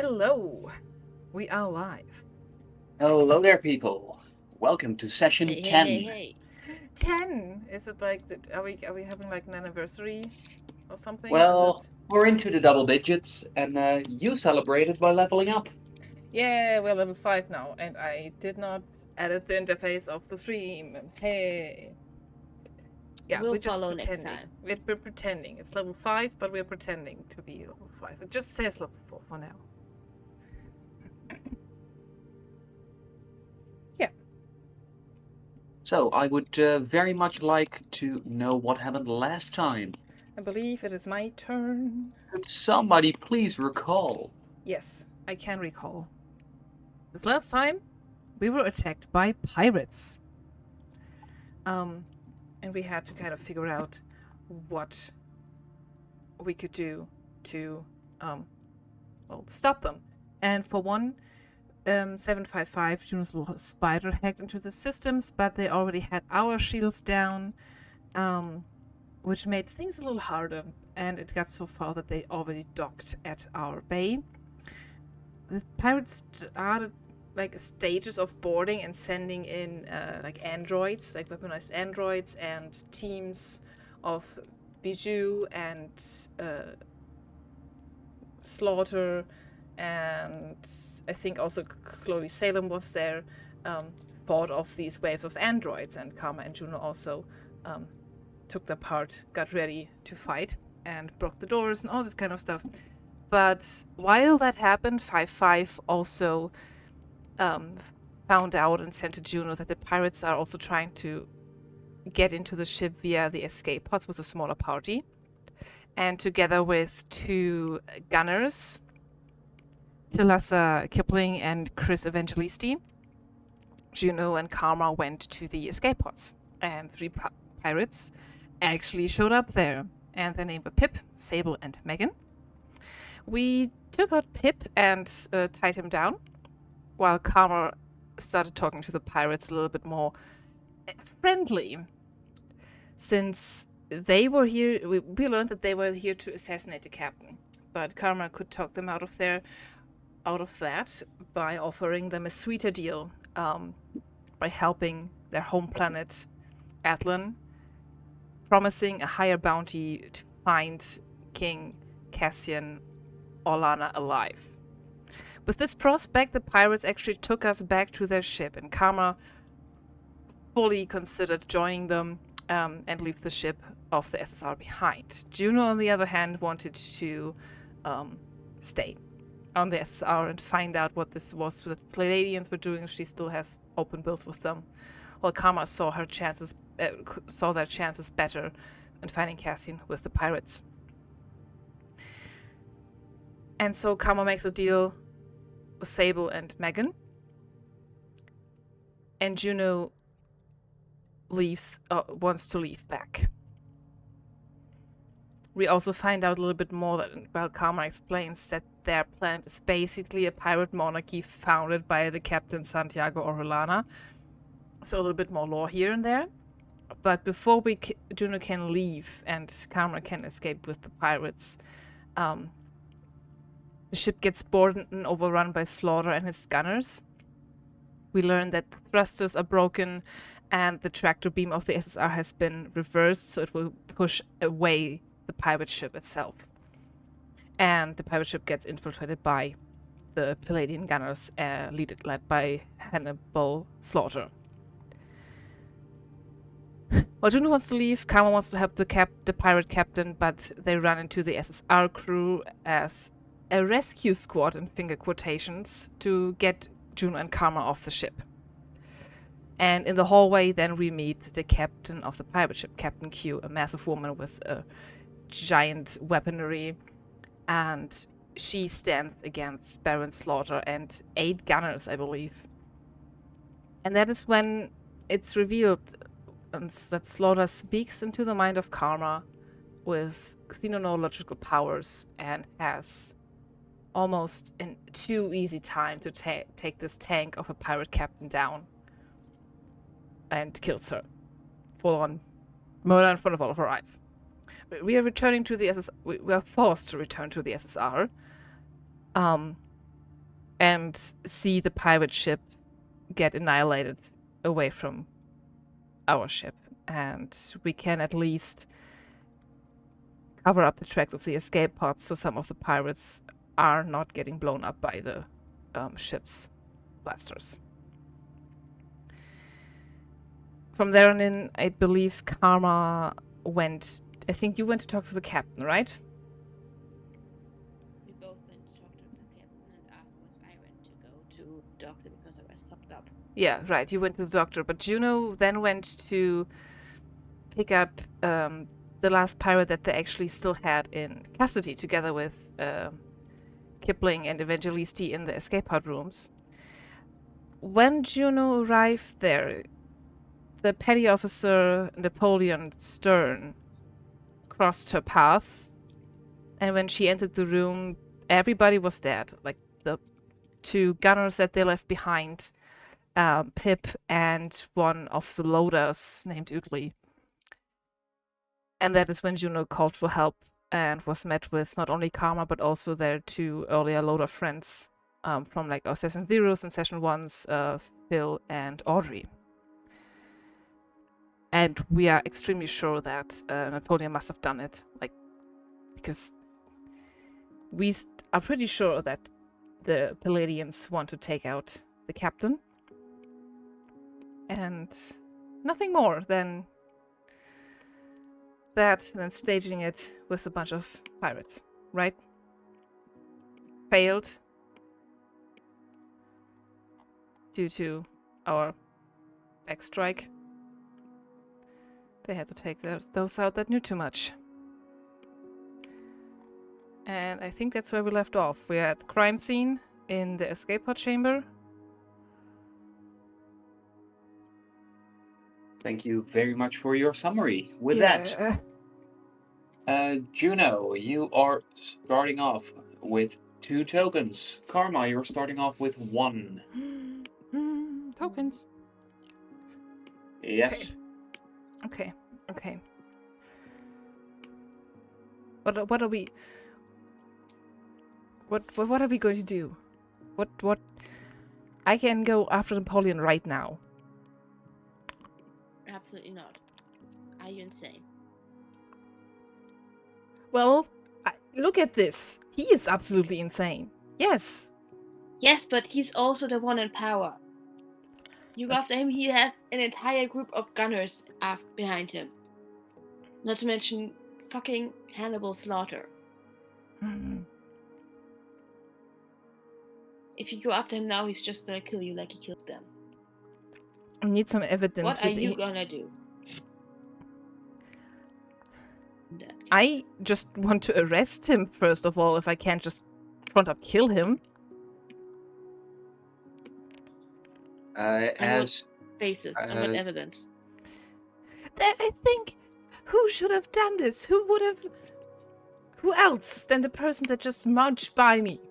Hello, we are live. Hello there, people. Welcome to session Hey, hey, hey, 10. hey. 10. Is it like are we having like an anniversary or something? Is Well, it? we're into the double digits, and you celebrated by leveling up. Yeah, we're level 5 now, and I did not edit the interface of the stream. Hey. Yeah, We'll we're just follow next pretending. time. We're pretending. It's level 5, but we're pretending to be level 5. It just says level 4 for now. Yeah. So, I would very much like to know what happened last time. I believe it is my turn. Could somebody please recall? Yes, I can recall. This last time, we were attacked by pirates. And we had to kind of figure out what we could do to, stop them. And for one, 755, Juno's little spider hacked into the systems, but they already had our shields down, which made things a little harder. And it got so far that they already docked at our bay. The pirates started like stages of boarding and sending in like androids, like weaponized androids, and teams of bijou and slaughter, and I think also Chloe Salem was there, fought off these waves of androids, and Karma and Juno also took their part, got ready to fight, and broke the doors and all this kind of stuff. But while that happened, 5-5 also found out and sent to Juno that the pirates are also trying to get into the ship via the escape pods with a smaller party. And together with two gunners, Tilasa Kipling and Chris Evangelisti, Juno and Karma went to the escape pods. And three pirates actually showed up there. And their names were Pip, Sable, and Megan. We took out Pip and tied him down, while Karma started talking to the pirates a little bit more friendly. Since they were here, we learned that they were here to assassinate the captain, but Karma could talk them out of that by offering them a sweeter deal, by helping their home planet, Atlan, promising a higher bounty to find King Cassian Orlana alive. With this prospect, the pirates actually took us back to their ship, and Karma fully considered joining them and leave the ship of the SSR behind. Juno, on the other hand, wanted to stay on the SSR and find out what this was that the Pleiadians were doing. She still has open bills with them. While Karma saw their chances better in finding Cassian with the pirates. And so Karma makes a deal with Sable and Megan. And Juno wants to leave back. We also find out a little bit more that, well, Karma explains that their planet is basically a pirate monarchy founded by the captain Santiago Rhapsody. So a little bit more lore here and there. But before Juno can leave and Karma can escape with the pirates, the ship gets boarded and overrun by Slaughter and his gunners. We learn that the thrusters are broken and the tractor beam of the SSR has been reversed, so it will push away the pirate ship itself. And the pirate ship gets infiltrated by the Palladian gunners, led by Hannibal Slaughter. While Juno wants to leave, Karma wants to help the pirate captain, but they run into the SSR crew as a rescue squad, in finger quotations, to get Juno and Karma off the ship. And in the hallway, then we meet the captain of the pirate ship, Captain Q, a massive woman with a giant weaponry, and she stands against Baron Slaughter and 8 gunners, I believe. And that is when it's revealed that Slaughter speaks into the mind of Karma with xenonological powers and has almost a too easy time to take this tank of a pirate captain down, and kills her. Full on murder in front of all of her eyes. We are returning to the SSR. We are forced to return to the SSR. and see the pirate ship get annihilated away from our ship. And we can at least cover up the tracks of the escape pods so some of the pirates are not getting blown up by the ship's blasters. From there on in, I believe Karma went... I think you went to talk to the captain, right? We both went to talk to the captain, and afterwards I went to go to the doctor because I was fucked up. Yeah, right. You went to the doctor, but Juno then went to pick up the last pirate that they actually still had in custody, together with Kipling and Evangelisti in the escape pod rooms. When Juno arrived there, the petty officer Napoleon Stern crossed her path, and when she entered the room, everybody was dead. Like the two gunners that they left behind, Pip and one of the loaders named Ugly. And that is when Juno called for help and was met with not only Karma but also their two earlier loader friends from like our Session Zeros and Session Ones, Phil and Audrey. And we are extremely sure that Napoleon must have done it, like, because we are pretty sure that the Palladians want to take out the captain. And nothing more than that, than staging it with a bunch of pirates, right? Failed due to our backstrike. They had to take those out that knew too much. And I think that's where we left off. We're at the crime scene in the escape pod chamber. Thank you very much for your summary. With that, Juno, you are starting off with 2 tokens. Karma, you're starting off with 1. Tokens. Yes. Okay. What are we? What are we going to do? What? I can go after Napoleon right now. Absolutely not. Are you insane? Well, look at this. He is absolutely insane. Yes. Yes, but he's also the one in power. You go after him, he has an entire group of gunners behind him. Not to mention fucking Hannibal Slaughter. If you go after him now, he's just gonna kill you like he killed them. I need some evidence. What are you gonna do? I just want to arrest him, first of all, if I can't just front up kill him. As basis, on what evidence? I think, who should have done this? Who else than the person that just marched by me?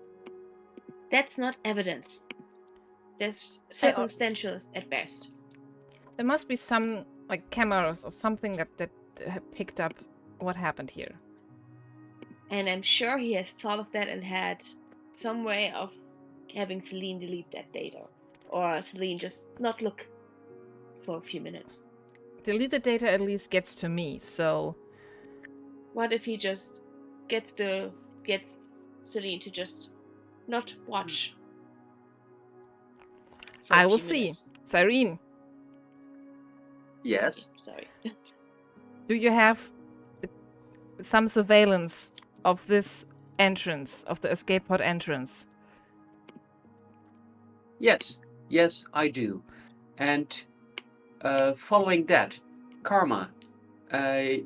That's not evidence. That's circumstantial at best. There must be some like cameras or something that picked up what happened here. And I'm sure he has thought of that and had some way of having Celine delete that data. Or Celine just not look for a few minutes. Delete the data at least gets to me, so... What if he just gets Celine to just not watch? I will see. Cyrene. Yes? Sorry. Do you have some surveillance of this entrance, of the escape pod entrance? Yes, I do. And following that, Karma,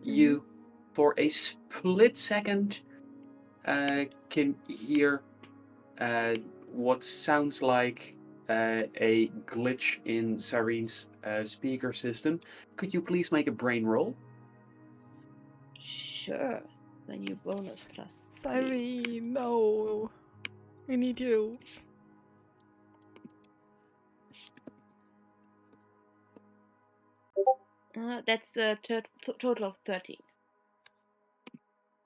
you, for a split second, can hear what sounds like a glitch in Cyrene's speaker system. Could you please make a brain roll? Sure. Then you bonus plus. Cyrene, no. We need you. That's a total of 13.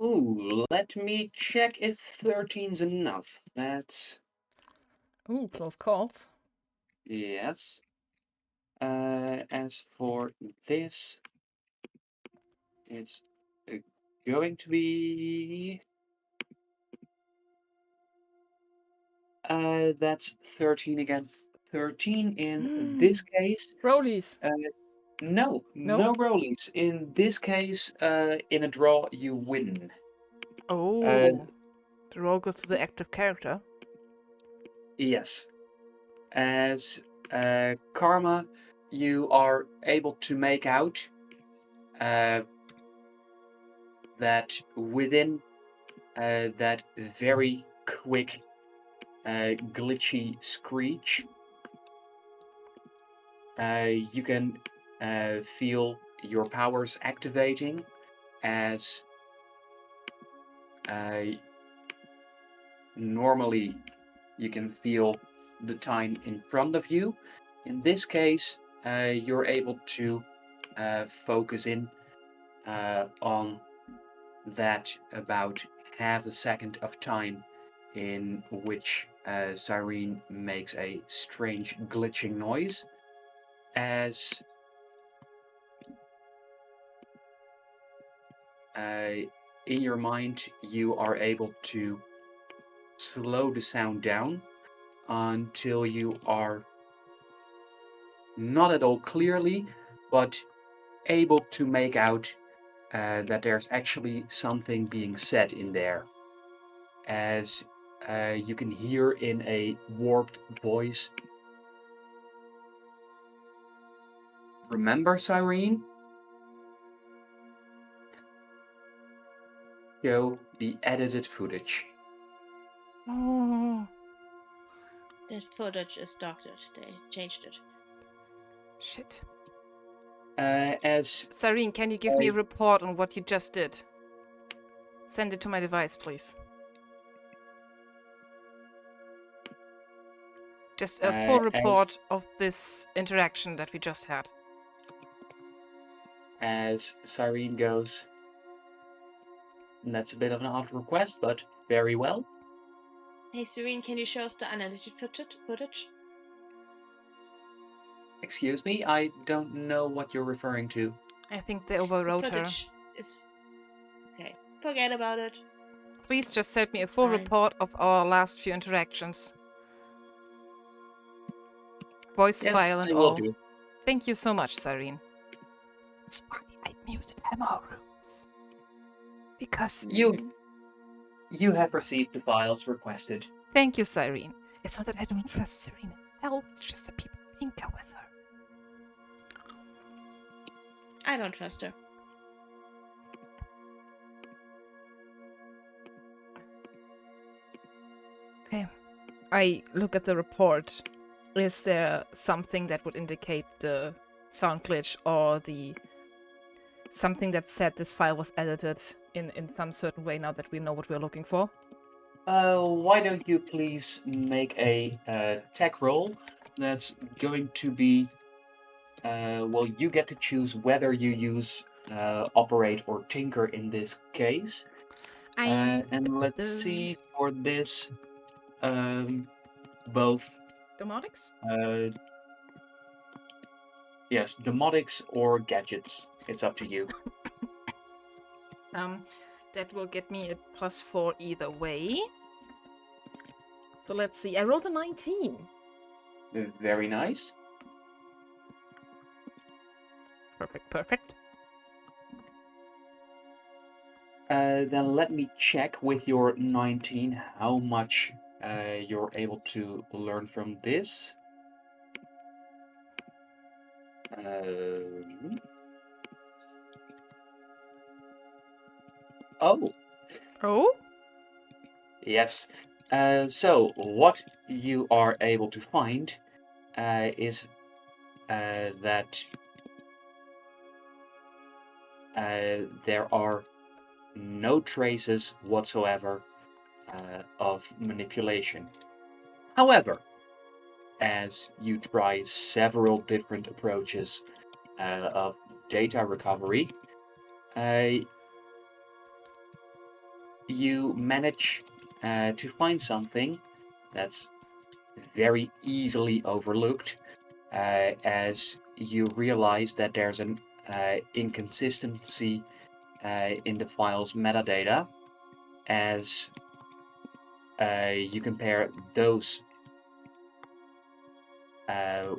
Ooh, let me check if 13's enough. That's... Ooh, close calls. Yes. As for this, it's going to be. That's 13 against 13 in this case. Rollies. No, no rollies. In this case, in a draw, you win. Oh. The roll goes to the active character. Yes. As Karma, you are able to make out that within that very quick, glitchy screech, you can feel your powers activating as normally you can feel the time in front of you. In this case, you're able to focus in on that about half a second of time in which Cyrene makes a strange glitching noise as in your mind you are able to slow the sound down until you are not at all clearly, but able to make out that there's actually something being said in there. As you can hear in a warped voice, "Remember, Cyrene? Show the edited footage." Oh. The footage is doctored. They changed it. Shit. As Cyrene, can you give me a report on what you just did? Send it to my device, please. Just a full report of this interaction that we just had. As Cyrene goes, "That's a bit of an odd request, but very well." Hey, Serene, can you show us the unedited footage? Excuse me, I don't know what you're referring to. I think they overrode her. Footage is... Okay, forget about it. Please just send me a full Fine. report of our last few interactions. Voice Yes, file and I will all. do. Thank you so much, Cyrene. That's why I muted MMO rooms. Because You have received the files requested. Thank you, Cyrene. It's not that I don't trust Cyrene itself, it's just that people tinker with her. I don't trust her. Okay. I look at the report. Is there something that would indicate the sound glitch or the something that said this file was edited in some certain way now that we know what we're looking for? Why don't you please make a tech roll? That's going to be, well, you get to choose whether you use operate or tinker in this case. And let's see for this, both. Domotics? Yes, demotics or gadgets. It's up to you. That will get me a +4 either way. So let's see. I rolled a 19. Very nice. Perfect. Then let me check with your 19 how much you're able to learn from this. Oh? Yes. So what you are able to find is that there are no traces whatsoever of manipulation. However, as you try several different approaches of data recovery, you manage to find something that's very easily overlooked, as you realize that there's an inconsistency in the file's metadata, as you compare those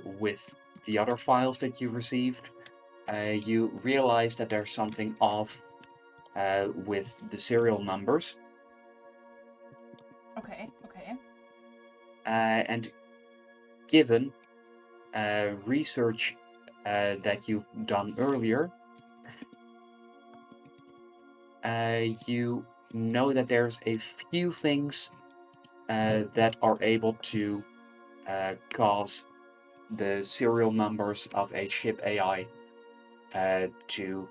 with the other files that you received. You realize that there's something off with the serial numbers. Okay. And given research that you've done earlier, you know that there's a few things that are able to cause the serial numbers of a ship AI to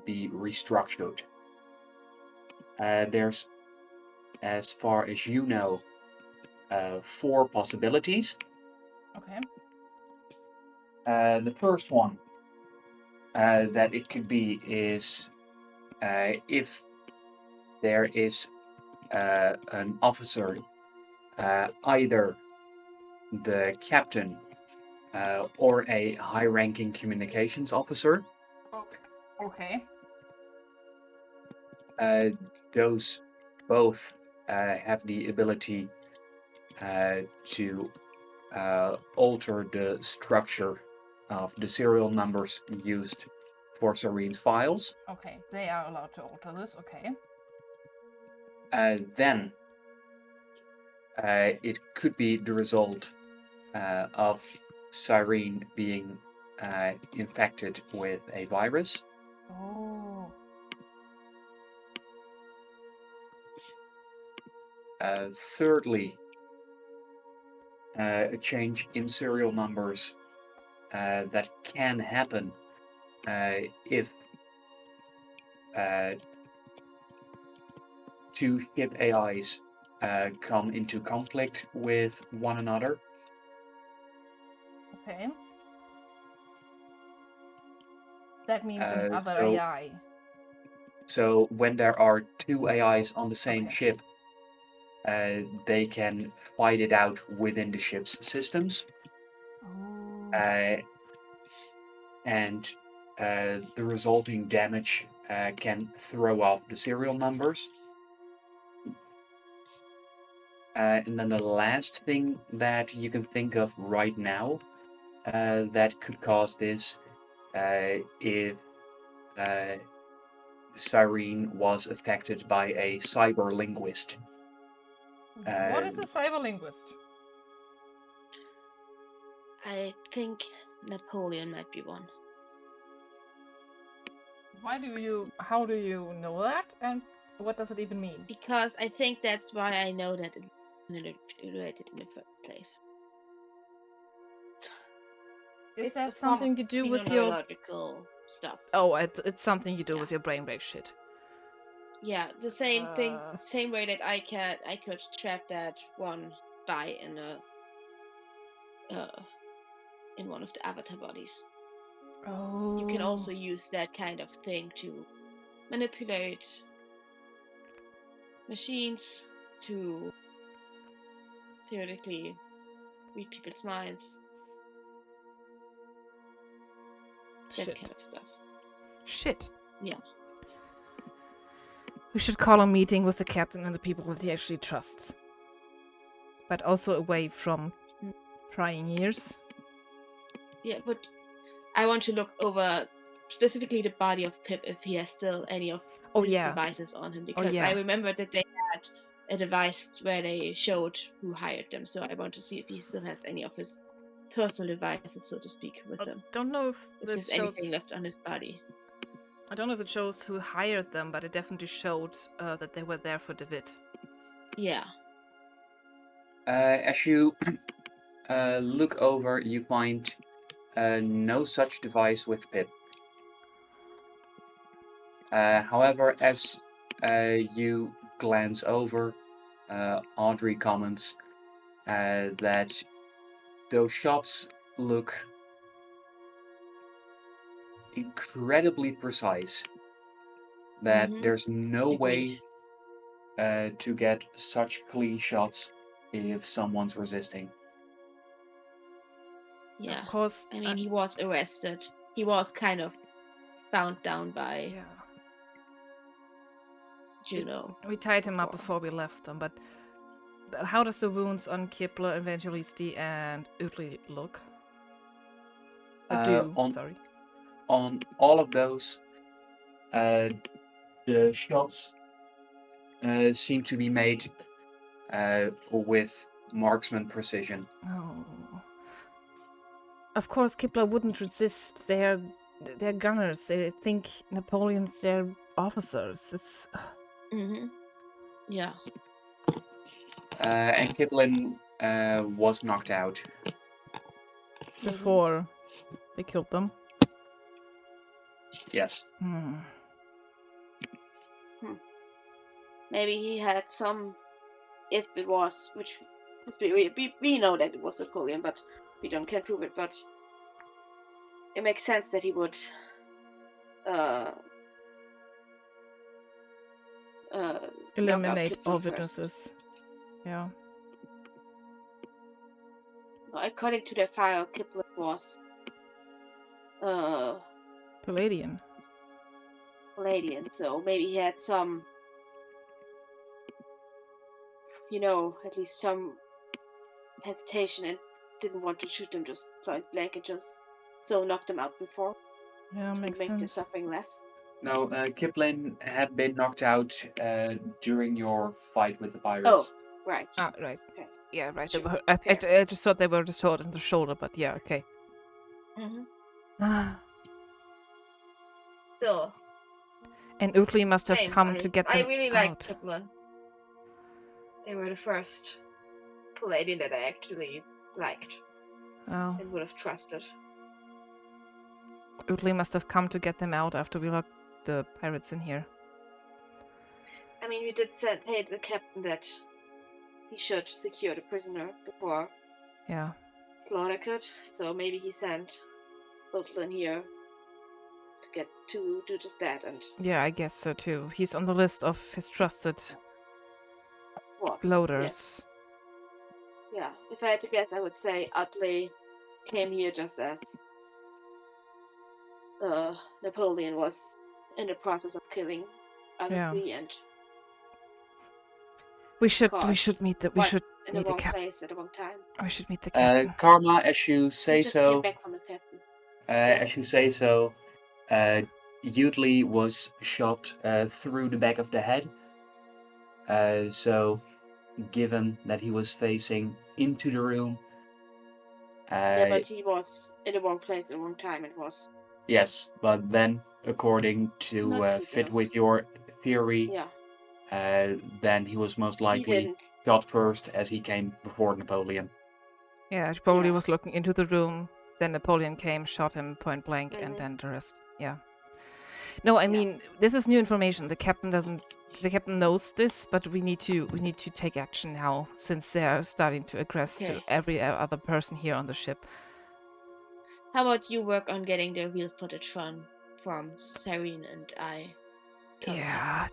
be restructured. There's, as far as you know, 4 possibilities. Okay. The first one that it could be is if there is an officer, either the captain or a high-ranking communications officer. Okay. Those both have the ability to alter the structure of the serial numbers used for Serene's files. Okay. They are allowed to alter this. Okay. Then it could be the result of Cyrene being infected with a virus. Oh. Thirdly, a change in serial numbers that can happen if 2 ship AIs come into conflict with one another. Okay. That means another AI. So when there are 2 AIs on the same Okay. ship, they can fight it out within the ship's systems. Oh. And the resulting damage can throw off the serial numbers. And then the last thing that you can think of right now that could cause this, if Cyrene was affected by a cyber linguist. What is a cyber linguist? I think Napoleon might be one. How do you know that? And what does it even mean? Because I think that's why I know that it manipulated in the first place. Is It's that a form something of you do with your xenobiological stuff? Oh, it's something you do Yeah. with your brainwave shit. Yeah, the same thing, same way that I could trap that one spy in one of the avatar bodies. Oh. You can also use that kind of thing to manipulate machines, to theoretically read people's minds. That kind of stuff. Shit. Yeah. We should call a meeting with the captain and the people that he actually trusts. But also away from prying ears. Yeah, but I want to look over specifically the body of Pip if he has still any of his devices on him, because I remember that they had a device where they showed who hired them, so I want to see if he still has any of his personal devices, so to speak, with him. I don't know if there's anything left on his body. I don't know if it shows who hired them, but it definitely showed that they were there for David. Yeah. As you look over, you find no such device with Pip. However, as you glance over, Audrey comments that those shops look incredibly precise. That there's no way to get such clean shots if someone's resisting. Yeah. Of course. I mean, he was arrested. He was kind of bound down by Yeah. Juno. We tied him up before. before we left them, but how does the wounds on Kepler, Evangelisti, and Utley look? Sorry. On all of those, the shots seem to be made with marksman precision. Oh. Of course, Kepler wouldn't resist. They're gunners. They think Napoleon's their officers. It's Yeah. And Kiplin was knocked out. before they killed them. Yes. Maybe he had some. If it was, which we know that it was Napoleon, but we can't prove it. But it makes sense that he would Eliminate all witnesses. Yeah. According to their file, Kepler was Palladian. So maybe he had some, at least some hesitation and didn't want to shoot them just point blank and just so knock them out before. Yeah, makes make the sense. suffering less. No, Kiplin had been knocked out during your fight with the pirates. Oh, right. Ah, right. Okay. Yeah, right. Sure. I just thought they were just shot in the shoulder, but yeah, okay. Still. And Utley must have come to get them I really out. liked Kepler. They were the first Palladian that I actually liked Oh. and would have trusted. Utley must have come to get them out after we locked the pirates in here. I mean, we did say to the captain that he should secure the prisoner before Slaughter could, so maybe he sent Utley here to get to do just that. And yeah, I guess so too. He's on the list of his trusted loaders. Yes. Yeah, if I had to guess, I would say Utley came here just as Napoleon was in the process of killing Utley and we should meet the captain. place at the wrong time. We should meet the captain. Karma, as you say so. Came back from the captain. As you say so, Utley was shot through the back of the head. So, given that he was facing into the room. But he was in the wrong place at the wrong time. It was. Yes, but then, according to fit with your theory, then he was most likely shot first as he came before Napoleon. Yeah, he probably was looking into the room. Then Napoleon came, shot him point blank, and then the rest. Yeah. No, I mean, this is new information. The captain knows this, but we need to take action now since they are starting to aggress to every other person here on the ship. How about you work on getting the real footage from Serene and I? Yeah.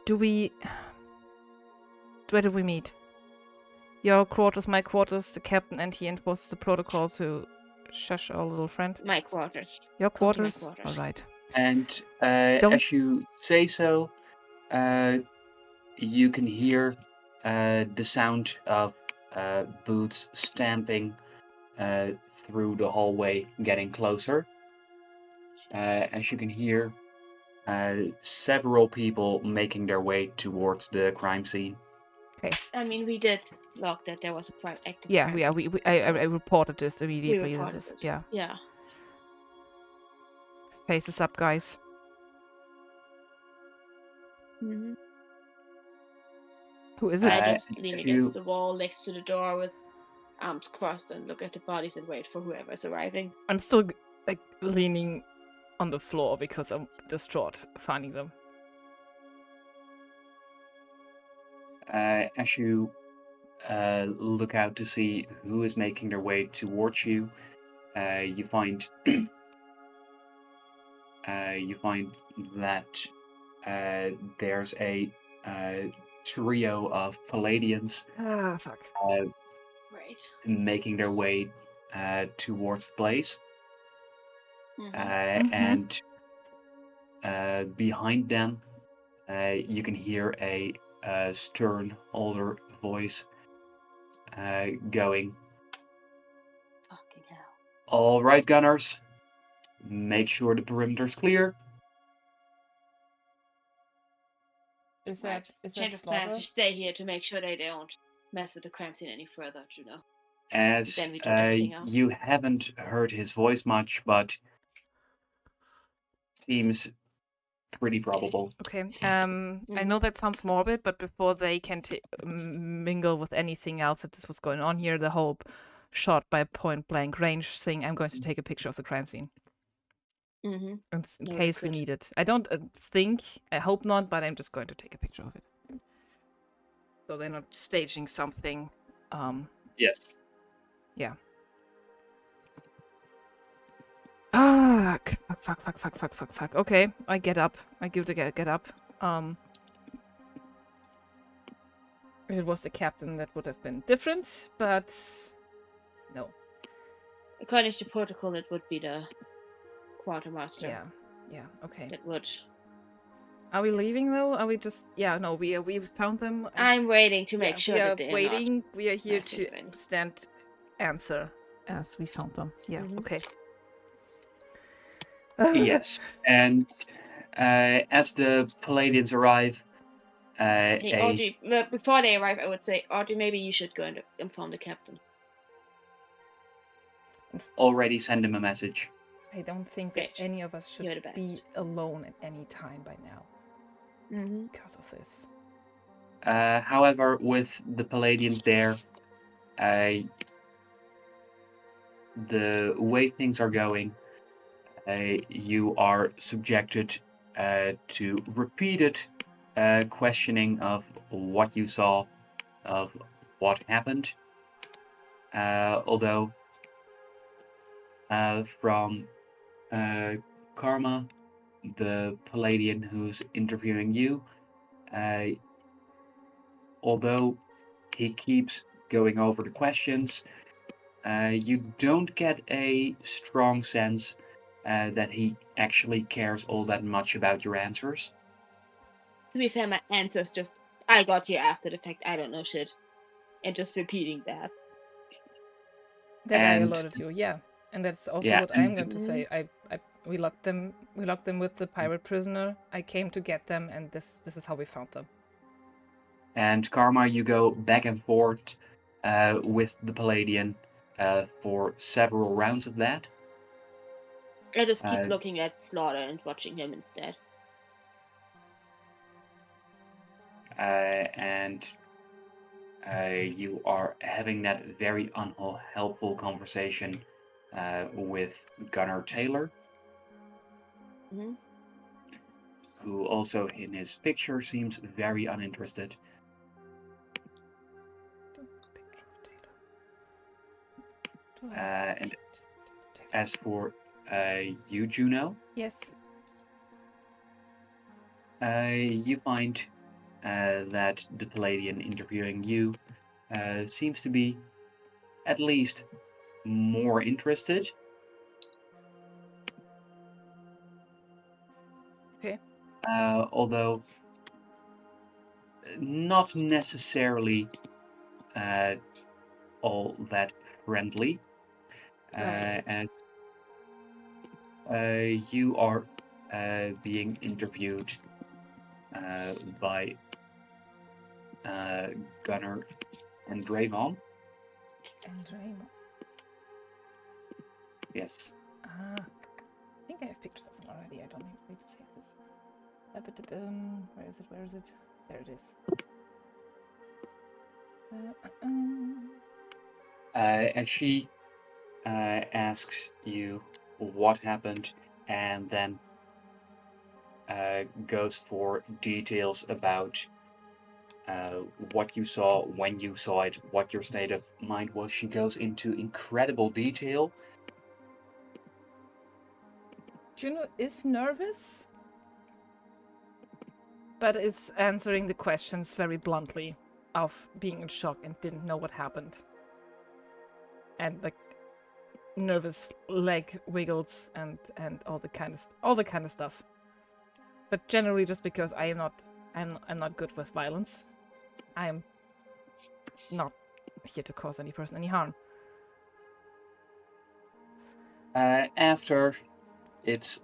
Where do we meet? Your quarters, my quarters, the captain and he enforces the protocol to shush our little friend. My quarters. Your quarters? All right. And as you say so, you can hear the sound of boots stamping through the hallway, getting closer. As you can hear several people making their way towards the crime scene. Okay. I mean, we did log that there was a active crime scene. I reported this immediately. We reported it. Yeah. Faces up, guys. Mm-hmm. Who is it? I just lean against the wall next to the door with arms crossed and look at the bodies and wait for whoever's arriving. I'm still leaning on the floor because I'm distraught finding them. As you look out to see who is making their way towards you, you find that there's a trio of Palladians Ah, fuck. Right. making their way towards the place. Mhm. And behind them, you can hear a stern, older voice going, Fucking hell. "All right, gunners, make sure the perimeter's clear." Is Right. that Change of plans. Slaughter? We stay here to make sure they don't mess with the crime scene any further, Juno. As Then we do everything else. you haven't heard his voice much, but seems pretty probable. Okay. I know that sounds morbid, but before they can mingle with anything else that this was going on here, the whole shot by point blank range thing, I'm going to take a picture of the crime scene Mm-hmm. in No, case we need it. I don't think, I hope not, but I'm just going to take a picture of it. So they're not staging something. Yes. Yeah. Fuck. Okay, I get up. I give the get up. If it was the captain, that would have been different, but no. According to protocol, it would be the quartermaster. Yeah. Okay. That would. Are we leaving though? Are we just? Yeah. No. We found them. I'm waiting to make sure we are that they are waiting. not. We are here messing to with anything. stand answer as we found them. Yeah. Mhm. Okay. Yes. And as the Palladians arrive, Hey, Audrey, well, before they arrive, I would say, Audrey, maybe you should go and inform the captain. already send him a message. I don't think that Great. any of us should You're the best. be alone at any time by now Mm-hmm. because of this. However, with the Palladians there, the way things are going, you are subjected to repeated questioning of what you saw, of what happened. Although from Karma, the Palladian who's interviewing you, although he keeps going over the questions, you don't get a strong sense that he actually cares all that much about your answers. To be fair, my answer's just, I got here after the fact, I don't know shit. And just repeating that. That I And alluded to, yeah. And that's also yeah, what and I'm going to say. We locked them with the pirate prisoner. I came to get them, and this is how we found them. And Karma, you go back and forth with the Palladian for several rounds of that. I just keep looking at Slaughter and watching him instead. And you are having that very unhelpful conversation with Gunnar Taylor, Mm-hmm. who also in his picture seems very uninterested. And as for you, Juno, yes, you find that the Palladian interviewing you seems to be at least more interested. Okay. Although not necessarily all that friendly. Right. As you are being interviewed by Gunnar and Draymond. And Draymond. Yes. I think I have pictures of them already. I don't need to save this. Where is it? There it is. And she asks you what happened and then goes for details about what you saw, when you saw it, what your state of mind was. She goes into incredible detail. Juno is nervous, but it's answering the questions very bluntly of being in shock and didn't know what happened. And like nervous leg wiggles and all the kind of stuff. But generally just because I'm not good with violence. I'm not here to cause any person any harm. After, it's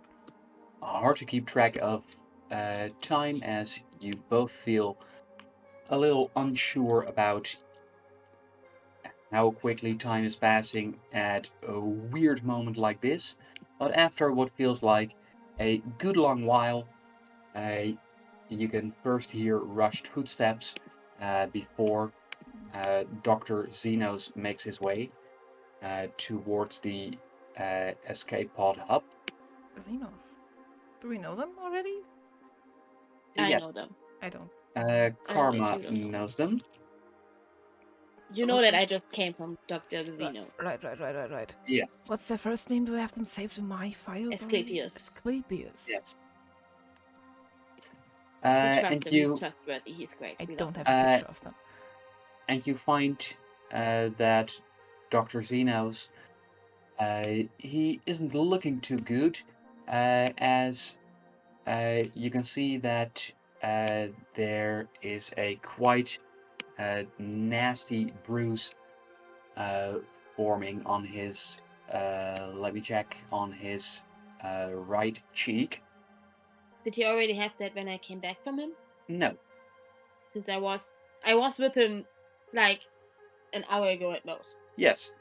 hard to keep track of time as you both feel a little unsure about how quickly time is passing at a weird moment like this. But after what feels like a good long while, you can first hear rushed footsteps before Dr. Xenos makes his way towards the escape pod hub. Xenos. Do we know them already? I Yes, know them. I don't. Karma you don't know. knows them. You know that I just came from Dr. Zeno. Right. Yes. What's their first name? Do I have them saved in my files? Asclepius. Asclepius. Yes. We trust And him. you He's trustworthy. He's great. I We don't love have him. a picture of them. and you find that Dr. Xenos, he isn't looking too good, as you can see that there is a quite nasty bruise forming on his, let me check, on his right cheek. Did he already have that when I came back from him? No. Since I was with him like an hour ago at most. Yes.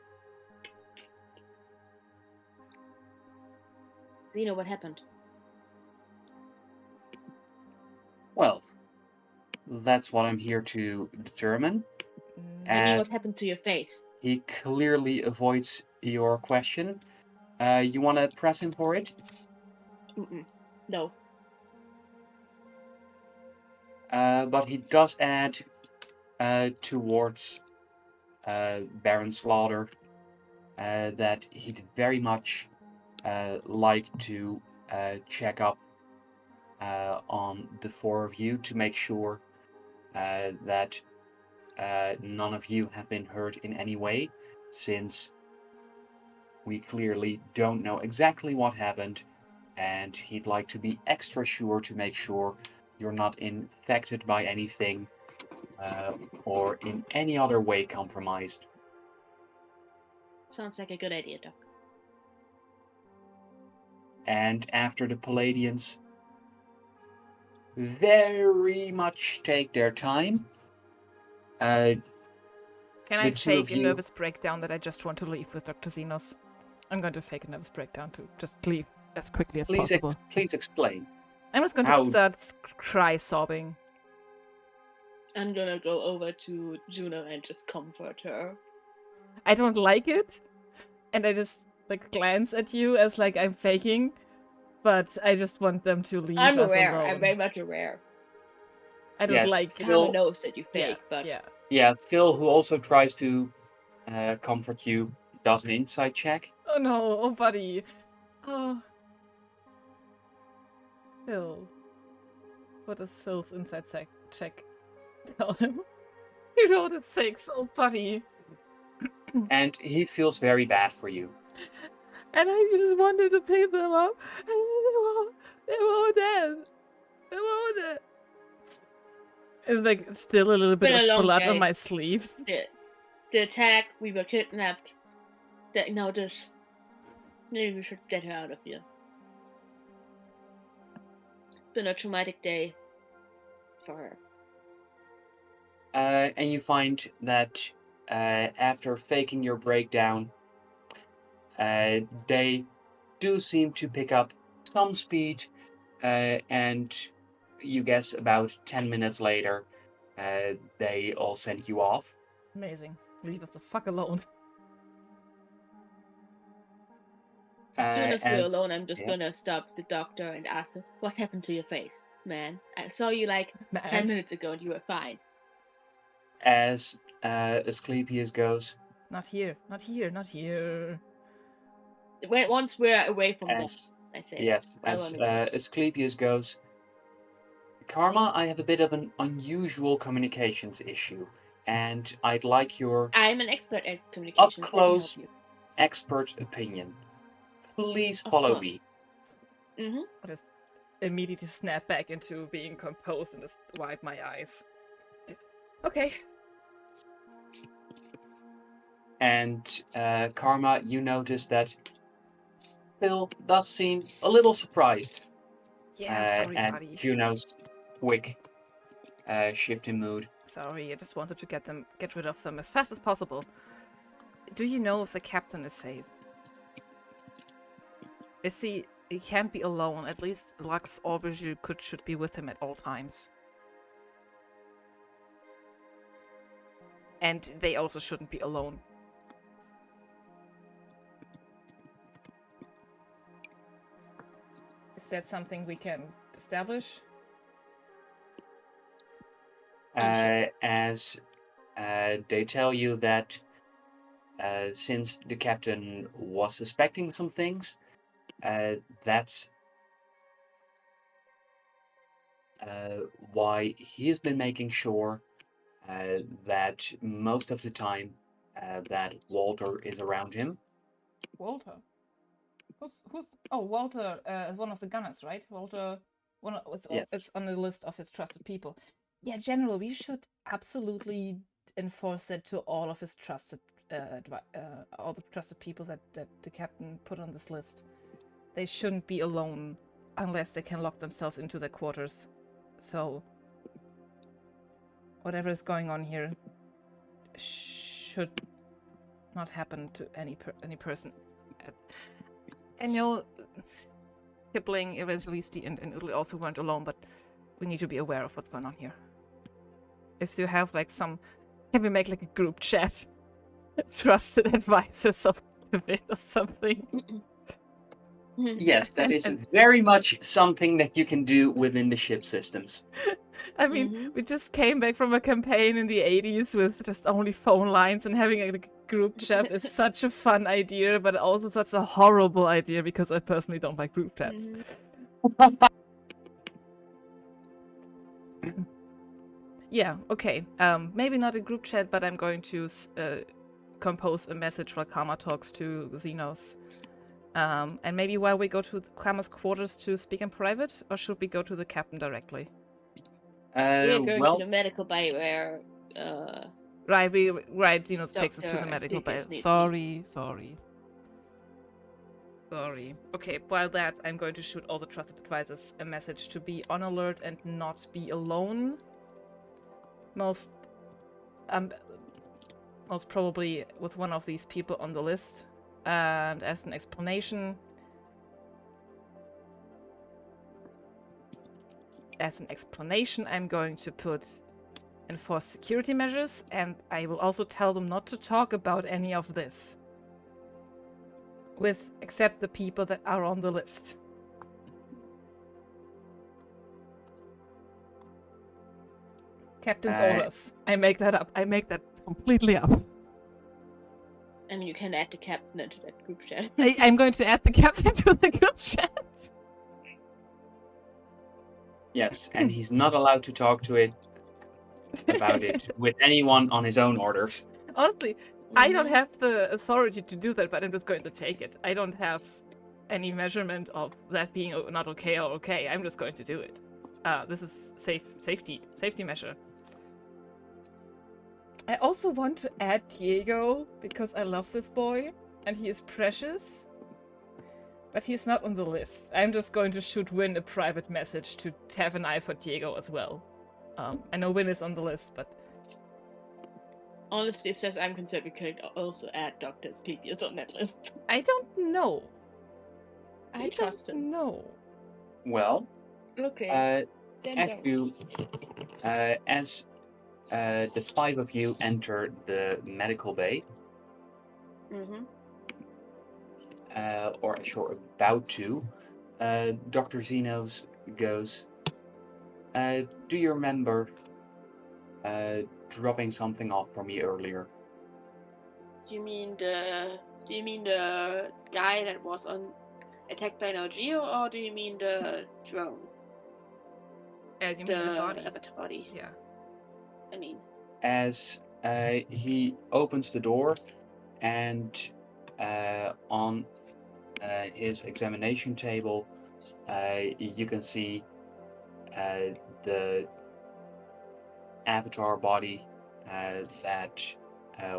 Zeno, what happened? Well, that's what I'm here to determine. I mean, As what happened to your face? he clearly avoids your question. You want to press him for it? No. But he does add towards Baron Slaughter that he'd very much like to check up on the four of you to make sure that none of you have been hurt in any way, since we clearly don't know exactly what happened, and he'd like to be extra sure to make sure you're not infected by anything or in any other way compromised. Sounds like a good idea, Doc. And after the Palladians very much take their time, Can I the two of fake a you- nervous breakdown that I just want to leave with Dr. Xenos? I'm going to fake a nervous breakdown to just leave as quickly as possible. please explain. I'm just going to how- start cry sobbing. I'm gonna go over to Juno and just comfort her. I don't like it, and I just like glance at you as like I'm faking, but I just want them to leave I'm us aware. alone. I'm very much aware. I don't Yes, like Phil- Karma knows that you fake, but yeah. Yeah, Phil, who also tries to comfort you, does an insight check. Oh no, oh buddy. Oh. Phil. What does Phil's insight check tell him? He rolled a 6, oh buddy. And he feels very bad for you. And I just wanted to pick them up. And they were dead. They were dead. It's like still a little bit Been a of long blood on day. my sleeves. the attack, we were kidnapped. Now this. Maybe we should get her out of here. It's been a traumatic day for her. And you find that after faking your breakdown, they do seem to pick up some speed, and you guess about 10 minutes later, they all send you off. Amazing. Leave us the fuck alone. As soon as we're as- alone, I'm just yes. gonna stop the doctor and ask him, what happened to your face, man? I saw you like 10 Man. minutes ago and you were fine. As Asclepius goes, Not here. Not here. Not here. Once we're away from them, as I say. yes, I as wanna go. Asclepius goes, Karma, I have a bit of an unusual communications issue, and I'd like your I'm an expert at communications. up I can help close you. expert opinion. Please Of follow course. me. Mm-hmm. I just immediately snap back into being composed and just wipe my eyes. Okay. And Karma, you notice that Phil does seem a little surprised Yeah, sorry, at buddy. Juno's quick shift in mood. Sorry, I just wanted to get rid of them as fast as possible. Do you know if the captain is safe? Is he can't be alone. At least Lux or Bijou should be with him at all times. And they also shouldn't be alone. Is that something we can establish? As they tell you that since the captain was suspecting some things, that's why he's been making sure that most of the time that Walter is around him. Walter? Who's? Oh, Walter, one of the gunners, right? Walter, Yes. it's on the list of his trusted people. Yeah, General, we should absolutely enforce that to all of his trusted, all the trusted people that the captain put on this list. They shouldn't be alone unless they can lock themselves into their quarters. So, whatever is going on here should not happen to any person. And you know, Kipling, Evangelisti, and Udley also weren't alone, but we need to be aware of what's going on here. If you have like can we make like a group chat? Trusted advisors of the bit or something. Yes, that is very much something that you can do within the ship systems. I mean, we just came back from a campaign in the 80s with just only phone lines, and having a group chat is such a fun idea, but also such a horrible idea because I personally don't like group chats. Yeah, okay. Maybe not a group chat, but I'm going to compose a message while Karma talks to Xenos. And maybe while we go to Karma's quarters to speak in private, or should we go to the captain directly? We're going to the medical bay where Right, Xenos takes us to the medical bay. Sorry. Okay, while that, I'm going to shoot all the trusted advisors a message to be on alert and not be alone. Most probably with one of these people on the list. And as an explanation, I'm going to put enforce security measures, and I will also tell them not to talk about any of this. Except the people that are on the list. Captain's orders. I make that up. I make that completely up. I mean, you can add the captain into that group chat. I'm going to add the captain to the group chat. Yes, and he's not allowed to talk about it with anyone on his own orders. Honestly, I don't have the authority to do that, but I'm just going to take it. I don't have any measurement of that being not okay or okay. I'm just going to do it. This is safety measure. I also want to add Diego because I love this boy and he is precious, but he's not on the list. I'm just going to shoot Win a private message to have an eye for Diego as well. I know Win is on the list, but honestly, as far as I'm concerned, we could also add Dr. Asclepius on that list. I don't know. I trust him. No. Well, okay. As the five of you enter the medical bay, or as you're about to, Dr. Xenos goes, do you remember dropping something off for me earlier? Do you mean the guy that was attacked by an Geo, or do you mean the drone? You mean the body? avatar body. Yeah. I mean, As he opens the door, and on his examination table, you can see the avatar body that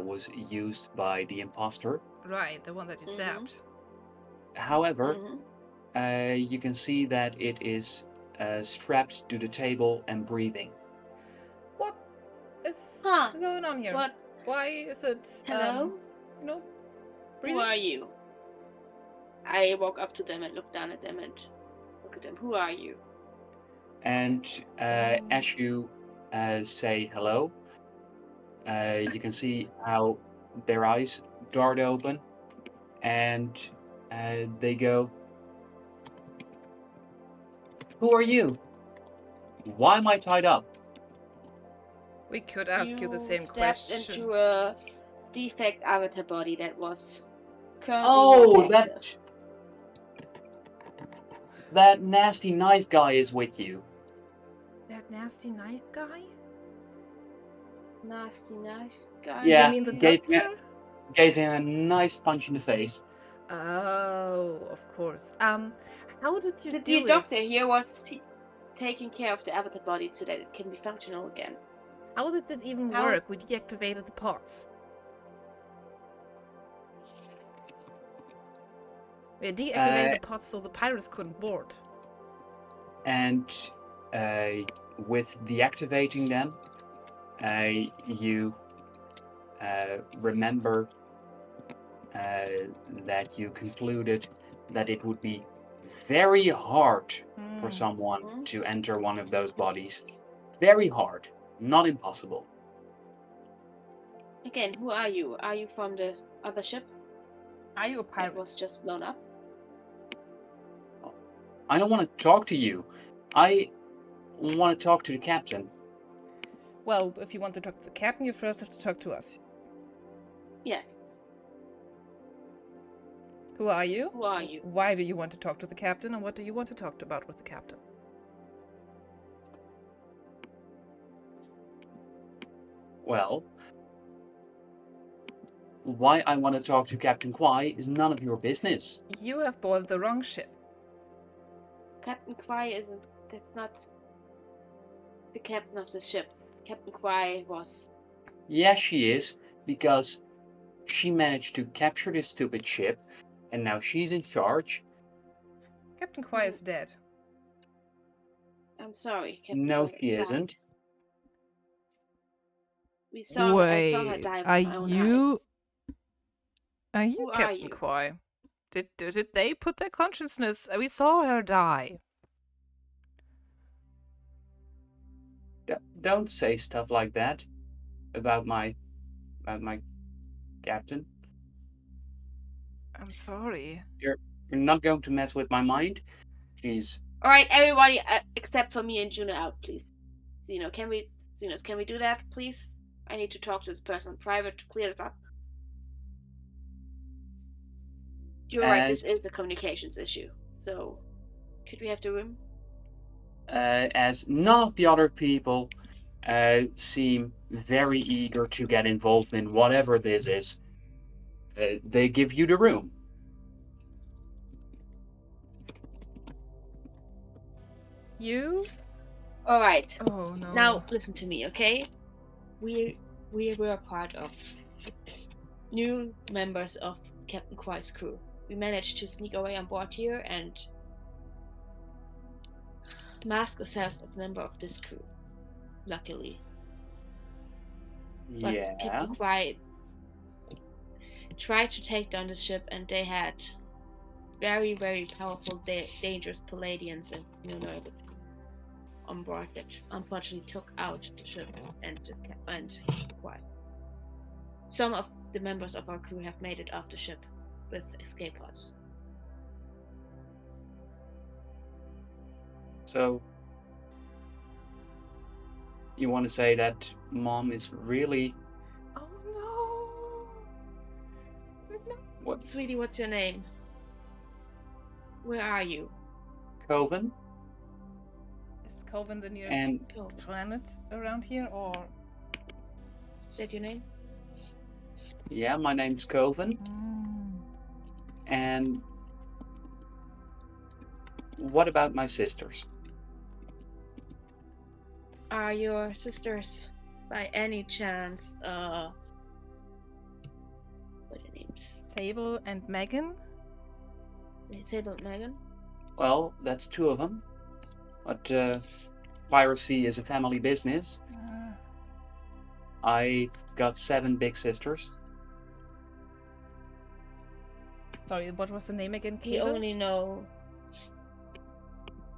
was used by the imposter. Right, the one that you stabbed. However, you can see that it is strapped to the table and breathing. What is Huh. going on here? What? Why is it? Hello? Breathing? Who are you? I walk up to them and look down at them and look at them. Who are you? And as you say hello, you can see how their eyes dart open, and they go, "Who are you? Why am I tied up?" We could ask you the same stepped question. into a defect avatar body that was currently Oh, not active. that nasty knife guy is with you. That nasty knife guy? Nasty knife guy? Yeah, You mean the gave doctor? him a nice punch in the face. Oh, of course. How did you do The doctor it? here was taking care of the avatar body so that it can be functional again. How did it even work? We deactivated the pods. We deactivated the pods so the pirates couldn't board. And with deactivating them, you remember that you concluded that it would be very hard for someone to enter one of those bodies. Very hard, not impossible. Again, who are you? Are you from the other ship? Are you a pirate? That was just blown up? I don't want to talk to you. I want to talk to the captain. Well, if you want to talk to the captain, you first have to talk to us. Yes. Who are you? Who are you? Why do you want to talk to the captain, and what do you want to talk about with the captain? Well, why I want to talk to Captain Kwai is none of your business. You have boarded the wrong ship. Captain Kwai that's not the captain of the ship. Captain Kwai was... Yes, she is, because she managed to capture this stupid ship, and now she's in charge. Captain Kwai is dead. I'm sorry, Captain No, Kwai she died. isn't. I saw her die with my own eyes. Are you Who are Captain you? Kwai? Did they put their consciousness? We saw her die. Don't say stuff like that about my captain. I'm sorry. You're not going to mess with my mind. She's... All right, everybody except for me and Juno out, please. Can we do that, please? I need to talk to this person in private to clear this up. You're right, this is a communications issue. So, could we have the room? As none of the other people seem very eager to get involved in whatever this is, they give you the room. You? All right. Oh no. Now listen to me, okay? We were a part of new members of Captain Kwai's crew. We managed to sneak away on board here and mask ourselves as a member of this crew. Luckily. But Yeah. Captain Kwai tried to take down the ship, and they had very, very powerful, dangerous Palladians and Leonardo on board that unfortunately took out the ship and Kwai. Some of the members of our crew have made it off the ship with escape pods. So, you want to say that Mom is really... Oh no. No. What? Sweetie, what's your name? Where are you? Coven? Is Coven the nearest And planet around here, or? Is that your name? yeah, my name's Coven. And what about my sisters? Are your sisters, by any chance, what are their names? Sable and Megan? Sable and Megan? Well, that's two of them. But piracy is a family business. I've got 7 big sisters. Sorry, what was the name again? We Cable? only know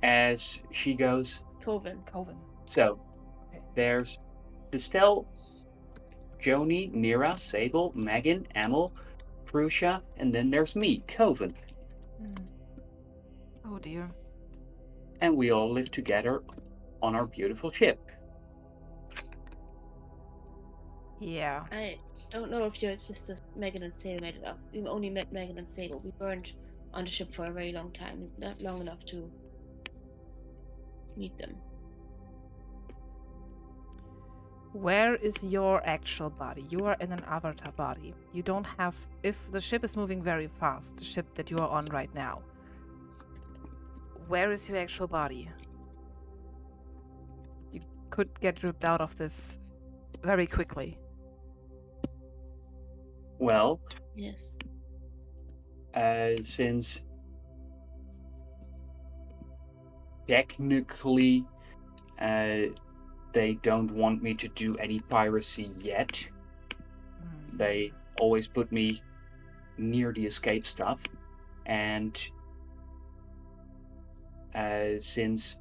As she goes, Coven. Coven. so Okay. there's Distel, Joni, Nira, Sable, Megan, Emil, Prusha, and then there's me, Coven. Oh dear. And we all live together on our beautiful ship. Yeah. I don't know if your sisters Megan and Sable made it up. We only met Megan and Sable. We weren't on the ship for a very long time, not long enough to meet them. Where is your actual body? You are in an avatar body. You don't have... If the ship is moving very fast, the ship that you are on right now, where is your actual body? You could get ripped out of this very quickly. Well, Yes. since technically they don't want me to do any piracy yet, they always put me near the escape stuff, and since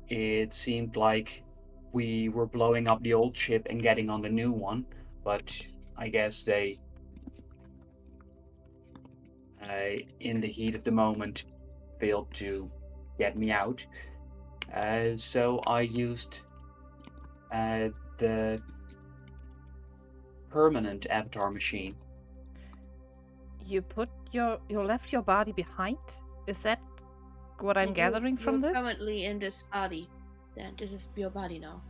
it seemed like we were blowing up the old ship and getting on the new one, but I guess they in the heat of the moment failed to get me out, so I used the permanent avatar machine. You left your body behind? Is that what I'm gathering from you're this? Currently in this body. Then this is your body now.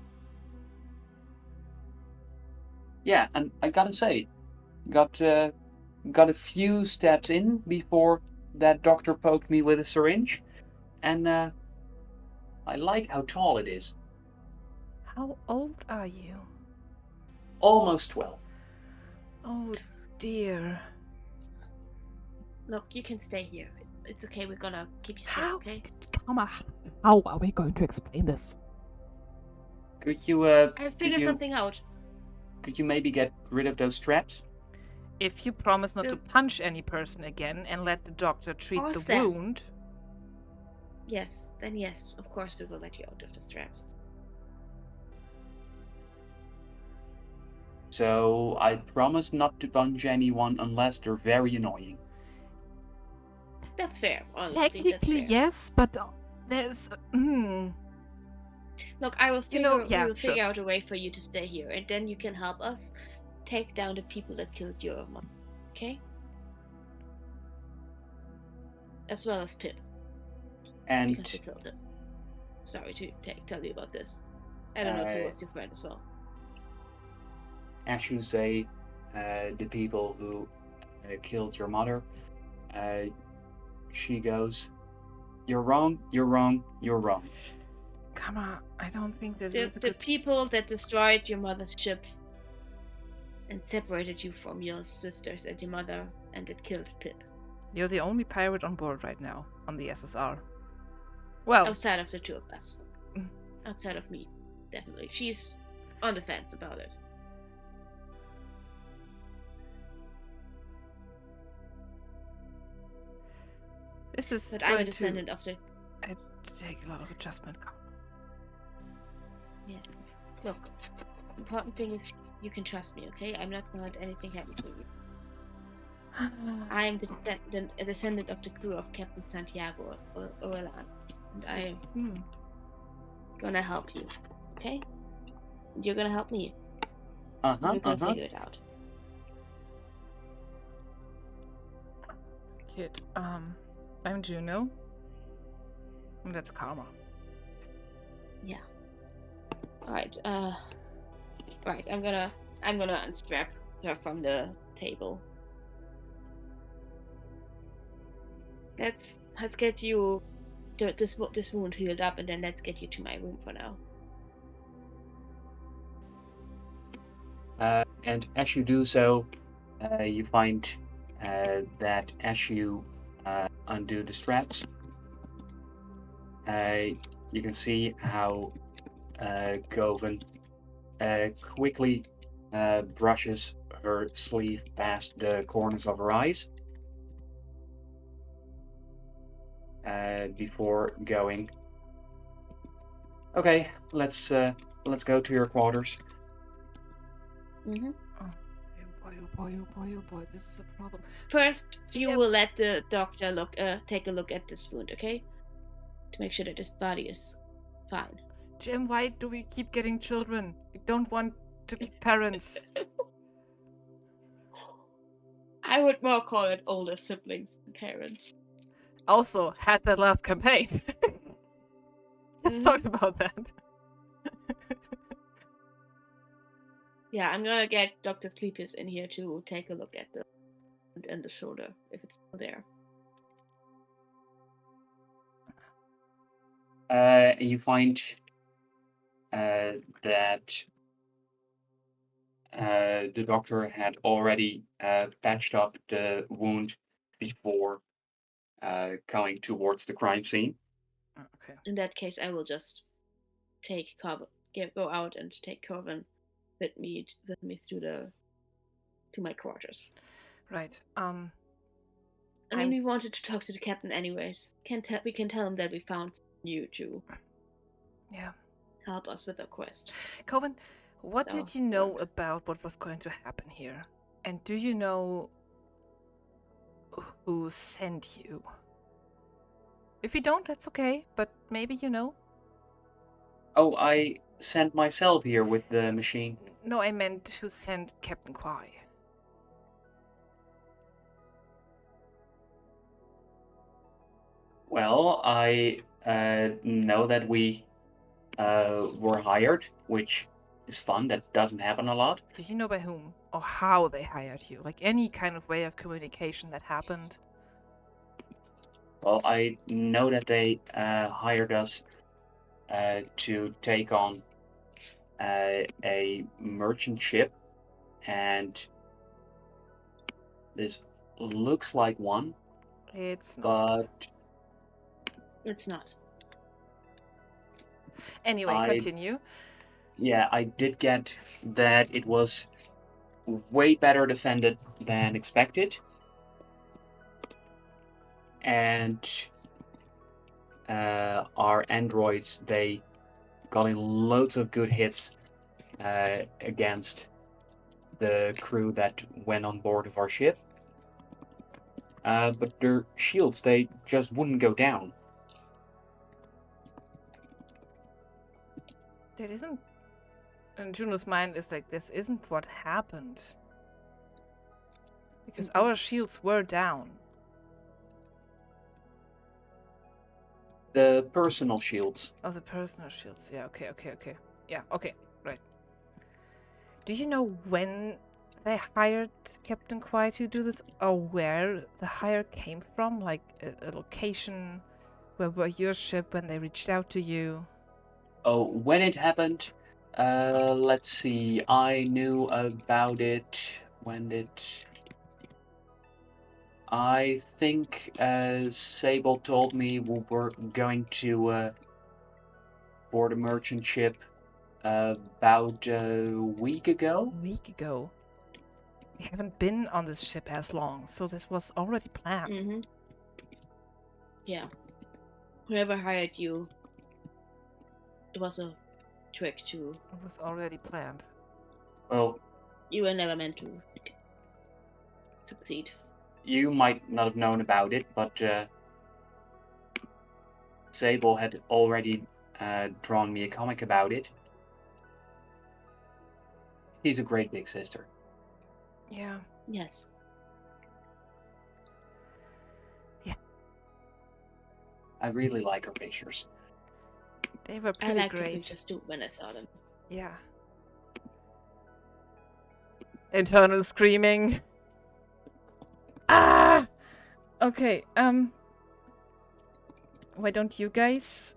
Yeah, and I gotta say, got a few steps in before that doctor poked me with a syringe, and I like how tall it is. How old are you? Almost 12. Oh dear. Look, you can stay here. It's okay. We're gonna keep you safe. How? Okay. Come on. How are we going to explain this? Could you I'll figure something out. could you maybe get rid of those straps? If you promise not to The- punch any person again and let the doctor treat the Awesome. wound, Yes. Then yes, of course we will let you out of the straps. So I promise not to punch anyone unless they're very annoying. That's fair. Honestly, technically that's fair. yes, but there's... Look, I will figure. You know, we yeah, will sure. figure out a way for you to stay here, and then you can help us take down the people that killed your mom. Okay? As well as Pip, And because they killed him. Sorry to tell you about this. I don't know if he was your friend as well. as you say, the people who killed your mother, she goes, "You're wrong, you're wrong, you're wrong." Come on, I don't think this The, is a the good... people that destroyed your mother's ship and separated you from your sisters and your mother, and that killed Pip. You're the only pirate on board right now, on the SSR. Well, Outside of the two of us. Outside of me, definitely. She's on the fence about it. this is But I'm a going descendant of the... to take a lot of adjustment. Yeah. Look, the important thing is you can trust me, okay? I'm not gonna let anything happen to you. I am a descendant of the crew of Captain Santiago Rhapsody, and I am gonna help you, okay? You're gonna help me. We're gonna figure it out. Kid, I'm Juno. And that's Karma. Yeah. Alright, right, I'm gonna unstrap her from the table. Let's get you this wound healed up, and then let's get you to my room for now. And as you do so, you find that as you undo the straps, you can see how Govan quickly brushes her sleeve past the corners of her eyes before going. Okay, let's go to your quarters. Mm-hmm. Oh boy, oh boy, oh boy, oh boy, this is a problem. First, you Yep. will let the doctor take a look at this wound, okay? To make sure that his body is fine. Jim, why do we keep getting children? We don't want to be parents. I would more call it older siblings than parents. Also, had that last campaign. Just talked about that. Yeah, I'm gonna get Dr. Sleepers in here to take a look at the wound and the shoulder if it's still there. You find that the doctor had already patched up the wound before going towards the crime scene. Okay. In that case, I will just go out and take Corvin with me through to my quarters. Right. I mean, we wanted to talk to the captain anyways. We can tell him that we found you to help us with our quest. Coven, what So, did you know about what was going to happen here? And do you know who sent you? If you don't, that's okay, but maybe you know. Oh, I sent myself here with the machine. No, I meant who sent Captain Quai. Well, I know that we were hired, which is fun. That doesn't happen a lot. Do you know by whom or how they hired you? Like any kind of way of communication that happened? Well, I know that they hired us to take on a merchant ship, and this looks like one, It's not. but it's not. Anyway, continue. Yeah, I did get that it was way better defended than expected, and our androids, they got in loads of good hits against the crew that went on board of our ship. But their shields, they just wouldn't go down. That isn't. And Juno's mind is like, this isn't what happened. Because our shields were down. The personal shields. Oh, the personal shields. Yeah, okay. Yeah, okay, right. Do you know when they hired Captain Quai to do this, or where the hire came from? Like a location? Where were your ship when they reached out to you? Oh, when it happened, let's see, I knew about it. When did... I think Sable told me we were going to board a merchant ship about a week ago. A week ago. We haven't been on this ship as long, so this was already planned. Yeah. Whoever hired you, it was a trick to... It was already planned. Well, you were never meant to succeed. You might not have known about it, but Sable had already drawn me a comic about it. She's a great big sister. Yeah. Yes. Yeah. I really like her pictures. They were I pretty liked the great. creatures too when I saw them. Yeah. Internal screaming. Internal screaming. Ah! Okay, why don't you guys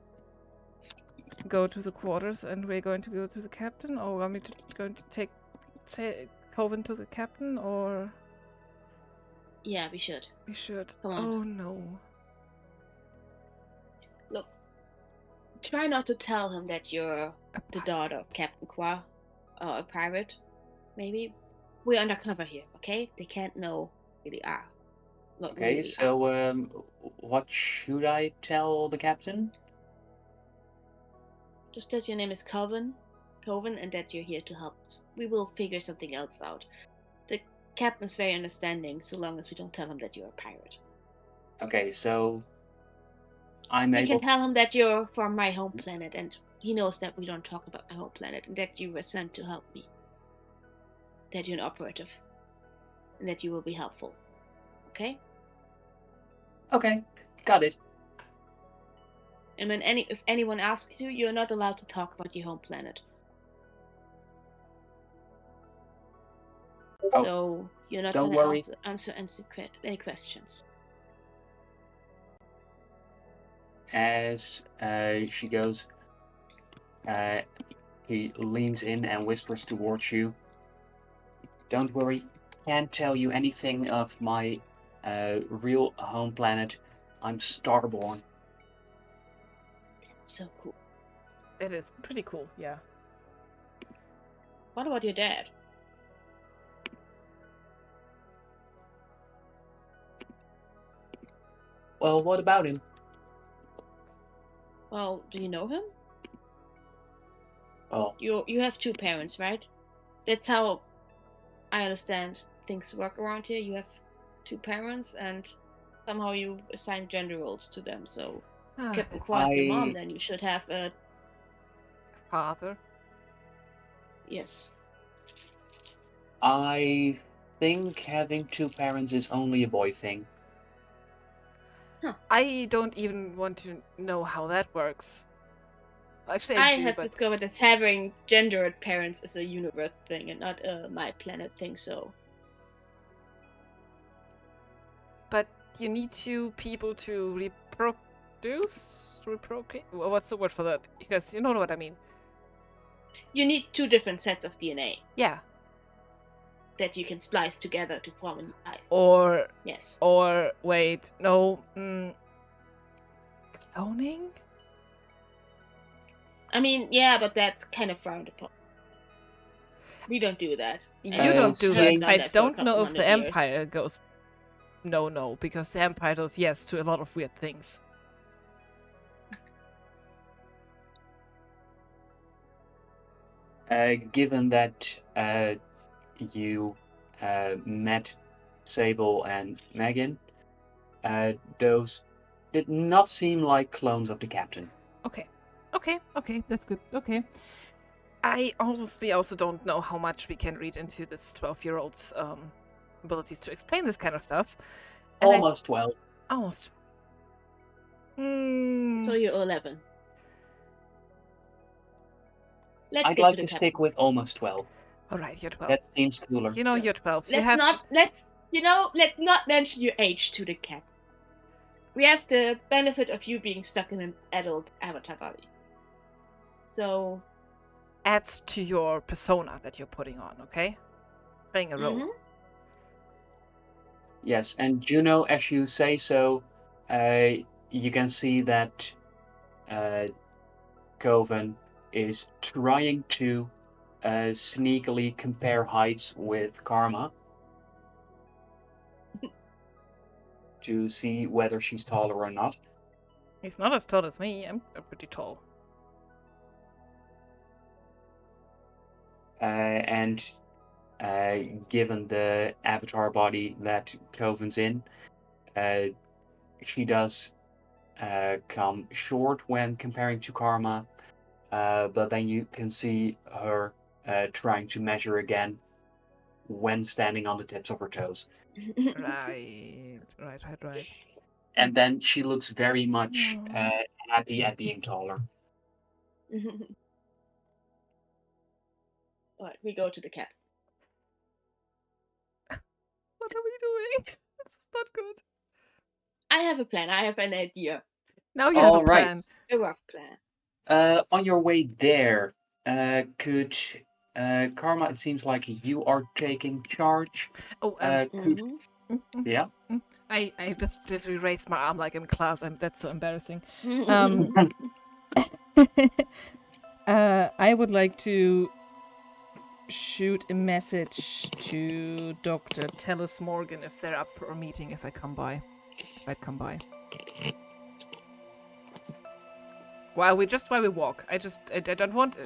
go to the quarters and we're going to go to the captain? Or are we going to take Coven to the captain? Or Yeah, we should. we should? Come on. Oh no. Look, try not to tell him that you're the daughter of Captain Qua, or a pirate, maybe. We're undercover here, okay? They can't know who they are. What we Okay, really are. so what should I tell the captain? Just that your name is Coven, and that you're here to help us. We will figure something else out. The captain's very understanding, so long as we don't tell him that you're a pirate. Okay, so I'm We able. can tell him that you're from my home planet, and he knows that we don't talk about my home planet, and that you were sent to help me. That you're an operative, and that you will be helpful. Okay? Okay, got it. And when if anyone asks you, you're not allowed to talk about your home planet. Oh, so you're not don't going worry. to answer any questions. As she goes, he leans in and whispers towards you. Don't worry, can't tell you anything of my real home planet. I'm starborn. So cool. It is pretty cool, yeah. What about your dad? Well, what about him? Well, do you know him? Well, You have two parents, right? That's how I understand things work around here. You have two parents, and somehow you assign gender roles to them. So Captain Qua is the mom, then you should have a father. Yes. I think having two parents is only a boy thing. Huh. I don't even want to know how that works. Actually, I do, have but discovered that having gendered parents is a universe thing and not a my planet thing. So but you need two people to reprocreate. What's the word for that? You guys, you know what I mean. you need two different sets of DNA Yeah. that you can splice together to form a new life. Or Yes. Or wait, no. Cloning? I mean, yeah, but that's kind of frowned upon. We don't do that. You don't do seeing- that. I don't know if the Empire goes no, because the Empire does yes to a lot of weird things. Given that you met Sable and Megan, those did not seem like clones of the captain. Okay, that's good. Okay. I honestly also don't know how much we can read into this 12-year-old's abilities to explain this kind of stuff. And Almost 12. Almost. So you're 11. Let's I'd get like to the to captain. stick with almost 12. Alright, you're 12. That seems cooler. You know you're 12. Let's not mention your age to the captain. We have the benefit of you being stuck in an adult avatar body. So adds to your persona that you're putting on, okay? Playing a role. Yes, and Juno, as you say so, you can see that Coven is trying to sneakily compare heights with Karma to see whether she's taller or not. He's not as tall as me. I'm pretty tall. And given the avatar body that Coven's in, she does come short when comparing to Karma, but then you can see her trying to measure again when standing on the tips of her toes. Right. And then she looks very much happy at being taller. Alright, we go to the cap. What are we doing? This is not good. I have a plan. I have an idea. Now you have a All right. plan. A rough plan. On your way there, could Karma? It seems like you are taking charge. Oh, Could yeah? I just literally raised my arm like in class. That's so embarrassing. I would like to shoot a message to Dr. Tellis Morgan if they're up for a meeting. If I'd come by. While we walk. I don't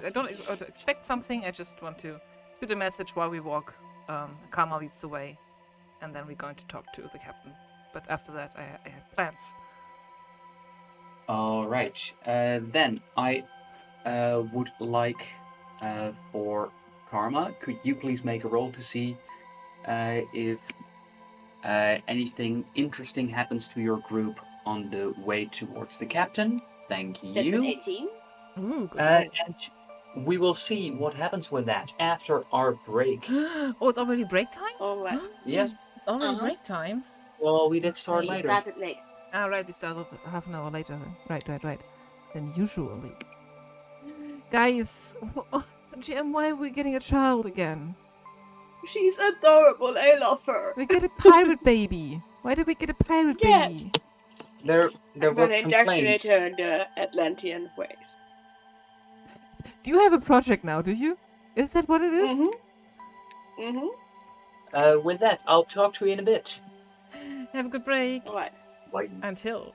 expect something. I just want to shoot a message while we walk. Karma leads the way, and then we're going to talk to the captain. But after that, I have plans. All right. Then I would like for Karma. Could you please make a roll to see if anything interesting happens to your group on the way towards the captain? Thank That's an you. 18. Ooh, good roll. And we will see what happens with that after our break. Oh, it's already break time? Alright. Yes. It's already Uh-huh. break time. Well, we did start We We later. started late. Ah, right, we started half an hour later. Right. Than usually. Guys, GM, why are we getting a child again? She's adorable. I love her. We get a pirate baby. Why did we get a pirate Yes. baby? There I'm were gonna indoctrinate complaints. her in the Atlantean ways. Do you have a project now, do you? Is that what it is? With that, I'll talk to you in a bit. Have a good break. Alright. Bye. Until.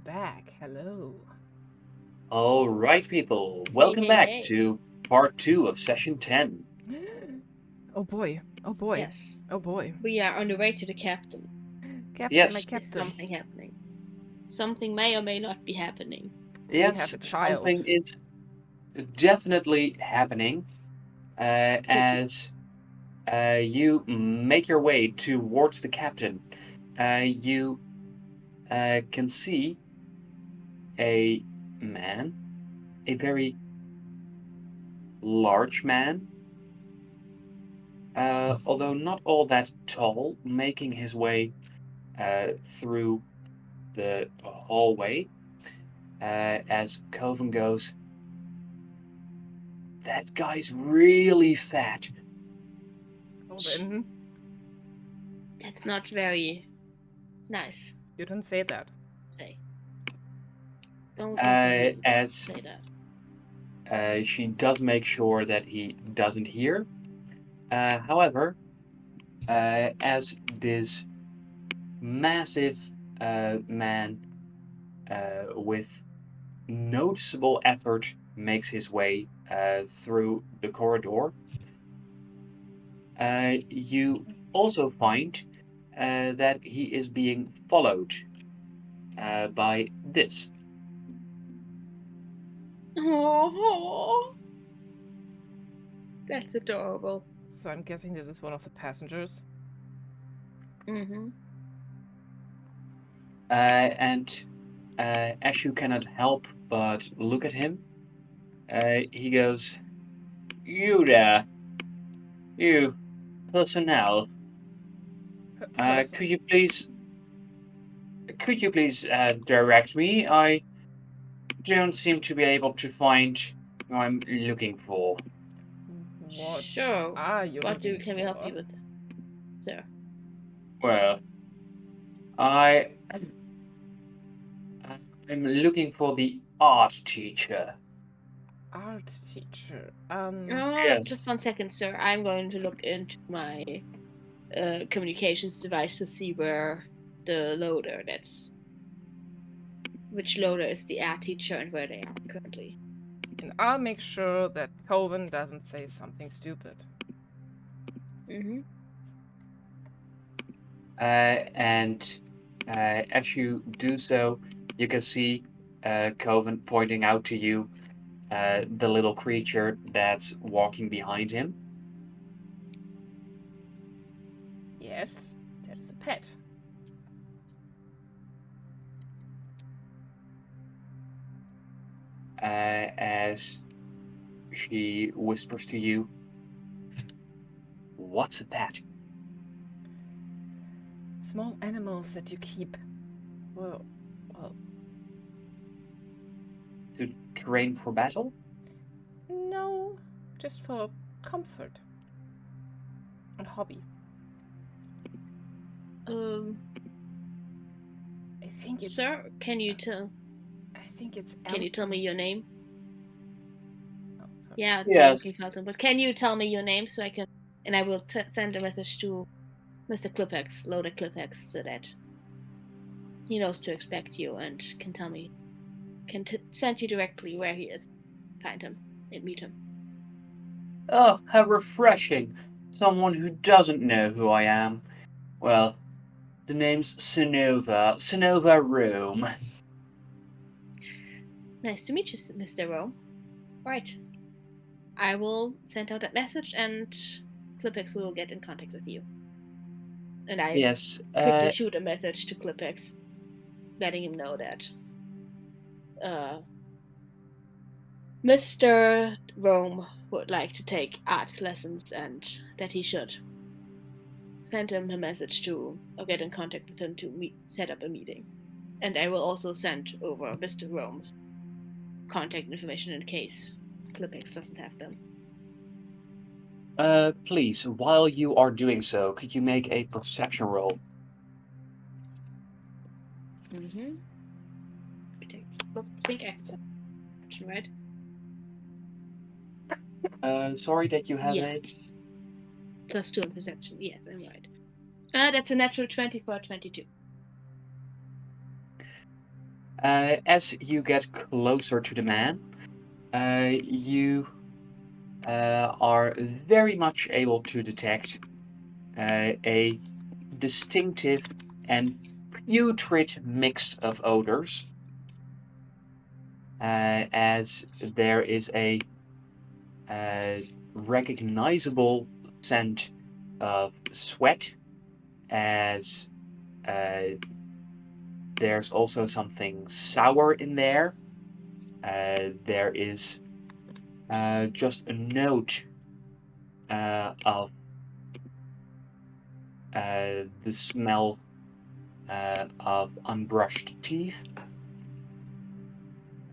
back. Hello. All right, people. Welcome back hey. to part 2 of session 10. Oh boy. Oh boy. Yes. Oh boy. We are on the way to the captain. Captain, Yes. my Is captain. something happening? Something may or may not be happening. We have Yes, a child. something is definitely happening as you make your way towards the captain. You can see a man, a very large man, although not all that tall, making his way through the hallway as Coven goes, "That guy's really fat." Coven, That's not very nice. you don't say that. Say. Don't say As that. she does make sure that he doesn't hear. However, as this massive man with noticeable effort makes his way through the corridor, you also find that he is being followed by this. Oh, that's adorable. So I'm guessing this is one of the passengers. Mm-hmm. And as you cannot help but look at him, he goes, "You there, you personnel. Could you please direct me? I don't seem to be able to find who I'm looking for." What Sure. are you What looking can we help for? you with, sir? Well, I'm looking for the art teacher. Art teacher. Yes. Just 1 second, sir. I'm going to look into my communications device to see where the loader which loader is the art teacher and where they are currently. And I'll make sure that Coven doesn't say something stupid. Mm-hmm. And as you do so, you can see Coven pointing out to you the little creature that's walking behind him. Yes, that is a pet. As she whispers to you, "What's a pet?" Small animals that you keep. Well, To train for battle? no, just for comfort and hobby. I think it's. Sir, can you tell? I think it's. Can you tell me your name? Oh, sorry. Yeah, Yes. King Falcon. But can you tell me your name so I can, and I will send a message to Mr. Clipex, Loader Clipex, so that he knows to expect you and can tell me, send you directly where he is, find him and meet him. Oh, how refreshing. Someone who doesn't know who I am. Well, the name's Sonova Rome. Nice to meet you, Mr. Rome. Right. I will send out that message and Clipex will get in contact with you. And I Yes. quickly shoot a message to Clipex, letting him know that Mr. Rome would like to take art lessons and that he should send him a message to or get in contact with him to set up a meeting. And I will also send over Mr. Rome's contact information in case Clipex doesn't have them. Please, while you are doing so, could you make a perception roll? Mm-hmm. I think I have perception, right? Sorry that you have Yeah. a... +2 in perception. Yes, I'm right. That's a natural 20 for 22. As you get closer to the man, you are very much able to detect a distinctive and putrid mix of odors, as there is a recognizable scent of sweat, as there's also something sour in there. There is just a note of the smell of unbrushed teeth.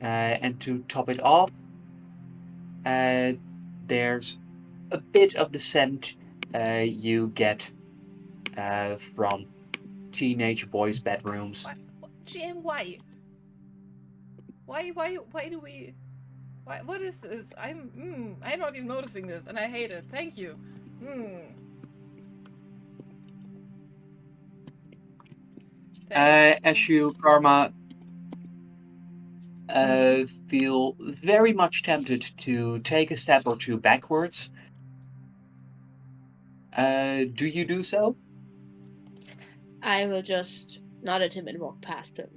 And to top it off, there's a bit of the scent you get from teenage boys' bedrooms. GM, why? Why do we... what is this? I'm not even noticing this, and I hate it. Thank you. As you, Karma, feel very much tempted to take a step or two backwards. Do you do so? I will just nod at him and walk past him.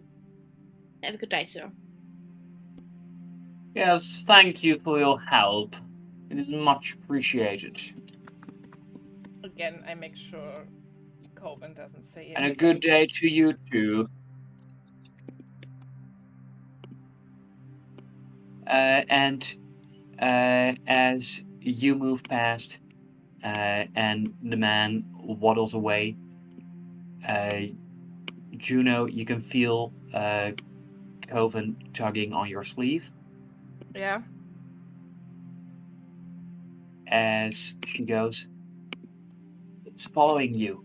Have a good day, sir. Yes, thank you for your help. It is much appreciated. Again, I make sure Coven doesn't say anything. And a good day to you too. And as you move past, and the man waddles away, Juno, you can feel Coven tugging on your sleeve. Yeah. As she goes, it's following you.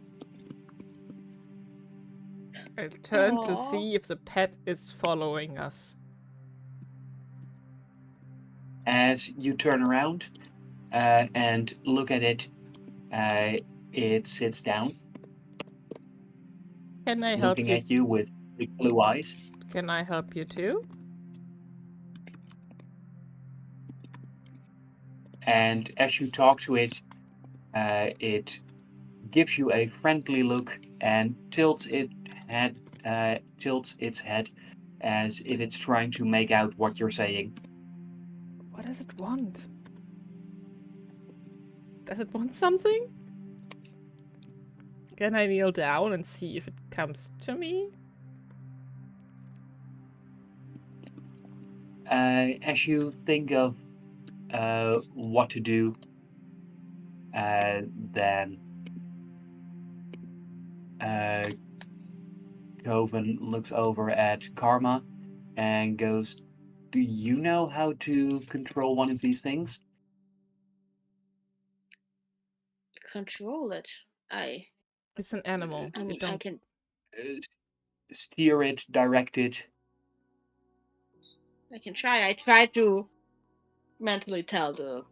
I turn to Aww. see if the pet is following us. As you turn around and look at it, it sits down, Can I help looking you? at you with big blue eyes. Can I help you too? And as you talk to it, it gives you a friendly look and tilts its head as if it's trying to make out what you're saying. What does it want? Does it want something? Can I kneel down and see if it comes to me? As you think of what to do, then Coven looks over at Karma and goes, "Do you know how to control one of these things?" Control it. It's an animal. I mean, You I don't... can. Steer it, direct it. I can try. I try to mentally tell the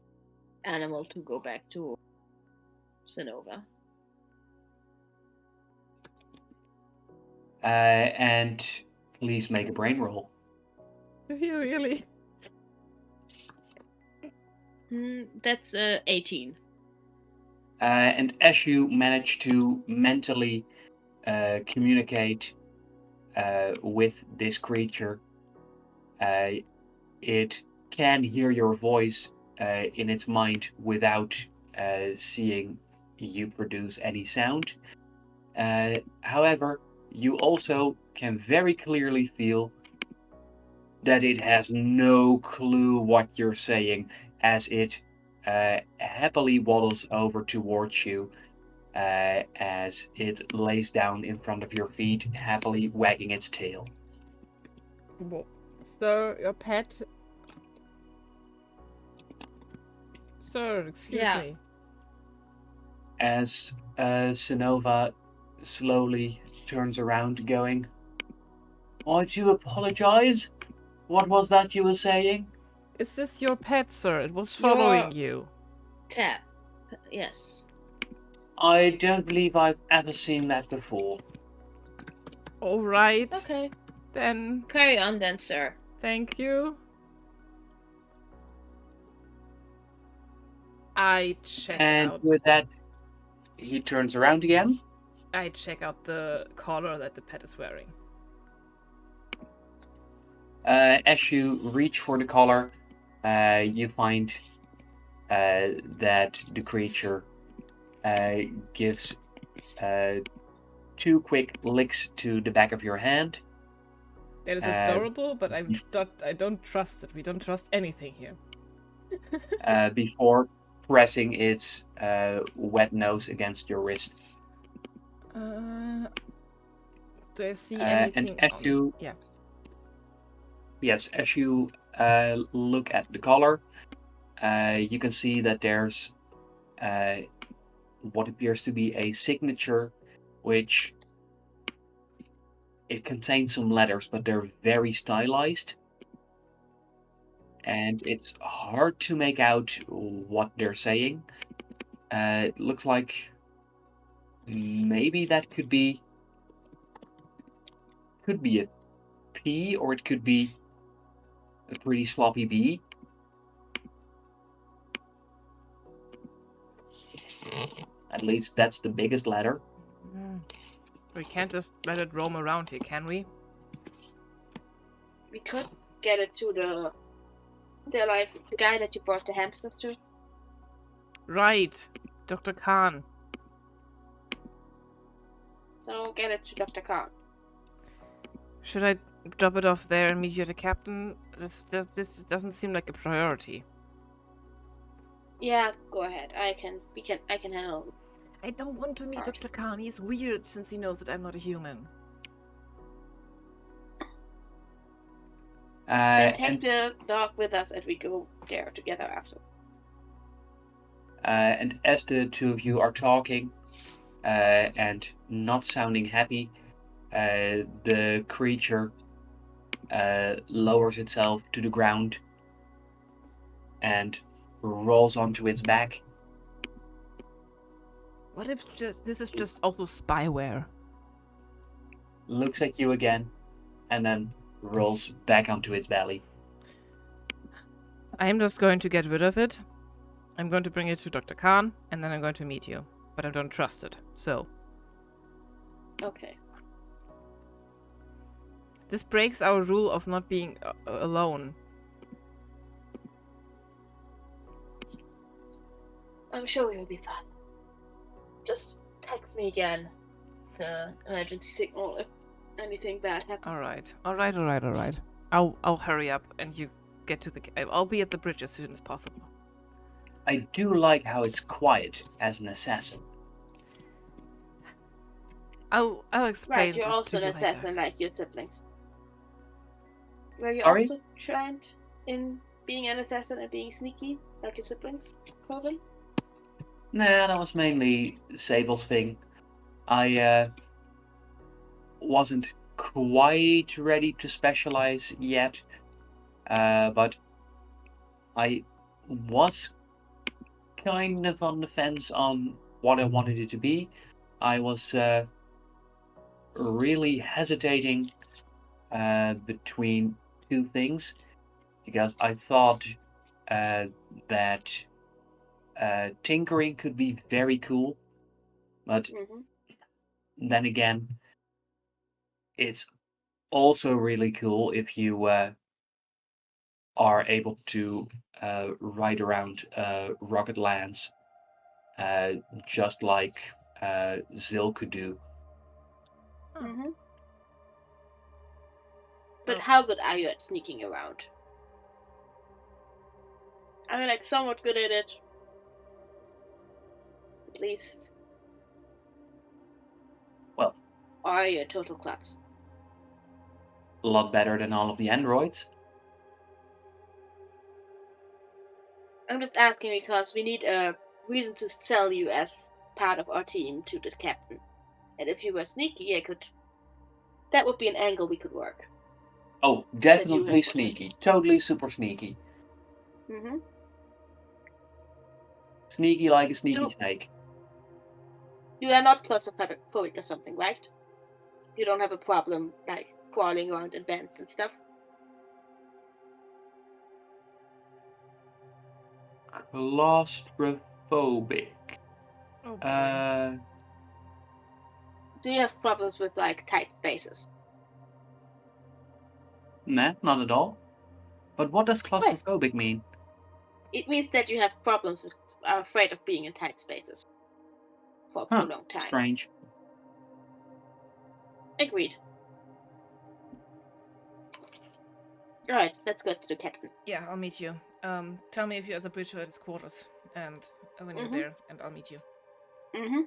animal to go back to Sinova. And please make a brain roll. Do you really? That's 18. And as you manage to mentally communicate with this creature, it can hear your voice in its mind without seeing you produce any sound. However, you also can very clearly feel that it has no clue what you're saying, as it happily waddles over towards you as it lays down in front of your feet, happily wagging its tail. Sir, your pet... Sir, excuse me. As Sinova slowly turns around, going, "I do apologize. What was that you were saying?" Is this your pet, sir? It was following you. Tap. Yes. I don't believe I've ever seen that before. All right. Okay. Then, Carry on then, sir. thank you. I check And out. with that, he turns around again. I check out the collar that the pet is wearing. As you reach for the collar, you find that the creature gives 2 quick licks to the back of your hand. That is adorable, but I don't trust it. We don't trust anything here. Before pressing its wet nose against your wrist. Do I see And anything as on... you Yeah. Yes, as you look at the collar, you can see that there's what appears to be a signature, which it contains some letters, but they're very stylized. And it's hard to make out what they're saying. It looks like maybe that could be a P, or it could be a pretty sloppy B. At least that's the biggest letter. We can't just let it roam around here, can we? We could get it to the guy that you brought the hamsters to. Right, Dr. Khan. So get it to Dr. Khan. Should I drop it off there and meet you at the captain? This doesn't seem like a priority. Yeah, go ahead. I can handle it. I don't want to meet Dr. Khan. He's weird since he knows that I'm not a human. Then take And the dog with us and we go there together after. and as the two of you are talking and not sounding happy, the creature lowers itself to the ground and rolls onto its back. What if this is just also spyware? Looks at you again, and then rolls back onto its belly. I'm just going to get rid of it. I'm going to bring it to Dr. Khan, and then I'm going to meet you. But I don't trust it, so... Okay. This breaks our rule of not being alone. I'm sure we'll be fine. Just text me again. The emergency signal if anything bad happens. Alright. I'll hurry up and you get to the... I'll be at the bridge as soon as possible. I do like how it's quiet as an assassin. I'll explain Right, you're this also to an you later. assassin like your siblings. Were you Sorry? also trained in being an assassin and being sneaky like your siblings, Corbin? Nah, that was mainly Sable's thing. I wasn't quite ready to specialize yet, but I was kind of on the fence on what I wanted it to be. I was really hesitating between 2 things, because I thought that tinkering could be very cool, but then again, it's also really cool if you are able to ride around rocket lands, just like Zil could do. But how good are you at sneaking around? I'm like somewhat good at it. At least. Well, Or are you a total klutz? a lot better than all of the androids. I'm just asking because we need a reason to sell you as part of our team to the captain. And if you were sneaky, that would be an angle we could work. Oh, definitely sneaky. Totally super sneaky. Sneaky like a sneaky snake. You are not claustrophobic or something, right? You don't have a problem, like, crawling around in vents and stuff. Claustrophobic. Oh boy. Do you have problems with like tight spaces? Nah, not at all. But what does claustrophobic mean? It means that you have problems with, are afraid of being in tight spaces for a prolonged time. Strange. Agreed. Alright, let's go to the captain. Yeah, I'll meet you. Tell me if you're at the bridge or at his quarters, and when you're there, and I'll meet you. Mm-hmm.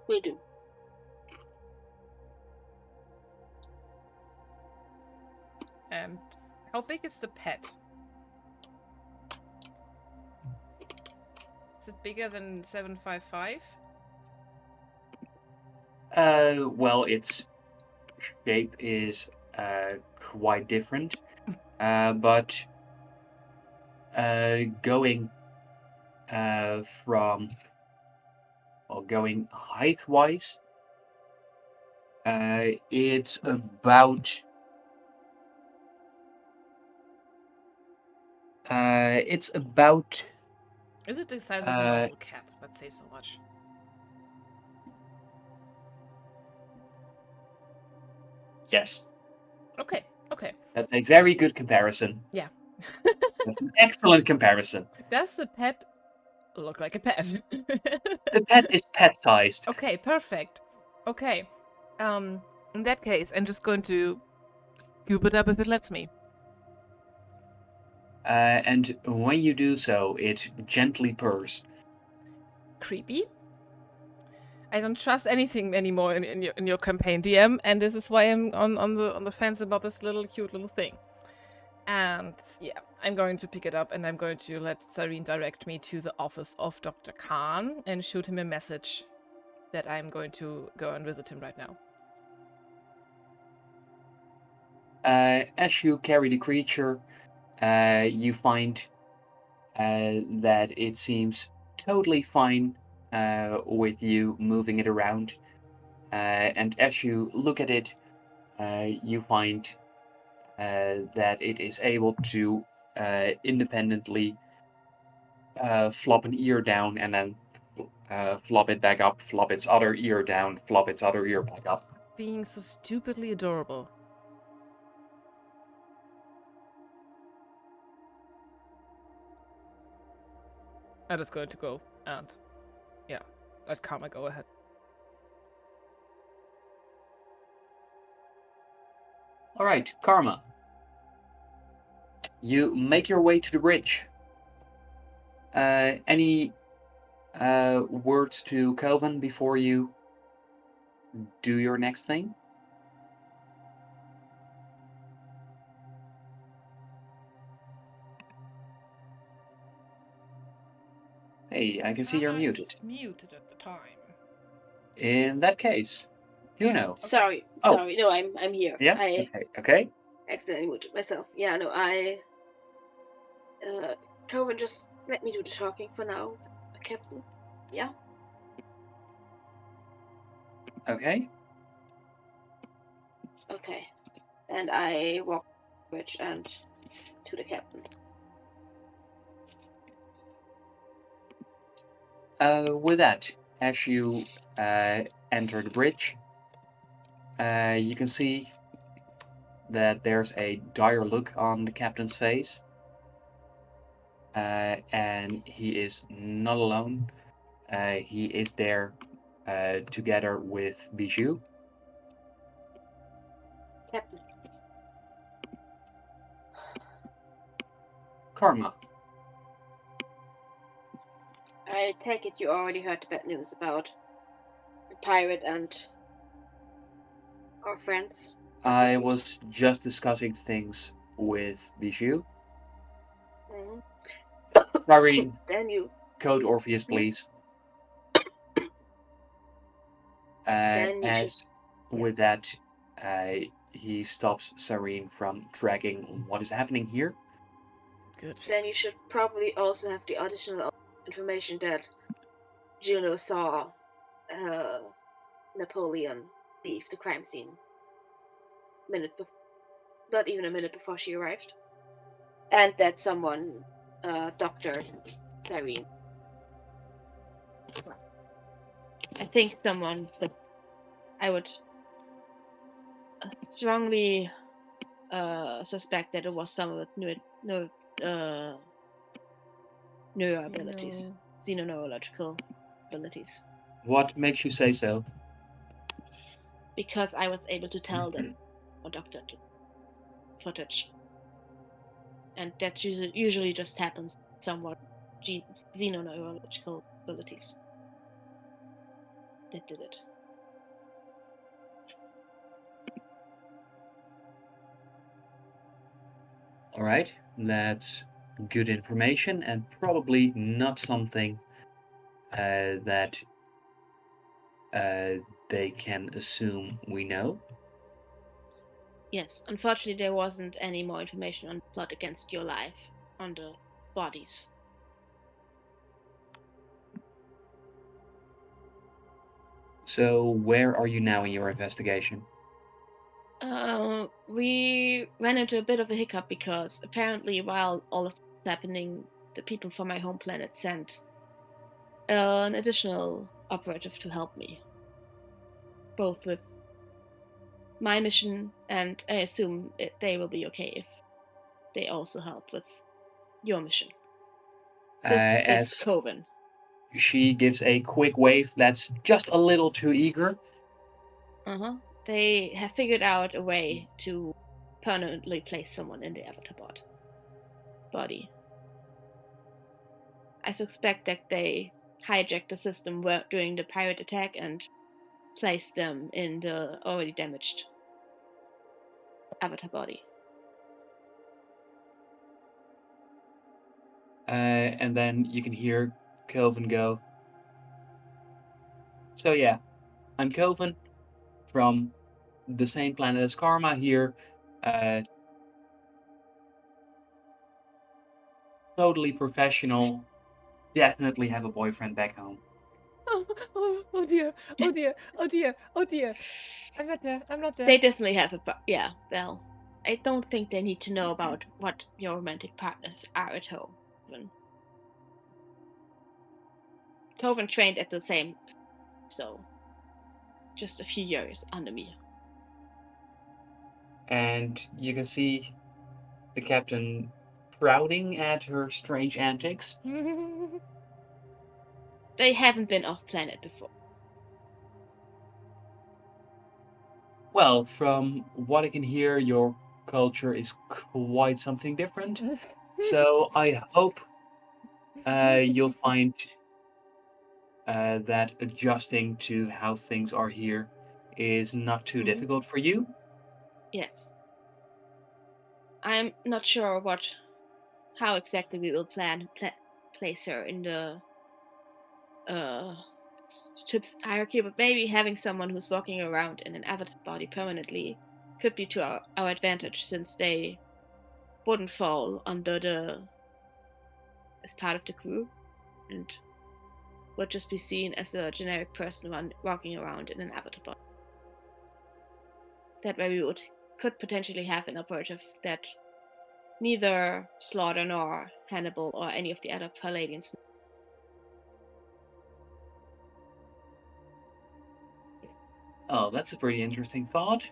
We do. And how big is the pet? Is it bigger than 755? Well, its shape is quite different, but going going height-wise, it's about Is it the size of a normal cat? Let's say so much. yes. Okay. That's a very good comparison. Yeah. That's an excellent comparison. Does the pet look like a pet? The pet is pet-sized. Okay, perfect. Okay. In that case, I'm just going to scoop it up if it lets me. And when you do so, it gently purrs. Creepy. I don't trust anything anymore in your campaign, DM, and this is why I'm on the fence about this little cute little thing. And yeah, I'm going to pick it up and I'm going to let Sareen direct me to the office of Dr. Khan and shoot him a message that I'm going to go and visit him right now. As you carry the creature, you find that it seems totally fine with you moving it around. And as you look at it, you find that it is able to independently flop an ear down and then flop it back up, flop its other ear down, flop its other ear back up. Being so stupidly adorable. I'm just going to go and, yeah, let Karma go ahead. All right, Karma. You make your way to the bridge. Any words to Kelvin before you do your next thing? Hey, I can see you're muted. Muted at the time. In that case, Juno. Okay. Sorry. No, I'm here. Yeah. Okay. Accidentally muted myself. Yeah, no, I. Coven, just let me do the talking for now, Captain. Yeah. Okay. Okay. And I walk the bridge and to the captain. With that, as you enter the bridge, you can see that there's a dire look on the captain's face. And he is not alone. He is there together with Bijou. Captain. Karma. I take it you already heard the bad news about the pirate and our friends. I was just discussing things with Bijou. Sorry. Then you. Code Orpheus, please. With that, he stops Sareen from tracking what is happening here. Good. Then you should probably also have the additional information that Juno saw Napoleon leave the crime scene minutes before, not even a minute before she arrived, and that someone doctored Cyrene. I think someone, but I would strongly suspect that it was someone with neuro abilities, xenoneurological abilities. What makes you say so? Because I was able to tell them or doctor footage, and that usually just happens somewhat xenoneurological abilities that did it. All right, that's good information and probably not something that they can assume we know. Yes, unfortunately, there wasn't any more information on the plot against your life on the bodies. So where are you now in your investigation? We ran into a bit of a hiccup because apparently, while all of this was happening, the people from my home planet sent an additional operative to help me, both with my mission, and I assume they will be okay if they also help with your mission. This is As Coven. she gives a quick wave that's just a little too eager. They have figured out a way to permanently place someone in the avatar body. I suspect that they hijacked the system during the pirate attack and placed them in the already damaged avatar body. And then you can hear Kelvin go, so yeah, I'm Kelvin from the same planet as Karma here. Totally professional. Definitely have a boyfriend back home. Oh dear, oh dear, oh dear, oh dear. I'm not there, I'm not there. They definitely have yeah, well, I don't think they need to know about what your romantic partners are at home. Coven trained at the same, so just a few years under me. And you can see the captain frowning at her strange antics. They haven't been off planet before. Well, from what I can hear, your culture is quite something different. So I hope you'll find that adjusting to how things are here is not too difficult for you. Yes. I'm not sure how exactly we will place her in the ship's hierarchy, but maybe having someone who's walking around in an avatar body permanently could be to our advantage, since they wouldn't fall under as part of the crew and would just be seen as a generic person walking around in an avatar body. That way we could potentially have an operative that neither Slaughter nor Hannibal or any of the other Palladians. Oh, that's a pretty interesting thought.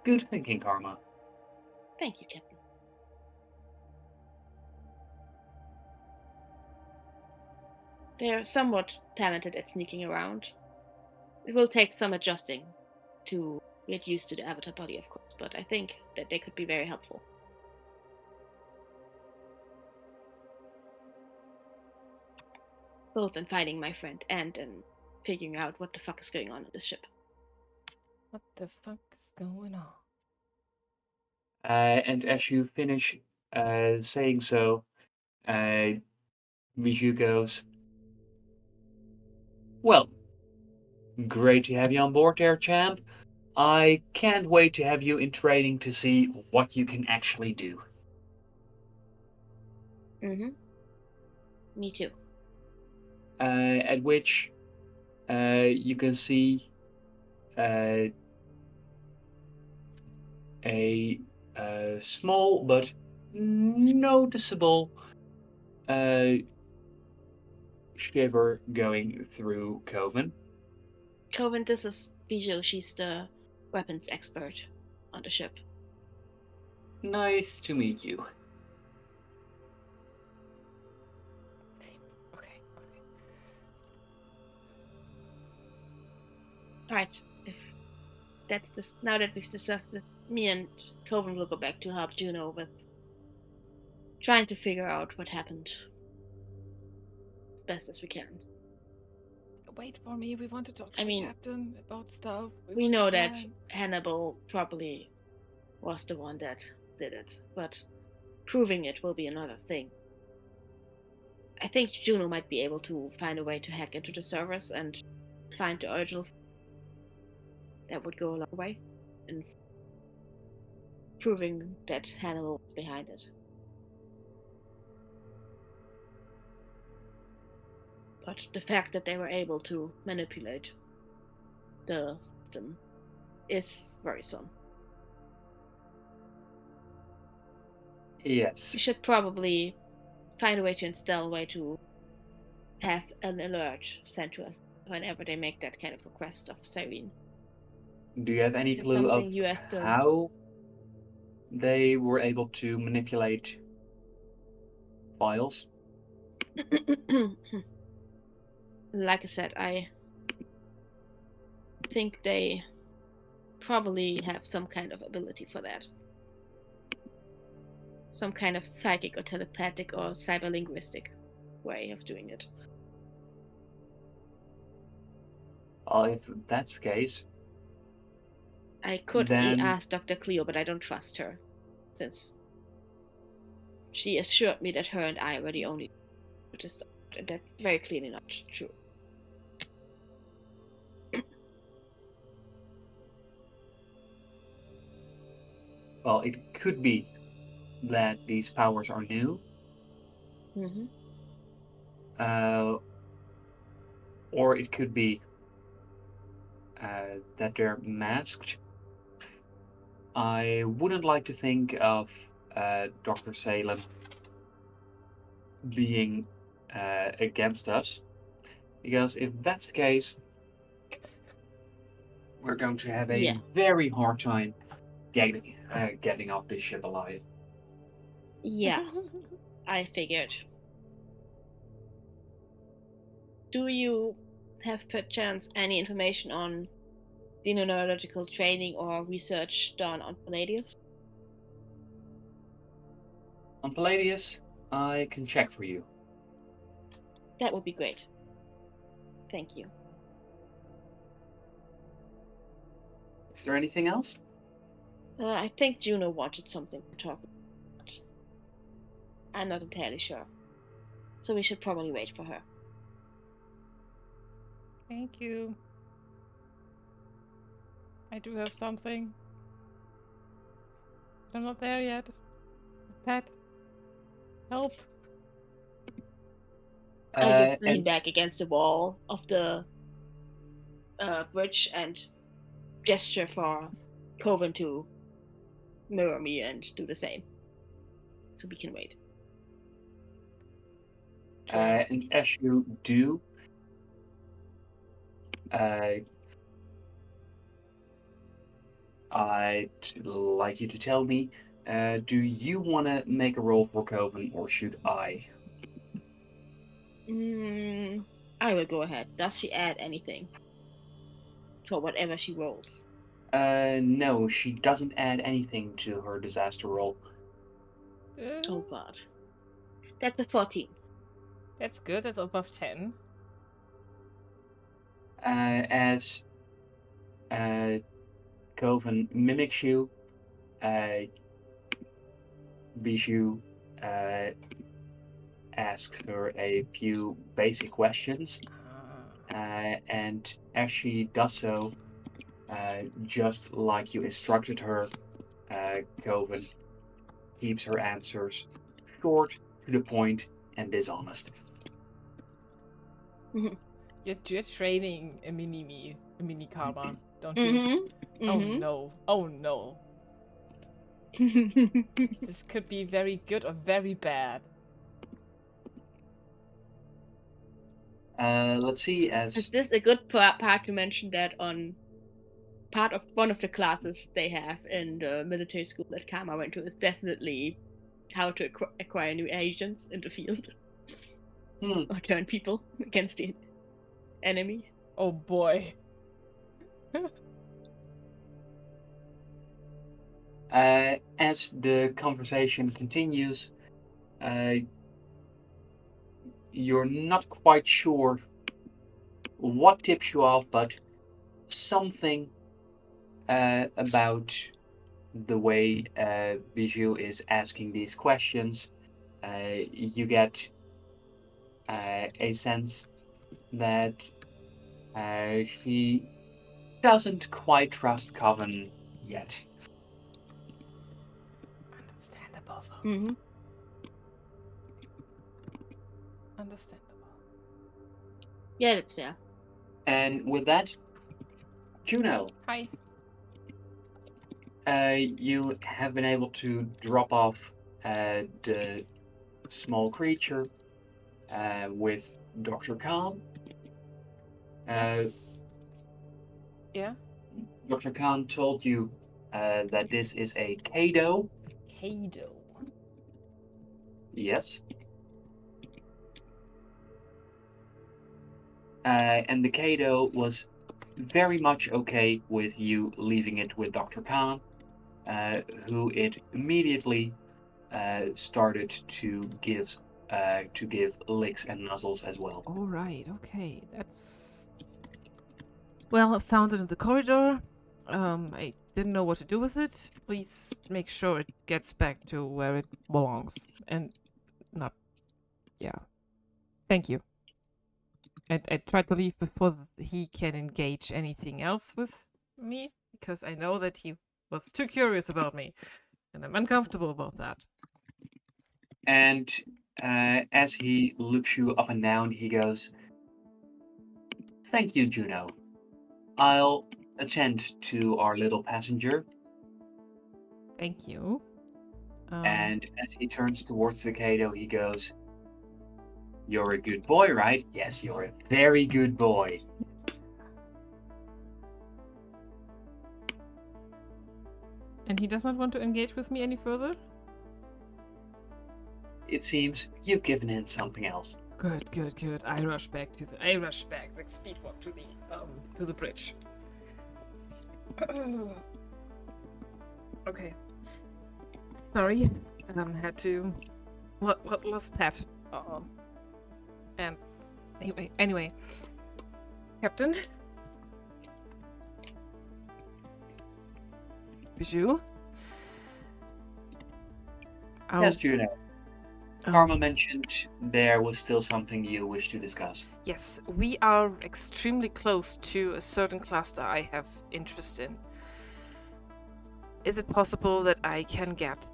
Good thinking, Karma. Thank you, Captain. They're somewhat talented at sneaking around. It will take some adjusting to get used to the avatar body, of course, but I think that they could be very helpful. Both in finding my friend and in figuring out what the fuck is going on this ship. What the fuck is going on? And as you finish saying so, Bijou goes, well, great to have you on board there, champ. I can't wait to have you in training to see what you can actually do. Me too. At which you can see a small but noticeable shiver going through Coven. Coven, this is Bijou. She's the weapons expert on the ship. Nice to meet you. Okay. Alright, if that's this. Now that we've discussed this, me and Coven will go back to help Juno with trying to figure out what happened as best as we can. Wait for me. We want to talk to I the mean, captain about stuff. we want to know that plan. Hannibal probably was the one that did it, but proving it will be another thing. I think Juno might be able to find a way to hack into the servers and find the original. That would go a long way in proving that Hannibal was behind it. But the fact that they were able to manipulate the system is worrisome. Yes. We should probably find a way to install a way to have an alert sent to us whenever they make that kind of request of Cyrene. Do you have any It's clue of something you have to- how they were able to manipulate files? Like I said, I think they probably have some kind of ability for that. Some kind of psychic or telepathic or cyberlinguistic way of doing it. If that's the case, I could then ask Dr. Cleo, but I don't trust her, since she assured me that her and I were the only just, and that's very clearly not true. well, it could be that these powers are new, Mm-hmm. or it could be that they're masked. I wouldn't like to think of Dr. Salem being against us, because if that's the case, we're going to have a Yeah. very hard time getting off this ship alive. Yeah, I figured. Do you have perchance any information on xenoneurological training or research done on Palladius? On Palladius, I can check for you. That would be great. Thank you. Is there anything else? I think Juno wanted something to talk about. I'm not entirely sure. So we should probably wait for her. Thank you. I do have something. But I'm not there yet. Pat, help. I just lean And back against the wall of the bridge and gesture for Coven to mirror me and do the same. So we can wait. and as you do, I'd like you to tell me, do you want to make a roll for Coven, or should I? I will go ahead. Does she add anything for whatever she rolls? No, she doesn't add anything to her disaster roll. Oh god. That's a 14. That's good. That's above 10. As Coven mimics you, Bijou asks her a few basic questions, and as she does so, just like you instructed her, Coven keeps her answers short, to the point, and dishonest. You're training a mini karma, don't you? Mm-hmm. Oh no. Oh no. This could be very good or very bad. Let's see. Is this a good part to mention that on part of one of the classes they have in the military school that Karma went to is definitely how to acquire new agents in the field or turn people against the enemy. Oh boy. As the conversation continues, you're not quite sure what tips you off, but something about the way Bijou is asking these questions, you get a sense that she doesn't quite trust Coven yet. Understandable, though. Mm-hmm. Understandable. Yeah, that's fair. And with that, Juno, Hi. you have been able to drop off the small creature with Dr. Khan. Yes. Yeah? Dr. Khan told you that this is a Kado. Kado. Yes. And the Kado was very much okay with you leaving it with Dr. Khan, who it immediately started to give licks and nuzzles as well. All right. Okay. That's. Well, I found it in the corridor. I didn't know what to do with it. Please make sure it gets back to where it belongs, and not. Yeah. Thank you. I tried to leave before he can engage anything else with me, because I know that he was too curious about me, and I'm uncomfortable about that. And as he looks you up and down, he goes, "Thank you, Juno. I'll attend to our little passenger." Thank you. And as he turns towards the Kado, he goes, "You're a good boy, right? Yes, you're a very good boy." And he does not want to engage with me any further? It seems you've given him something else. Good, good, good. I rush back, like speed walk to the bridge. Okay. Sorry. Had to lost pet. And anyway. Captain? Bijou? Yes, Juno. Karma mentioned there was still something you wish to discuss. Yes, we are extremely close to a certain cluster I have interest in. Is it possible that I can get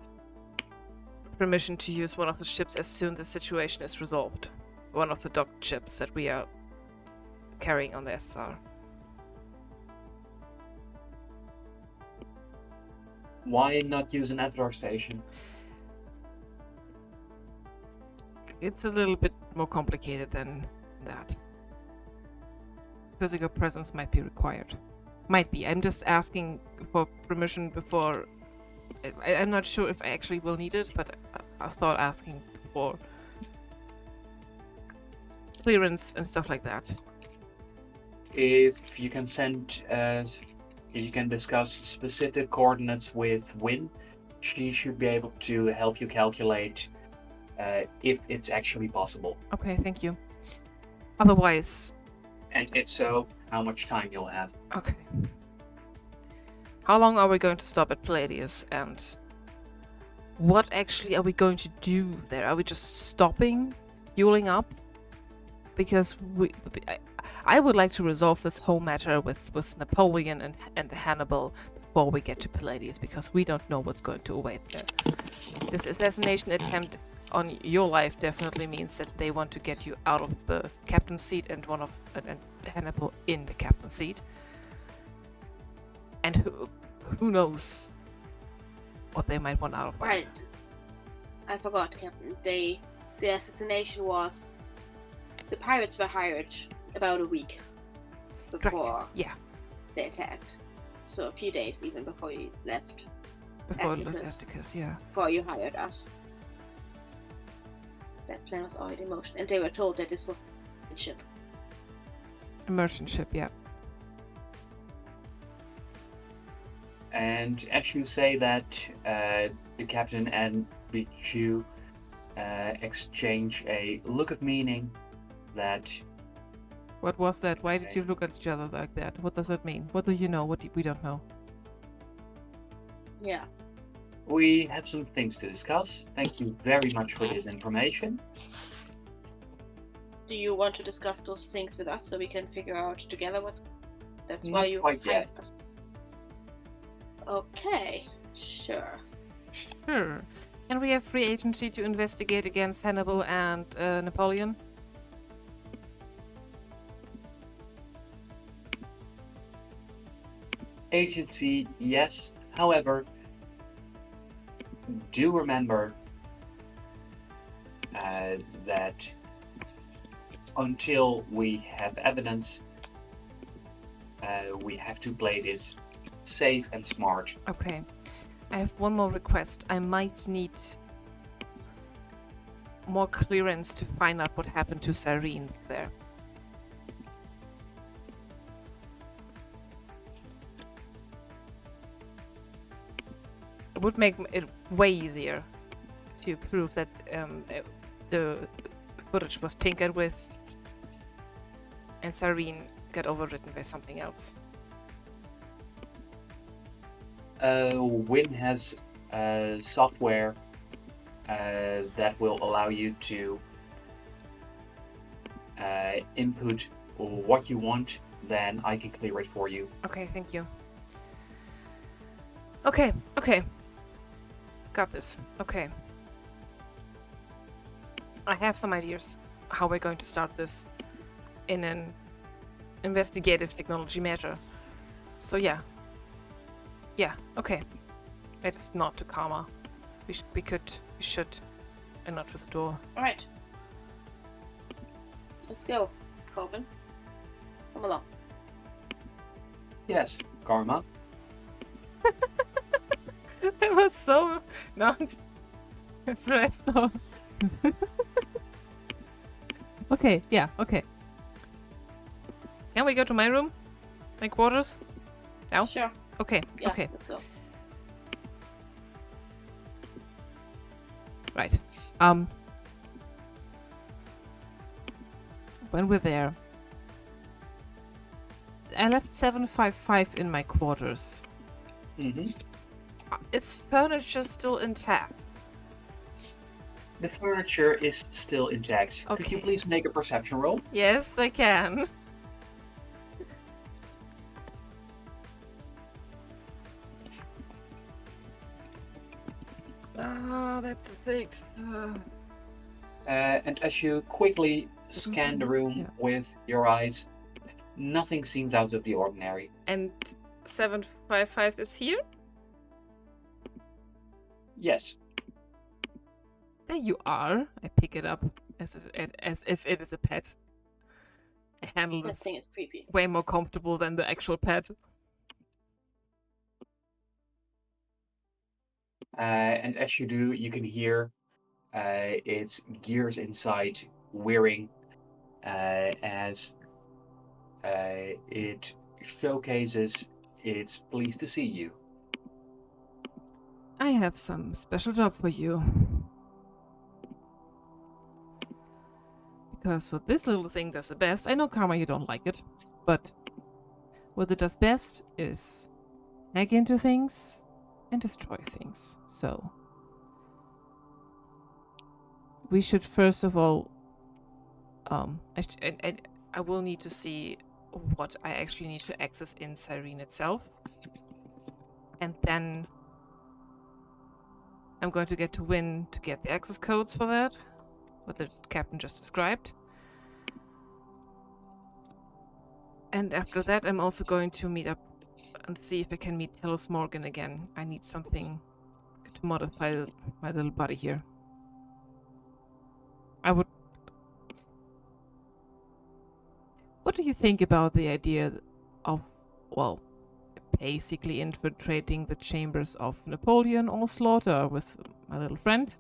permission to use one of the ships as soon as the situation is resolved? One of the docked ships that we are carrying on the SSR. Why not use an Avatar station? It's a little bit more complicated than that. Physical presence might be required. Might be. I'm just asking for permission before. I'm not sure if I actually will need it, but I thought asking for clearance and stuff like that. If you can if you can discuss specific coordinates with Win, she should be able to help you calculate if it's actually possible. Okay, thank you. Otherwise... And if so, how much time you'll have. Okay. How long are we going to stop at Palladius, and what actually are we going to do there? Are we just stopping, fueling up? Because I would like to resolve this whole matter with Napoleon and Hannibal before we get to Palladius, because we don't know what's going to await there. This assassination attempt on your life definitely means that they want to get you out of the captain's seat and Hannibal in the captain's seat. And who knows what they might want out of that. Right. I forgot, Captain. The assassination was... The pirates were hired about a week before Yeah, they attacked. So a few days even before you left. before Esticus. Los Esticus, yeah. Before you hired us. That plan was already in motion. And they were told that this was a ship. A merchant ship, yeah. And as you say that, the captain and Bichu exchange a look of meaning that What was that? Why did you look at each other like that? What does that mean? What do you know? What we don't know? Yeah. we have some things to discuss. Thank you very much for this information. Do you want to discuss those things with us so we can figure out together what's... That's Not why you quite yet. hired us. Okay. Sure. Sure. And we have free agency to investigate against Hannibal and Napoleon? Agency, yes. However, do remember that until we have evidence, we have to play this safe and smart. Okay. I have one more request. I might need more clearance to find out what happened to Cyrene there. It would make it way easier to prove that the footage was tinkered with and Cyrene got overwritten by something else. Win has software that will allow you to input what you want, then I can clear it for you. Okay, thank you. Okay. Got this. Okay. I have some ideas how we're going to start this in an investigative technology measure. So yeah, okay. Let us nod to Karma. We should, and not to the door. Alright. Let's go, Corbin. Come along. Yes, Karma. I was so not impressed. Okay, yeah, okay. Can we go to my room? My quarters? Now? Sure. Okay, Yeah, okay. let's go. Right. When we're there, I left 755 in my quarters. Mm-hmm. Is furniture still intact? The furniture is still intact. Could you Okay. please make a perception roll? Yes, I can. Ah, that's a 6. And as you quickly scan the room Yeah. with your eyes, nothing seems out of the ordinary. And 755 is here? Yes. There you are. I pick it up as if it is a pet. I handle That this thing is creepy. way more comfortable than the actual pet. And as you do, you can hear its gears inside whirring as it showcases it's pleased to see you. I have some special job for you. Because what this little thing does the best, I know, Karma, you don't like it, but what it does best is hack into things and destroy things. So we should first of all, I will need to see what I actually need to access in Cyrene itself, and then I'm going to get to Win to get the access codes for that, what the captain just described. And after that, I'm also going to meet up and see if I can meet Telos Morgan again. I need something to modify my little body here. I would... What do you think about the idea of, well, basically infiltrating the chambers of Napoleon or Slaughter with my little friend?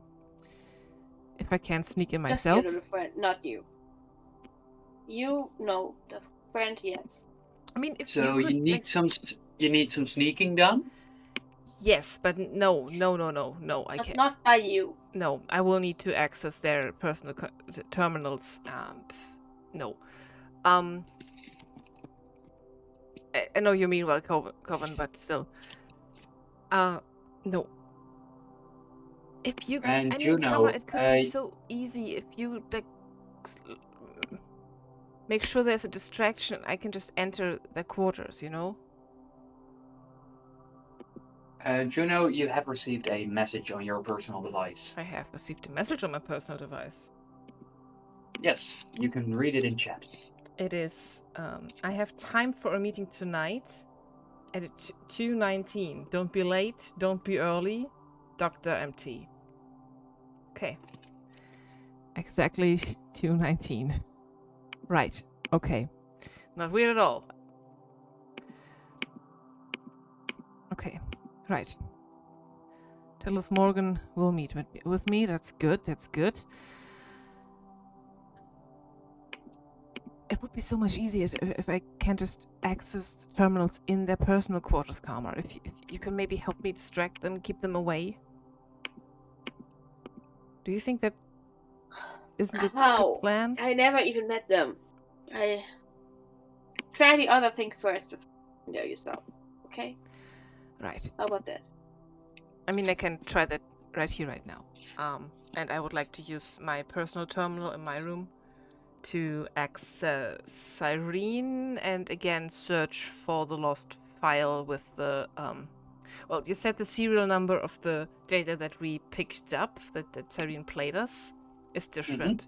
If I can't sneak in Just your myself. little friend, not you. You, no. The friend, yes. I mean, if So you, could, you need like... some sneaking done. Yes, but no, I But can't. not by you. No, I will need to access their personal terminals, and no. I know you mean well, Coven, but still. No. If you, And I mean, Juno, Kamala, it could be so easy if you like make sure there's a distraction. I can just enter their quarters, you know. Juno, you have received a message on your personal device. I have received a message on my personal device. Yes, you can read it in chat. It is, I have time for a meeting tonight at 2:19. Don't be late, don't be early. Dr. MT. Okay. Exactly 2:19. Right. Okay. Not weird at all. Okay. Right. Tell us Morgan will meet with me. That's good. That's good. It would be so much easier if I can just access terminals in their personal quarters, Karma. If you can maybe help me distract them, keep them away. Do you think that isn't a good plan? I never even met them. I try the other thing first before you know yourself. Okay? Right. How about that? I mean, I can try that right here, right now. And I would like to use my personal terminal in my room to access Cyrene and again search for the lost file with the well, you said the serial number of the data that we picked up that Cyrene played us is different.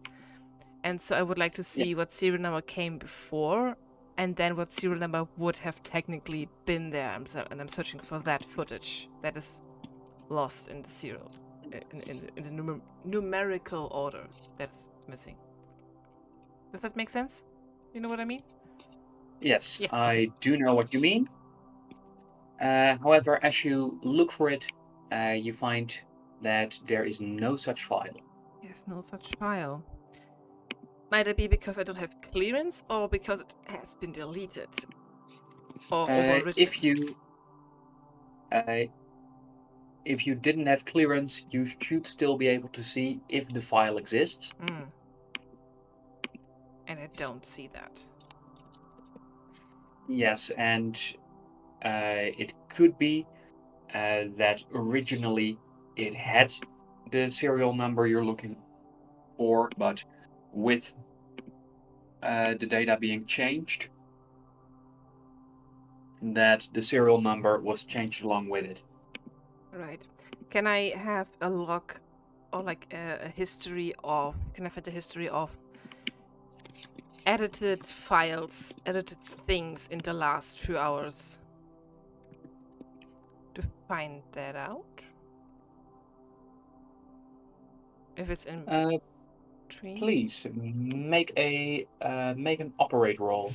And so I would like to see what serial number came before and then what serial number would have technically been there. And I'm searching for that footage that is lost in the serial in the numerical order that's missing. Does that make sense? You know what I mean? Yes, Yeah. I do know what you mean. However, as you look for it, you find that there is no such file. Yes, no such file. Might it be because I don't have clearance or because it has been deleted? Or overwritten? If you didn't have clearance, you should still be able to see if the file exists. And I don't see that. Yes, and it could be that originally it had the serial number you're looking for, but with the data being changed, that the serial number was changed along with it. Right. Can I have a log or like a history of... Can I find the history of edited files, edited things in the last few hours? To find that out? If it's in between? Please make an operate roll.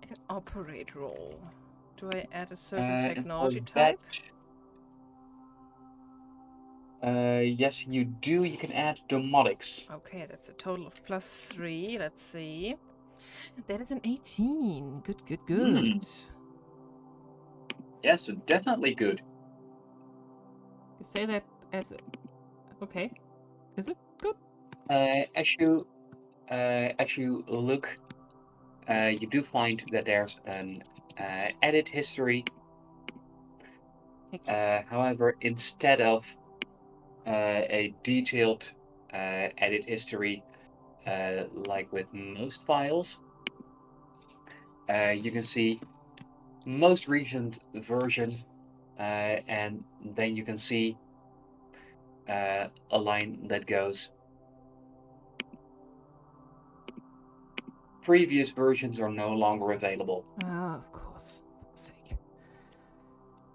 An operate roll. Do I add a certain And technology for type? yes, you do. You can add domotics. Okay, that's a total of +3. Let's see. That is an 18. Good. Yes, definitely good. You say that as a... Okay. Is it good? As you look, you do find that there's an edit history. However, instead of a detailed edit history, like with most files, you can see most recent version, and then you can see a line that goes, previous versions are no longer available. Ah, of course. For fuck's sake.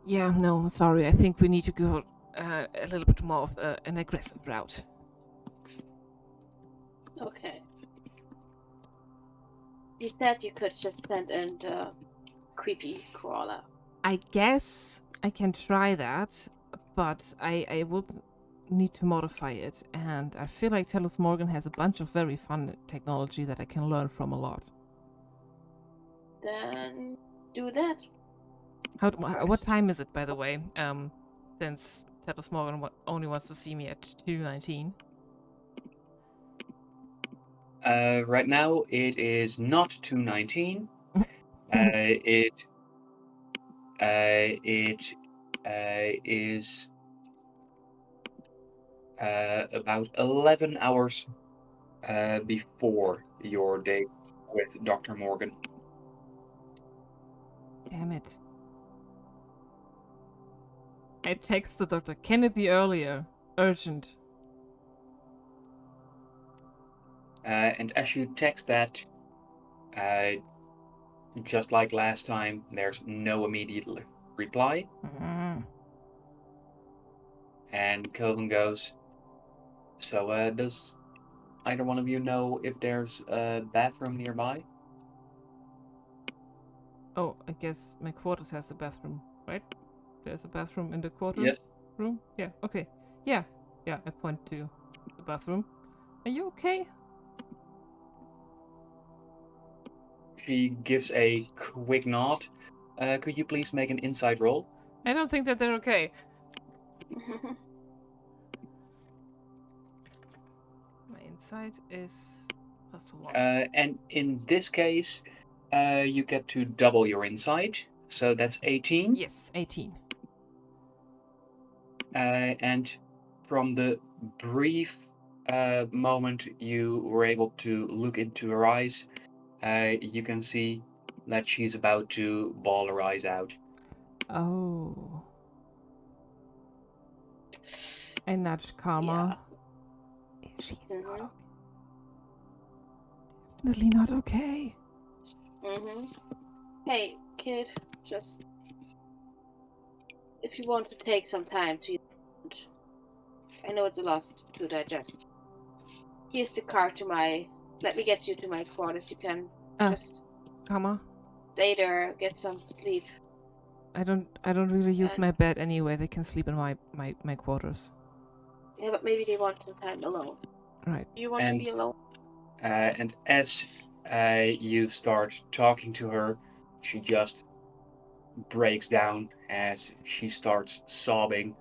Yeah, no, sorry. I think we need to go a little bit more of an aggressive route. Okay. You said you could just send in the creepy crawler. I guess I can try that, but I would need to modify it, and I feel like Talos Morgan has a bunch of very fun technology that I can learn from a lot. Then do that. What time is it, by the way? Since Talos Morgan only wants to see me at 2:19. Right now it is not 2:19. It is about 11 hours before your date with Dr. Morgan. Damn it. I text the doctor, can it be earlier? Urgent. And as you text that, just like last time, there's no immediate reply. Mm. And Kelvin goes, so does either one of you know if there's a bathroom nearby? Oh, I guess my quarters has a bathroom, right? There's a bathroom in the quarter Yes. room? Yeah, okay. Yeah, I point to the bathroom. Are you okay? She gives a quick nod. Could you please make an insight roll? I don't think that they're okay. My insight is +1. And in this case, you get to double your insight. So that's 18. Yes, 18. And from the brief moment you were able to look into her eyes, you can see that she's about to bawl her eyes out. Oh. I nudged Karma. She's not okay. Definitely not okay. Hey, kid, just if you want to take some time to, I know it's a lot to digest. Here's the card to my. Let me get you to my quarters. You can just Karma. stay there, get some sleep. I don't really use my bed anyway. They can sleep in my quarters. Yeah, but maybe they want some time alone. Right. Do you want to be alone? And as you start talking to her, she just breaks down as she starts sobbing,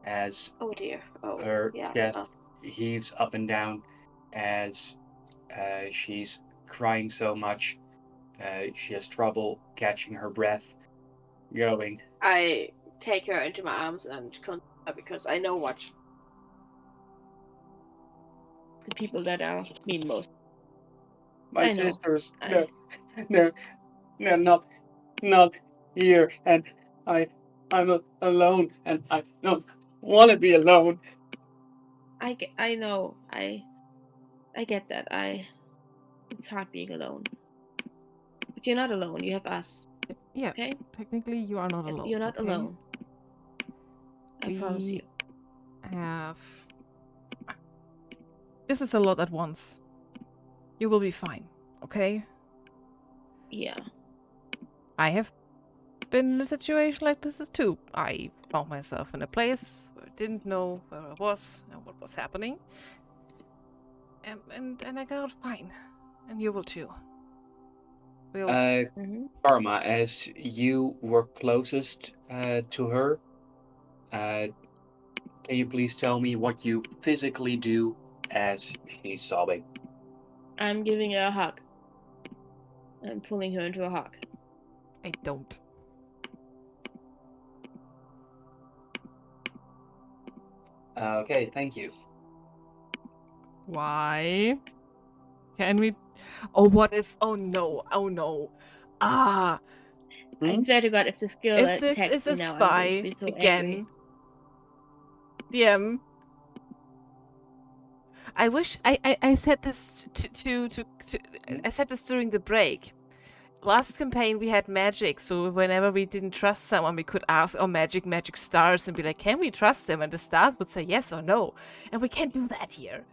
as oh dear, her chest heaves up and down as she's crying so much. She has trouble catching her breath. Going. I take her into my arms and console her because I know what the people that are mean most. My sisters, they're not here, and I'm alone, and I don't want to be alone. I know, I get that. It's hard being alone, but you're not alone. You have us. Yeah. Okay. Technically, you are not alone. You're not alone. I promise you. This is a lot at once. You will be fine. Okay. Yeah. I have been in a situation like this too. I found myself in a place where I didn't know where I was and what was happening. And I got out fine. And you will too. Karma, as you were closest to her, can you please tell me what you physically do as she's sobbing? I'm giving her a hug. I'm pulling her into a hug. I don't. Okay, thank you. Why? Can we... Oh, what if... Oh, no. Oh, no. Ah! I swear to God, if this girl if this is a now, spy, so again... Angry. DM... I wish... I said this to I said this during the break. last campaign we had magic, so whenever we didn't trust someone, we could ask our magic stars and be like, can we trust them? And the stars would say yes or no. And we can't do that here.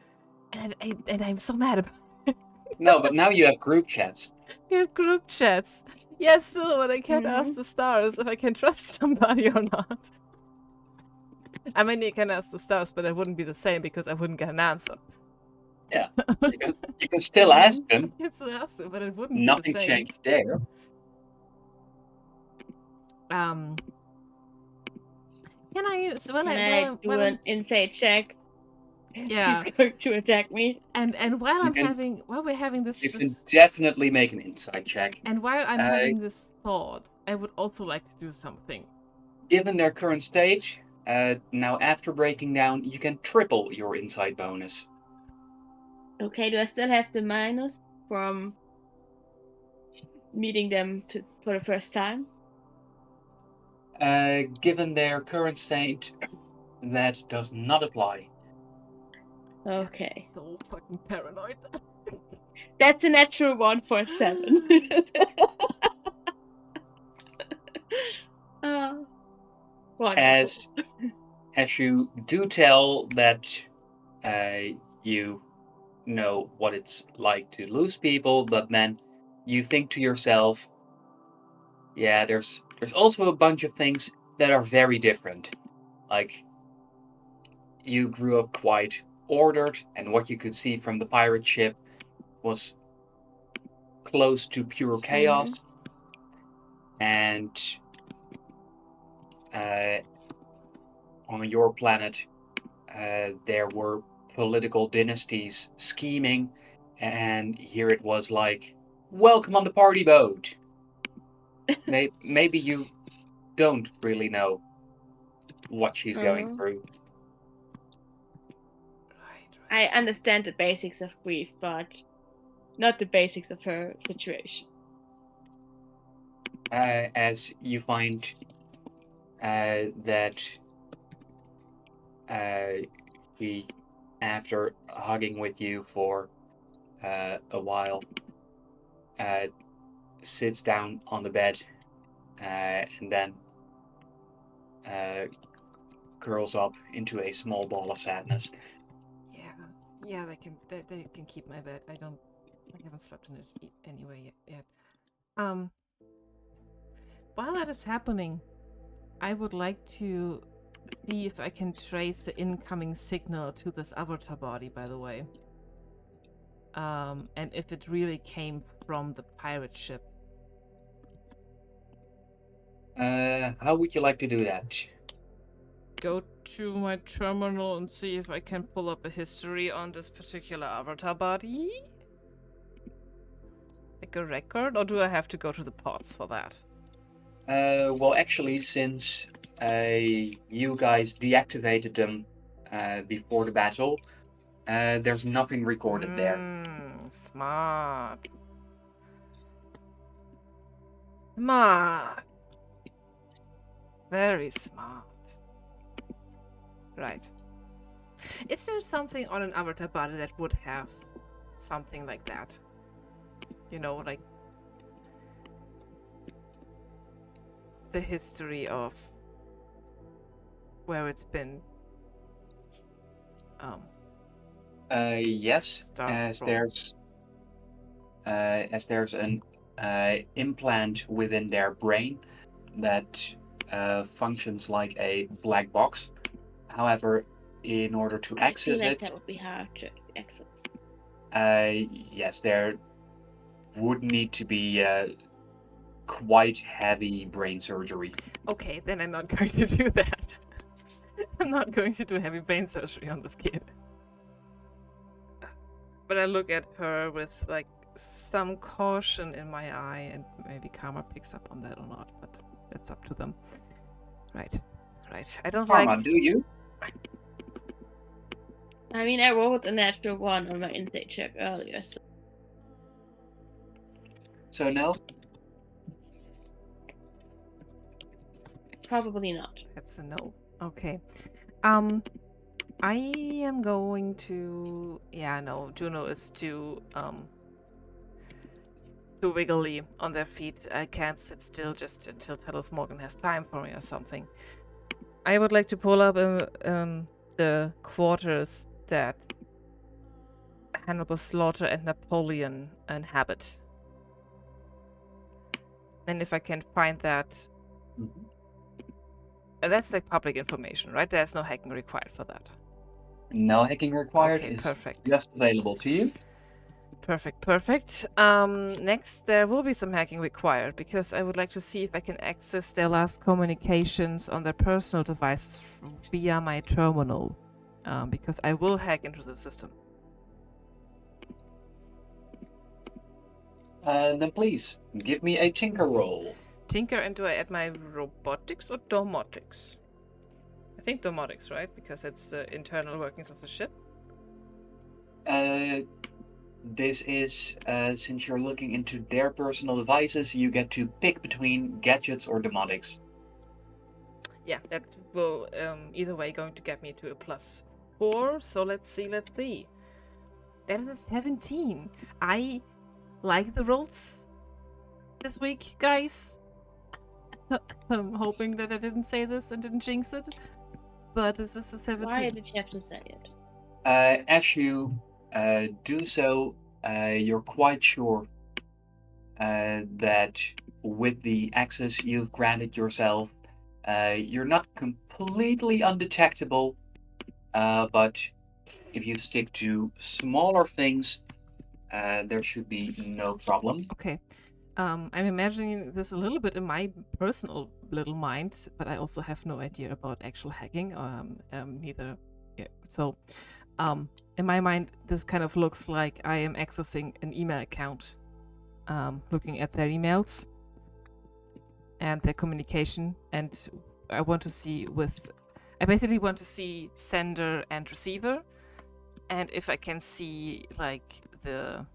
And I'm so mad about it. No, but now you have group chats. We have group chats. Yes, still, but I can't ask the stars if I can trust somebody or not. I mean, you can ask the stars, but it wouldn't be the same because I wouldn't get an answer. Yeah, you can still ask them. I can still ask them, but it wouldn't be Nothing the same. changed there. Can I do an insight check? Yeah. He's going to attack me. And while we're having this, You can definitely make an insight check. And while I'm having this thought, I would also like to do something. Given their current stage, now after breaking down, you can triple your insight bonus. Okay, do I still have the minus from meeting them for the first time? Given their current state, that does not apply. Okay. So fucking paranoid. That's a natural 1 for a 7. As you do tell that you know what it's like to lose people, but then you think to yourself, yeah, there's also a bunch of things that are very different. Like, you grew up quite ordered, and what you could see from the pirate ship was close to pure chaos. And on your planet, there were political dynasties scheming, and here it was like, welcome on the party boat. Maybe you don't really know what she's going through. I understand the basics of grief, but not the basics of her situation. As you find that she, after hugging with you for a while, sits down on the bed and then curls up into a small ball of sadness. Yeah, they can keep my bed. I haven't slept in it anyway yet. While that is happening, I would like to see if I can trace the incoming signal to this avatar body, by the way. And if it really came from the pirate ship. How would you like to do that? Go to my terminal and see if I can pull up a history on this particular avatar body? Like a record? Or do I have to go to the pods for that? Well, actually, since you guys deactivated them before the battle, there's nothing recorded there. Smart. Smart. Very smart. Right. Is there something on an avatar body that would have something like that? You know, like the history of where it's been. Yes, as there's an implant within their brain that functions like a black box. However, in order to access it, that would be hard to access. Yes, there would need to be quite heavy brain surgery. Okay, then I'm not going to do that. I'm not going to do heavy brain surgery on this kid. But I look at her with like some caution in my eye, and maybe Karma picks up on that or not, but that's up to them. Right. I don't Karma, like... do you? I mean, I rolled a natural 1 on my insight check earlier, so... So no? Probably not. That's a no. Okay. I am going to... Yeah, no, Juno is too too wiggly on their feet. I can't sit still just until Talos Morgan has time for me or something. I would like to pull up the quarters that Hannibal Slaughter and Napoleon inhabit. And if I can find that... That's like public information, right? There's no hacking required for that. No hacking required. Okay, is perfect. just available to you. Perfect. Next, there will be some hacking required because I would like to see if I can access their last communications on their personal devices via my terminal. Because I will hack into the system. Then please, give me a tinker roll. Tinker, and do I add my robotics or domotics? I think domotics, right? Because it's internal workings of the ship. This is, since you're looking into their personal devices, you get to pick between gadgets or domotics. Yeah, that will either way going to get me to a +4. So let's see. That is a 17. I like the rolls this week, guys. I'm hoping that I didn't say this and didn't jinx it. But this is a 17. Why did you have to say it? As you do so, you're quite sure that with the access you've granted yourself, you're not completely undetectable, but if you stick to smaller things, there should be no problem. Okay. I'm imagining this a little bit in my personal little mind, but I also have no idea about actual hacking. Neither. Yeah. So, in my mind, this kind of looks like I am accessing an email account, looking at their emails and their communication, and I basically want to see sender and receiver, and if I can see like the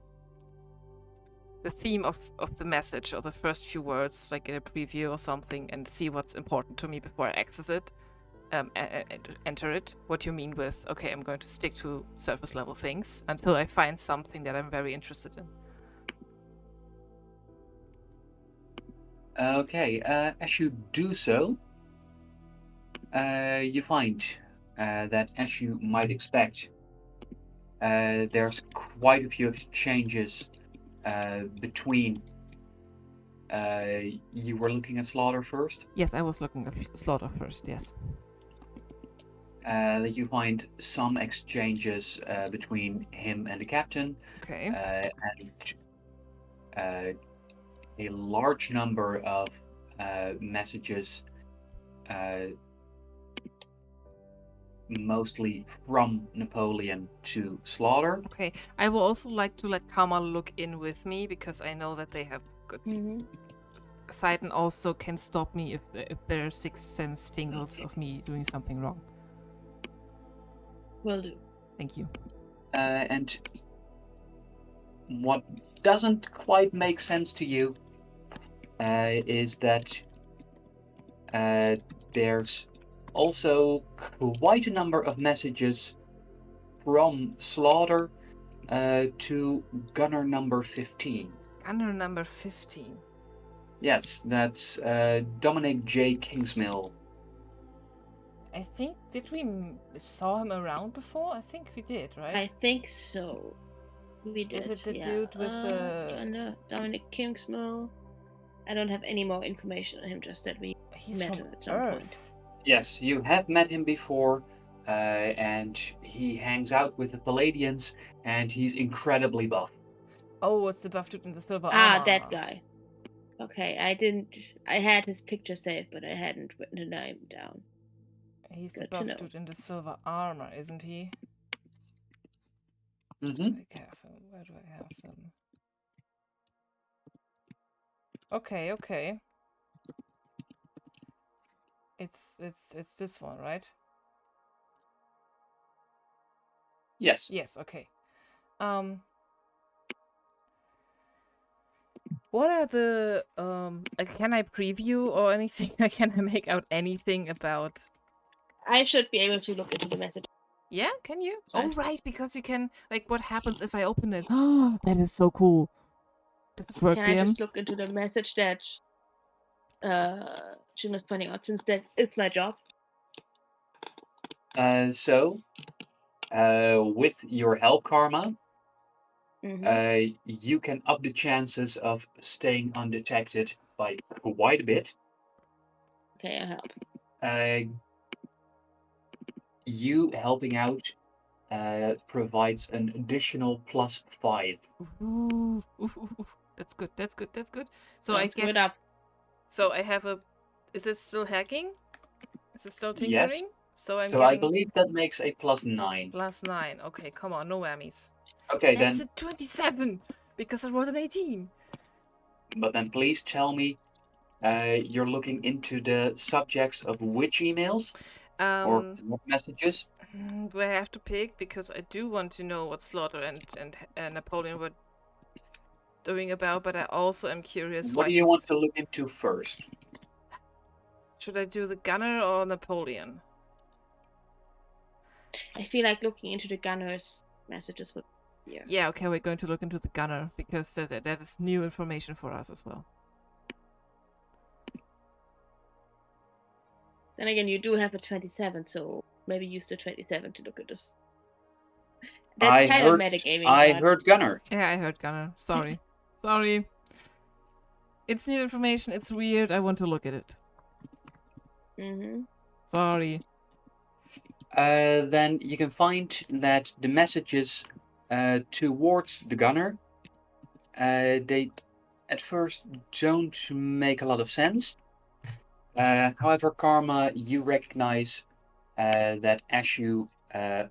theme of the message or the first few words, like in a preview or something, and see what's important to me before I access it, enter it. What you mean with, okay, I'm going to stick to surface level things until I find something that I'm very interested in. Okay, as you do so, you find that, as you might expect, there's quite a few exchanges between. You were looking at Slaughter first? Yes, I was looking at Slaughter first, yes. That you find some exchanges between him and the captain. Okay. And a large number of messages, mostly from Napoleon to Slaughter. Okay, I will also like to let Karma look in with me because I know that they have good sight and also can stop me if their sixth sense tingles of me doing something wrong. Will do. Thank you. And what doesn't quite make sense to you is that there's also quite a number of messages from Slaughter to Gunner number 15. Gunner number 15? Yes, that's Dominic J. Kingsmill. I think, did we saw him around before? I think we did, right? I think so. We did. Is it the yeah. dude with the... No, Dominic Kingsmill. I don't have any more information on him, just that we met him at some point. Yes, you have met him before, and he hangs out with the Palladians, and he's incredibly buff. Oh, it's the buff dude in the silver armor. Ah, that guy. Okay, I had his picture saved, but I hadn't written the name down. He's the buff dude in the silver armor, isn't he? Mm-hmm. Be careful. Where do I have them? Okay. It's this one, right? Yes. Yes, okay. What are the like, can I preview or anything? Can I make out anything about... I should be able to look into the message. Yeah, can you? Sorry. Oh, right, because you can, like, what happens if I open it? Oh, that is so cool. Does it work, Can I DM? just look into the message that Juno's pointing out, since that is my job? With your help, Karma, Mm-hmm. you can up the chances of staying undetected by quite a bit. Okay, I help. You helping out provides an additional +5. Ooh, that's good. That's good. That's good. So Don't screw it up. So I have a. Is this still hacking? Is it still Yes. tinkering? So I'm So I getting believe that makes a +9. +9. Okay, come on, no whammies. Okay, That's then. a 27 because I rolled an 18. But then please tell me, you're looking into the subjects of which emails or what messages? Do I have to pick? Because I do want to know what Slaughter and Napoleon were doing about, but I also am curious What why do you want to look into first? Should I do the gunner or Napoleon? I feel like looking into the gunner's messages would be easier. Yeah, okay, we're going to look into the gunner because that is new information for us as well. Then again, you do have a 27, so maybe use the 27 to look at this. That's kind of metagaming. I heard gunner. Yeah, I heard gunner. Sorry. Sorry. It's new information. It's weird. I want to look at it. Mm-hmm. Sorry. Then you can find that the messages towards the gunner, they at first don't make a lot of sense. However, Karma, you recognize that as you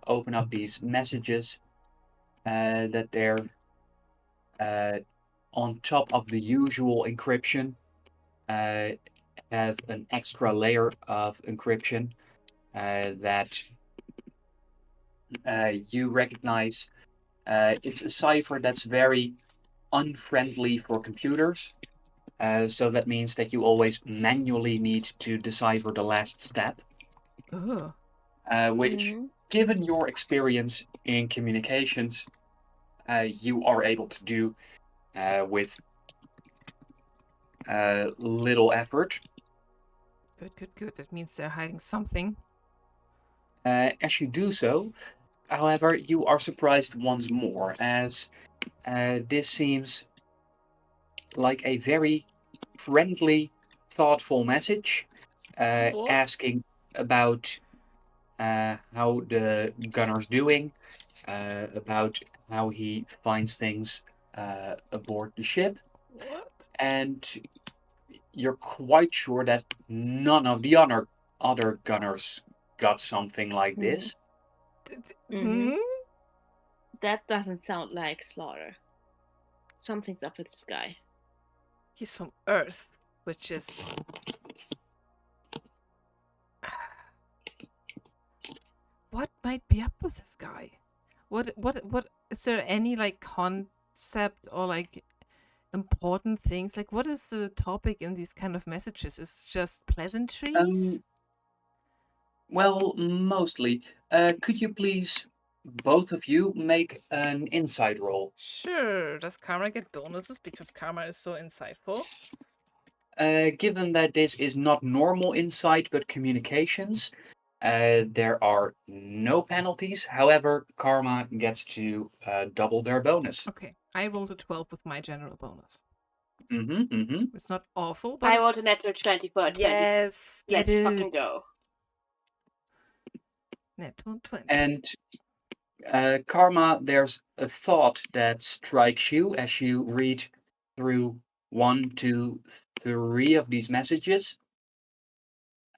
open up these messages, that they're on top of the usual encryption, have an extra layer of encryption that you recognize. It's a cipher that's very unfriendly for computers. So that means that you always manually need to decipher the last step. Ugh. Which, given your experience in communications, you are able to do with little effort. Good. That means they're hiding something. As you do so, however, you are surprised once more, as this seems like a very friendly, thoughtful message, asking about how the gunner's doing, about how he finds things aboard the ship. What? And you're quite sure that none of the other gunners got something like this. Mm-hmm. That doesn't sound like Slaughter. Something's up with this guy. He's from Earth, which is... What might be up with this guy? What is there any like concept or like important things? Like what is the topic in these kind of messages? Is it just pleasantries? Well, mostly. Could you please, both of you, make an insight roll? Sure. Does Karma get bonuses because Karma is so insightful? Given that this is not normal insight but communications, there are no penalties. However, Karma gets to double their bonus. Okay, I rolled a 12 with my general bonus. Mm-hmm. It's not awful, but I rolled a natural 20 for a 20. Yes, Let's fucking go. Natural 20. And Karma, there's a thought that strikes you as you read through 1, 2, 3 of these messages.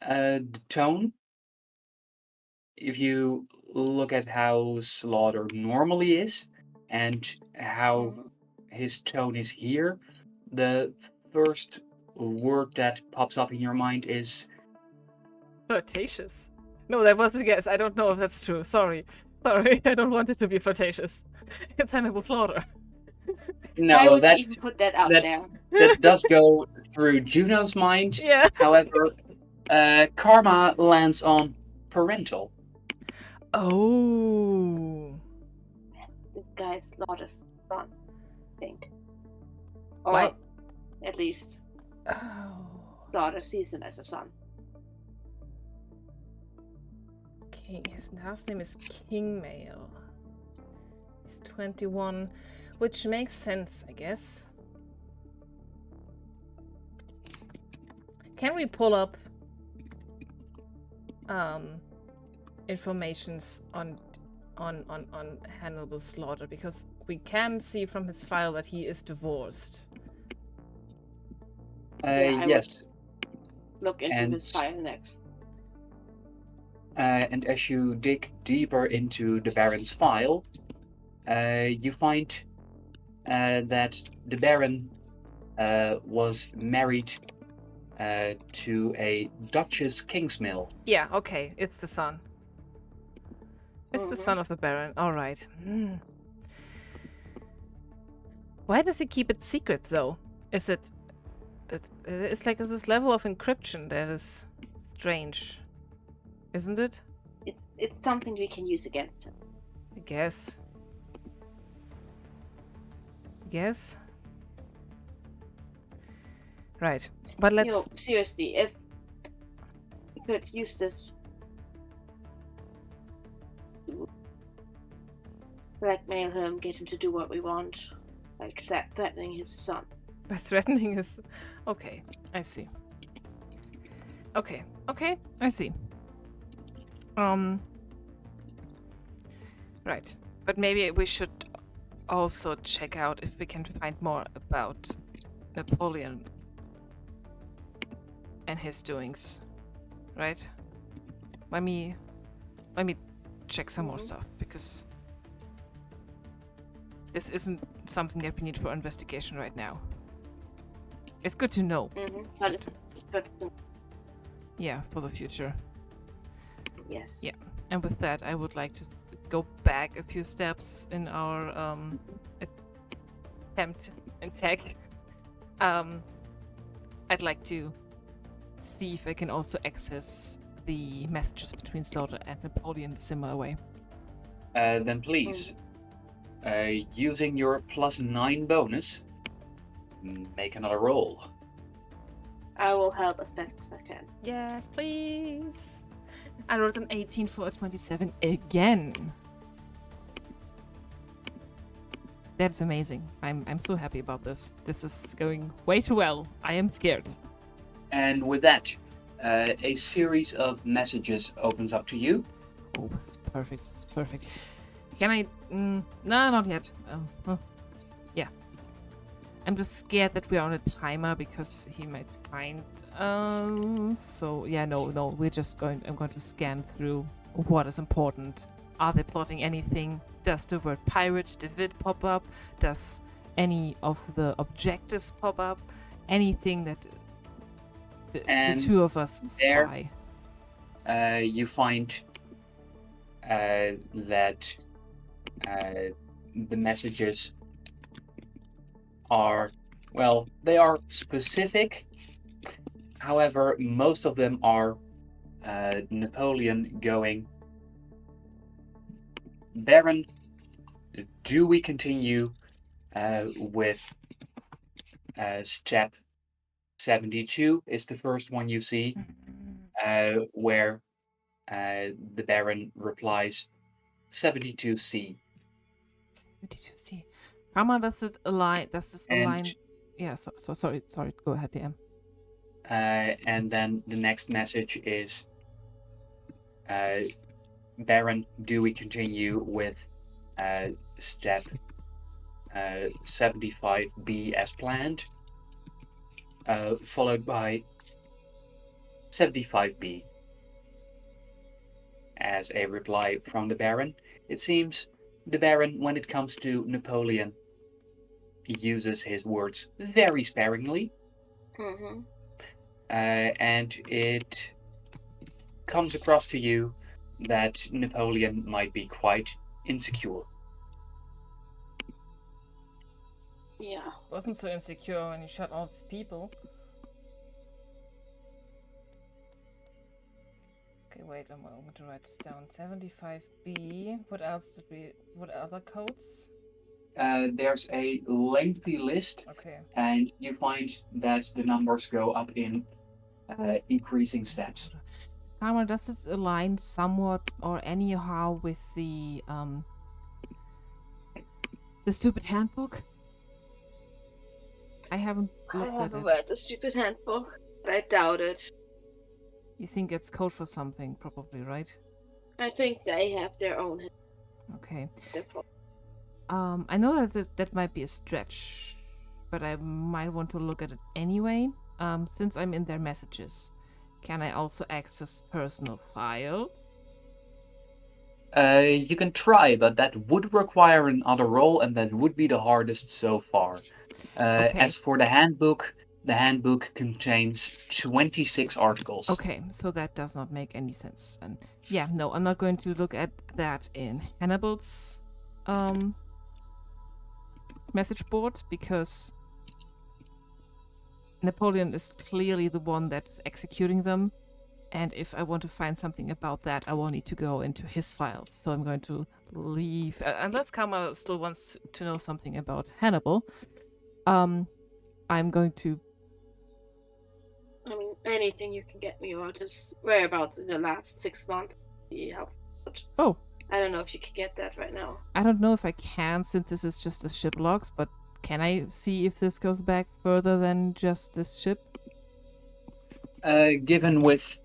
The tone, if you look at how Slaughter normally is and how his tone is here, the first word that pops up in your mind is flirtatious. No, that was a guess. I don't know if that's true. Sorry, I don't want it to be flirtatious. It's Hannibal Slaughter. no. I would even put that out there. That does go through Juno's mind. Yeah. However, Karma lands on parental. Oh. This guy's Slaughter's son, I think. Or Why? at least Oh. daughter sees him as a son. King. His last name is Kingmail. He's 21, which makes sense, I guess. Can we pull up informations on Hannibal Slaughter? Because we can see from his file that he is divorced. I Yes. look into And his file next. and as you dig deeper into the Baron's file, you find that the Baron was married to a Duchess Kingsmill. Yeah, okay, it's the son. It's the Mhm. son of the Baron. All right. Why does he keep it secret, though? Is it? It's like this level of encryption that is strange, isn't it? It's something we can use against him. I guess. Yes. Right, but let's. You know, seriously, if we could use this to blackmail him, get him to do what we want, like threatening his son. By threatening his. Okay, I see. Okay, I see. Right, but maybe we should also check out if we can find more about Napoleon and his doings. Right? Let me check some more stuff, because this isn't something that we need for investigation right now. It's good to know. But Yeah, for the future. yes. Yeah. And with that, I would like to go back a few steps in our attempt and tech. I'd like to see if I can also access the messages between Slaughter and Napoleon the similar way. Then please, using your +9 bonus, make another roll. I will help as best as I can. Yes, please. I rolled an 18 for a 27 again. That's amazing. I'm so happy about this. This is going way too well. I am scared. And with that, a series of messages opens up to you. Oh, this is perfect. This is perfect. Can I? No, not yet. Yeah. I'm just scared that we're on a timer because he might find us. So yeah, no. We're just going. I'm going to scan through what is important. Are they plotting anything? Does the word pirate, David, pop up? Does any of the objectives pop up? Anything that the two of us spy? You find that the messages are, well, they are specific. However, most of them are Napoleon going, Baron, do we continue with step 72 is the first one you see, where the Baron replies 72C. 72C. Karma, does it align? Does this And- align? Yeah. So sorry. Go ahead, DM. And then the next message is, Baron, do we continue with step 75B as planned? Followed by 75B. As a reply from the Baron, it seems the Baron, when it comes to Napoleon, uses his words very sparingly. Mm-hmm. And it comes across to you that Napoleon might be quite insecure. Yeah. Wasn't so insecure when he shot all these people. Okay, wait. I'm going to write this down. 75B. What else did we? What other codes? There's a lengthy list, Okay. and you find that the numbers go up in increasing steps. Karma, does this align somewhat or anyhow with the stupid handbook? I haven't I looked at haven't it. read the stupid handbook, but I doubt it. You think it's code for something, probably, right? I think they have their own Okay. handbook. I know that might be a stretch, but I might want to look at it anyway. Since I'm in their messages, can I also access personal files? You can try, but that would require another roll, and that would be the hardest so far. Okay. As for the handbook contains 26 articles. Okay, so that does not make any sense. And yeah, no, I'm not going to look at that in Hannibal's message board because Napoleon is clearly the one that's executing them. And if I want to find something about that, I will need to go into his files. So I'm going to leave, unless Kama still wants to know something about Hannibal. I'm going to. I mean, anything you can get me or just where about in the last 6 months be helpful. Oh, I don't know if you can get that right now. I don't know if I can since this is just the ship logs, but can I see if this goes back further than just this ship? Given with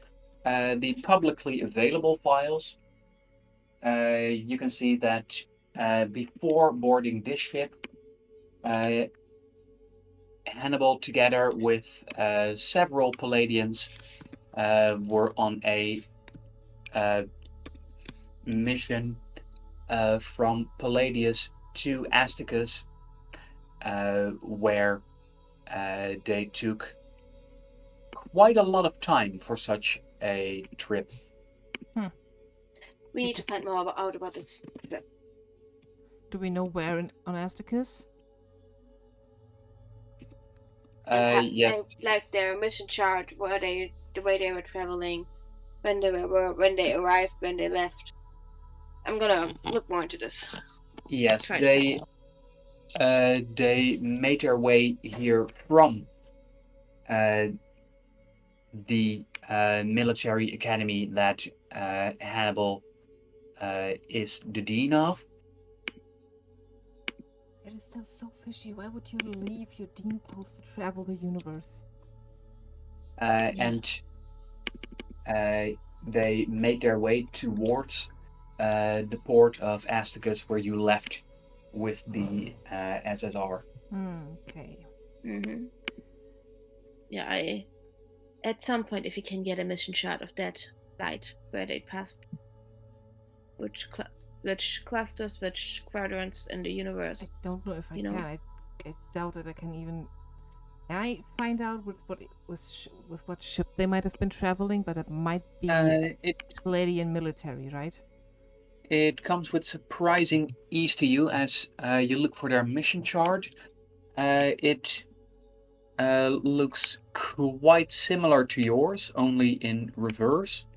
the publicly available files, you can see that before boarding this ship, Hannibal, together with several Palladians, were on a mission from Palladius to Astacus, where they took quite a lot of time for such a trip. We need to find more out about this. Do we know where on Astacus? Yes. And like their mission chart, the way they were traveling, when they arrived, when they left. I'm gonna look more into this. Yes, they made their way here from the military academy that Hannibal is the dean of. It is still so fishy. Why would you leave your dean post to travel the universe? And they made their way towards the port of Astacus, where you left with the SSR. Okay. Mm-hmm. Yeah, at some point, if you can get a mission shot of that flight where they passed, which clusters, which quadrants in the universe. I don't know if I can. I doubt that I can even. Can I find out with what ship they might have been traveling? But it might be Palladian military, right? It comes with surprising ease to you as you look for their mission chart. It looks quite similar to yours, only in reverse.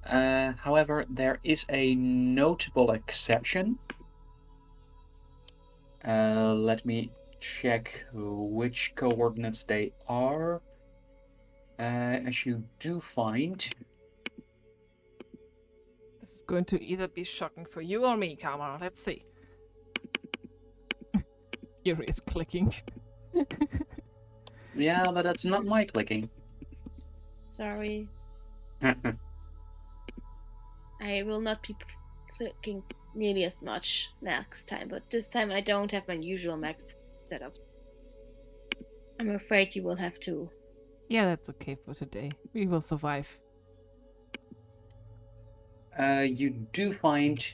However, there is a notable exception. Let me check which coordinates they are. As you do find. This is going to either be shocking for you or me, Karma. Let's see. Yuri is clicking. Yeah, but that's not my clicking. Sorry. I will not be clicking nearly as much next time, but this time I don't have my usual Mac setup. I'm afraid you will have to. Yeah, that's okay for today. We will survive. You do find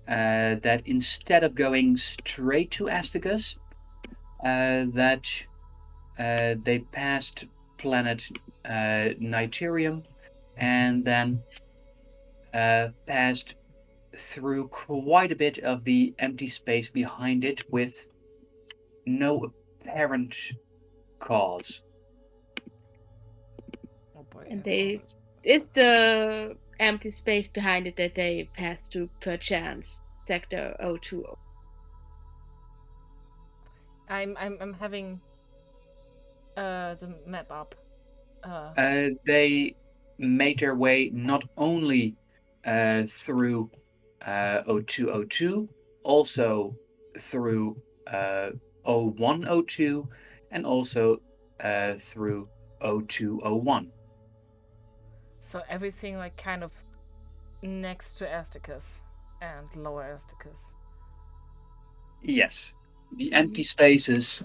that instead of going straight to Astacus, that they passed planet Niterium and then passed through quite a bit of the empty space behind it with no apparent cause. Oh boy. And it's the empty space behind it that they passed through per chance sector 020. I'm having the map up. They made their way not only through 0202, also through 0102, and also through 0201. So everything like kind of next to Asticus and lower Asticus. Yes, the empty spaces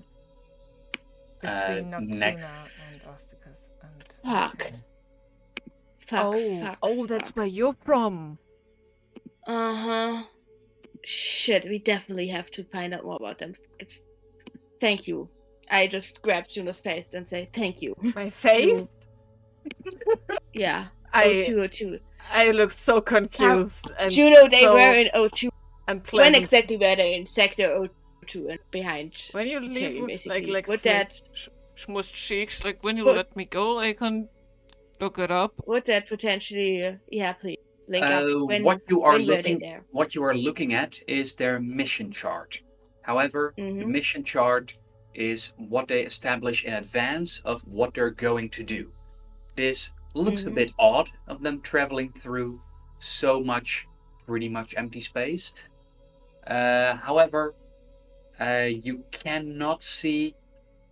Between next. Noctuna and Asticus. And Fuck. okay. Fuck. That's where you're from. Uh-huh. Shit, we definitely have to find out more about them. Thank you. I just grab Juno's face and say thank you. My face? Yeah. I 0202. I look so confused and Juno, they so were in 02. unpleasant. When exactly were they in sector 02 and behind? When you leave, Terry, basically. like Would that smushed cheeks, like when you But- let me go, I can look it up. would that potentially please link up What you are when were they looking there? what you are looking at is their mission chart. However, the Mhm. mission chart is what they establish in advance of what they're going to do. This looks a Mhm. bit odd of them traveling through so much, pretty much empty space. However, you cannot see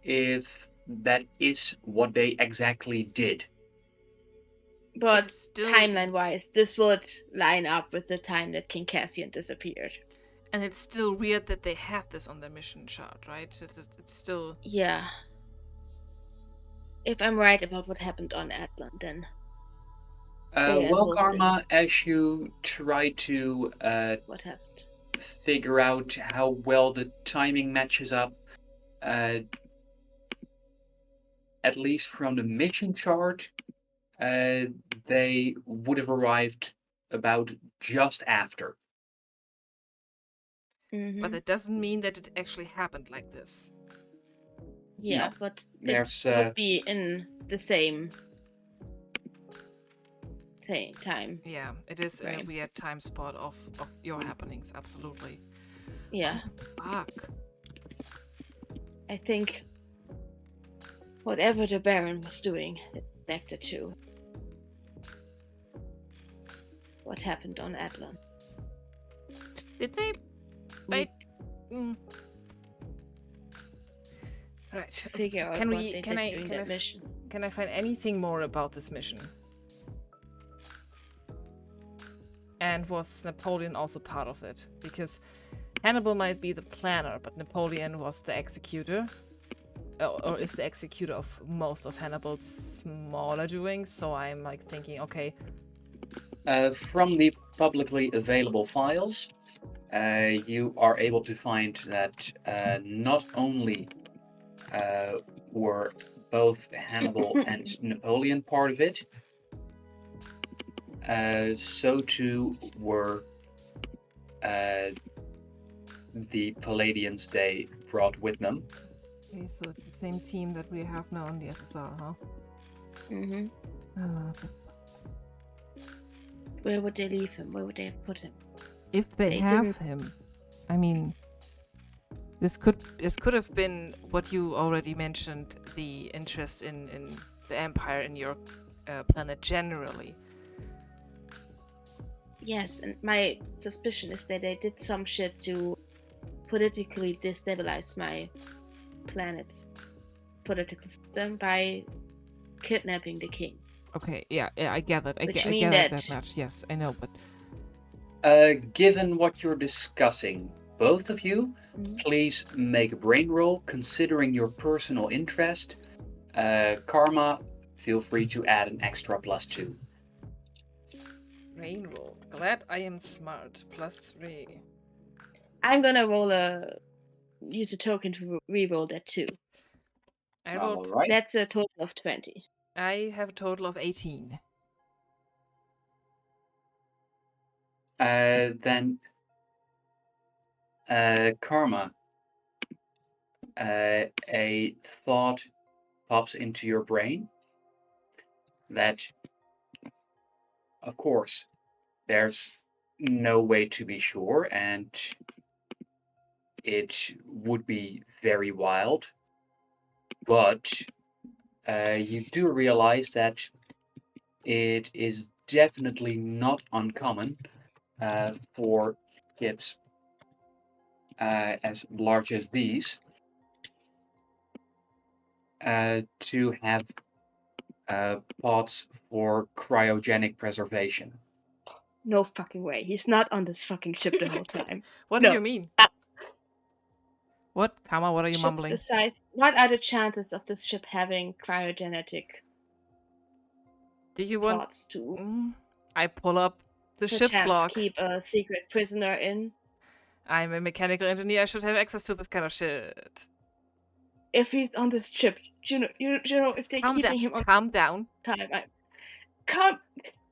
if that is what they exactly did. But It's still, timeline-wise, this would line up with the time that King Cassian disappeared. and it's still weird that they have this on their mission chart, right? It's still. Yeah. If I'm right about what happened on Atlan, then they are Well, involved Karma, as you try to in what happened. figure out how well the timing matches up, at least from the mission chart, they would have arrived about just after. Mhm. But that doesn't mean that it actually happened like this. Yeah, No. but There's it would be in the same time. Yeah, it is in a Right. weird time spot of your happenings, absolutely. Yeah. Oh, fuck. I think whatever the Baron was doing is connected to what happened on Atlan. Did they? We Right. figure out Can what we? they Can did I? during Can that I? mission. Can I find anything more about this mission? And was Napoleon also part of it? Because Hannibal might be the planner, but Napoleon was the executor. Or is the executor of most of Hannibal's smaller doings. So I'm like thinking, okay, from the publicly available files, you are able to find that not only were both Hannibal and Napoleon part of it, so too were the Palladians they brought with them. okay, so it's the same team that we have now on the SSR, huh? Mm-hmm. Where would they leave him? Where would they have put him? If they They have didn't- him, I mean, this could have been what you already mentioned, the interest in the Empire in your planet generally. Yes, and my suspicion is that they did some shit to politically destabilize my planet's political system by kidnapping the king. Okay, yeah, I get it. I Which get mean that that- much. Yes, I know, but Given what you're discussing, both of you, Mhm. please make a brain roll considering your personal interest. Karma, feel free to add an extra +2. brain roll. Glad I am smart. +3. I'm gonna use a token to re-roll that too. I rolled. All right. That's a total of 20. I have a total of 18. Then, Karma, a thought pops into your brain that, of course, there's no way to be sure, and it would be very wild. But you do realize that it is definitely not uncommon for ships as large as these to have pods for cryogenic preservation. No fucking way. He's not on this fucking ship the whole time. What do No. you mean? What, Karma? What are you Ship's mumbling? the size. What are the chances of this ship having cryogenic Do you want? pods to I pull up the ship's perchance log. keep a secret prisoner in? I'm a mechanical engineer. I should have access to this kind of shit. If he's on this ship, Juno, if they're Calm keeping down. him on Calm down. time,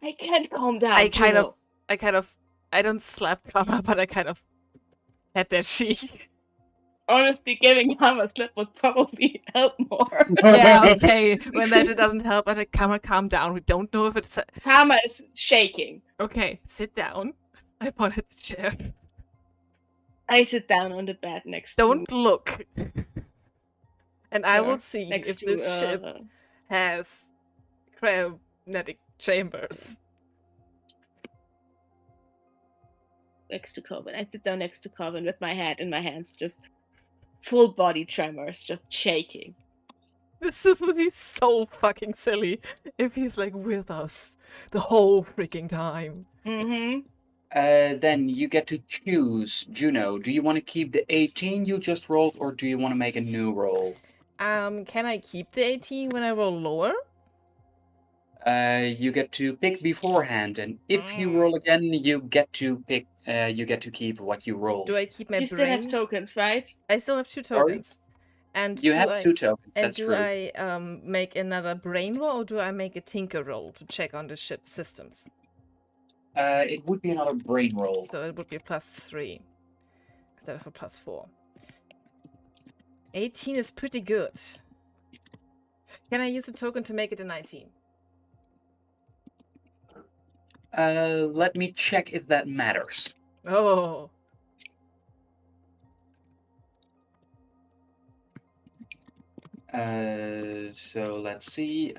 I can't calm down. I don't slap Karma, but I kind of had that cheek. Honestly, giving him a slip would probably help more. Yeah, okay. When that doesn't help, I'm like, Karma, calm down. We don't know if it's. Karma is shaking. Okay, sit down. I point at the chair. I sit down on the bed next Don't look. And I will Sure. see next if to this ship has cryogenic chambers. next to Coven. I sit down next to Coven with my head in my hands, just full body tremors, just shaking. This would be so fucking silly if he's like with us the whole freaking time. Mm-hmm. Then you get to choose, Juno. Do you want to keep the 18 you just rolled, or do you want to make a new roll? Can I keep the 18 when I roll lower? You get to pick beforehand, and if you roll again, you get to pick. You get to keep what you rolled. Do I keep my You brain? still have tokens, right? I still have 2 Sorry? tokens. And You do have I, 2 tokens. and That's do true. I make another brain roll, or do I make a tinker roll to check on the ship's systems? It would be another brain roll. So it would be +3 instead of a +4. 18 is pretty good. Can I use a token to make it a 19? Let me check if that matters. Oh. So let's see.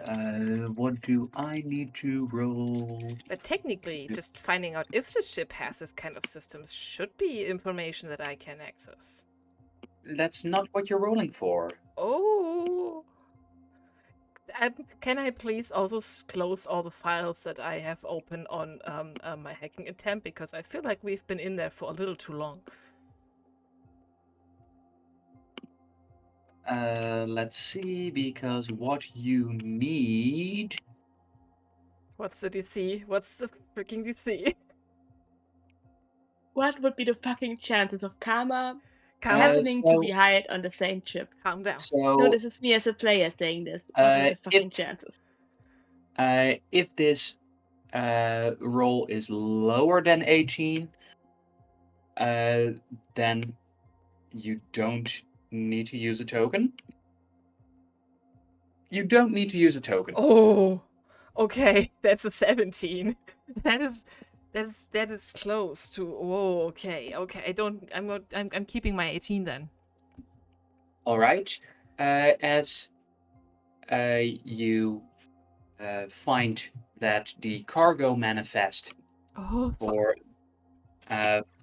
What do I need to roll? But technically, just finding out if the ship has this kind of systems should be information that I can access. That's not what you're rolling for. Oh. Can I please also close all the files that I have open on my hacking attempt? Because I feel like we've been in there for a little too long. Let's see, because what you need... What's the DC? What's the freaking DC? What would be the fucking chances of Karma Karma, happening to be hired on the same ship? calm down. So, No, this is me as a player saying this. What are the fucking if- chances? if this roll is lower than 18, then you don't need to use a token. You don't need to use a token. Oh, okay, that's a 17. That is close to. Oh, okay. I'm keeping my 18 then. All right. As you find that the cargo manifest Oh,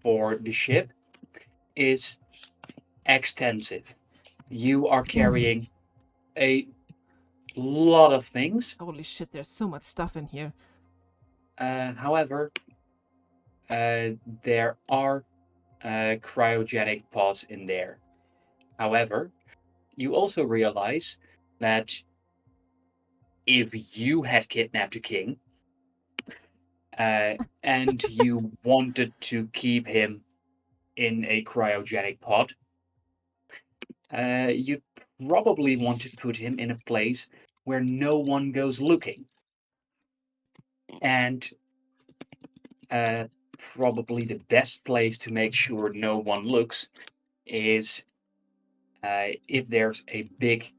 for the ship is extensive. You are carrying a lot of things. holy shit! There's so much stuff in here. However, there are cryogenic pods in there. However, you also realize that if you had kidnapped a king and you wanted to keep him in a cryogenic pod, you'd probably want to put him in a place where no one goes looking. And probably the best place to make sure no one looks is if there's a big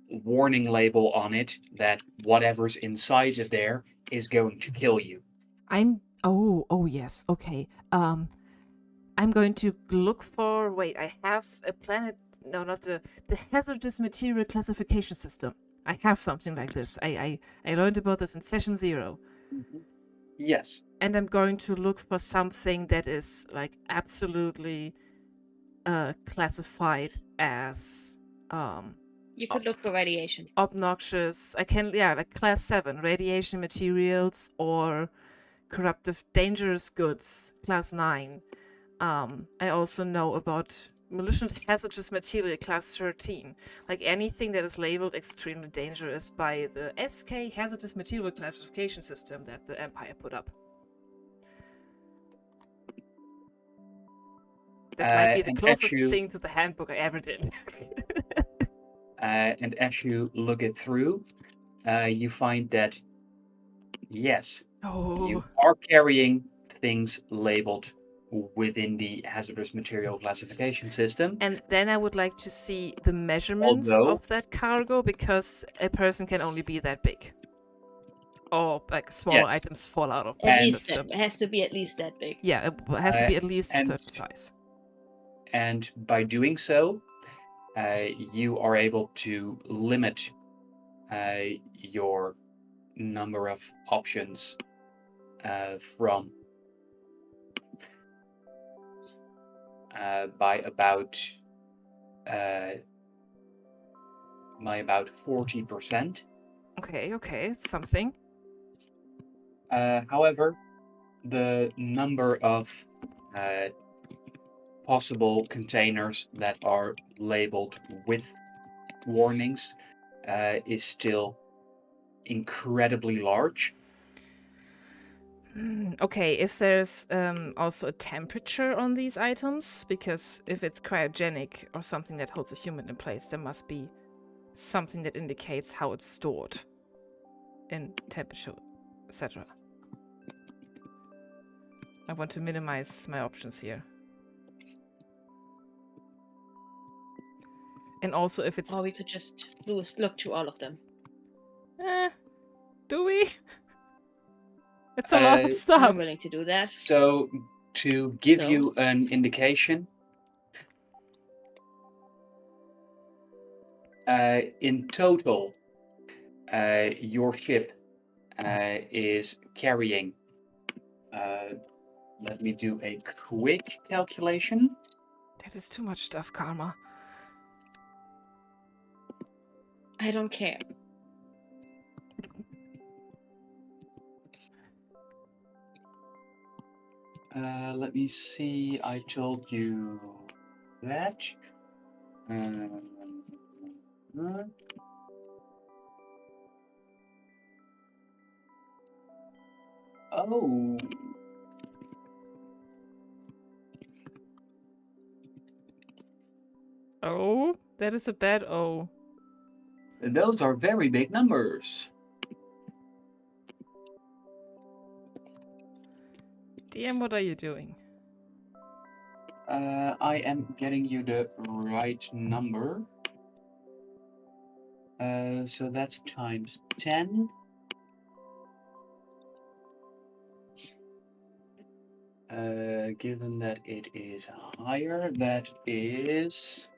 warning label on it that whatever's inside of there is going to kill you. Oh yes. Okay. I'm going to look for. Wait, I have a planet. No, not the hazardous material classification system. I have something like this. I learned about this in session 0. Yes. And I'm going to look for something that is like absolutely classified as You could look for radiation. obnoxious. I can, yeah, like class 7 radiation materials or corruptive dangerous goods, class 9. I also know about malicious hazardous material, class 13. Like anything that is labeled extremely dangerous by the SK hazardous material classification system that the Empire put up. That might be the and closest as you thing to the handbook I ever did. and as you look it through, you find that yes, you are carrying things labeled within the hazardous material classification system. And then I would like to see the measurements Although- of that cargo, because a person can only be that big. Or like smaller Yes. items fall out of At the least system. it has to be at least that big. Yeah, it has to be at least a and- certain size. And by doing so, you are able to limit your number of options from by about 40%. Okay, it's something. However, the number of possible containers that are labeled with warnings is still incredibly large. Okay, if there's also a temperature on these items, because if it's cryogenic or something that holds a human in place, there must be something that indicates how it's stored in temperature, etc. I want to minimize my options here. And also if it's... Or we could just look through all of them. Do we? It's a lot of stuff. I'm willing to do that. So to give you an indication, in total, your ship is carrying, let me do a quick calculation. That is too much stuff, Karma. I don't care. Let me see, I told you that. Oh. Oh, that is a bad O. Those are very big numbers. DM, what are you doing? I am getting you the right number. So that's times 10. Given that it is higher, that is...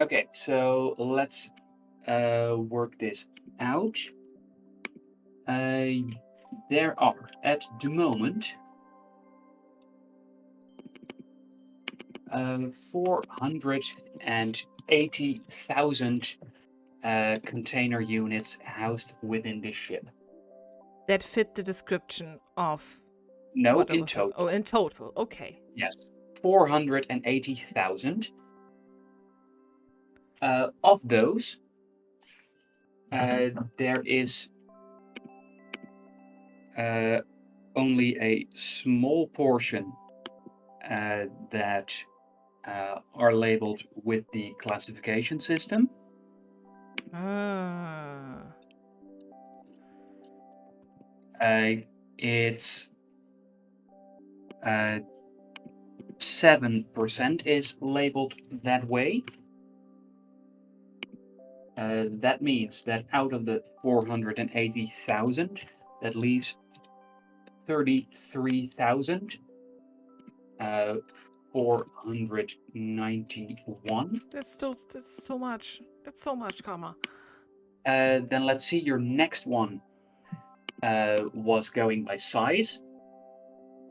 Okay, so let's work this out. There are, at the moment, 480,000 container units housed within this ship. That fit the description of... No, what in was it? total. Oh, in total. Okay. Yes, 480,000. Of those, there is only a small portion that are labeled with the classification system. It's 7% is labeled that way. That means that out of the 480,000, that leaves 33,000. 491. That's so much. That's so much, karma. Then let's see, your next one was going by size.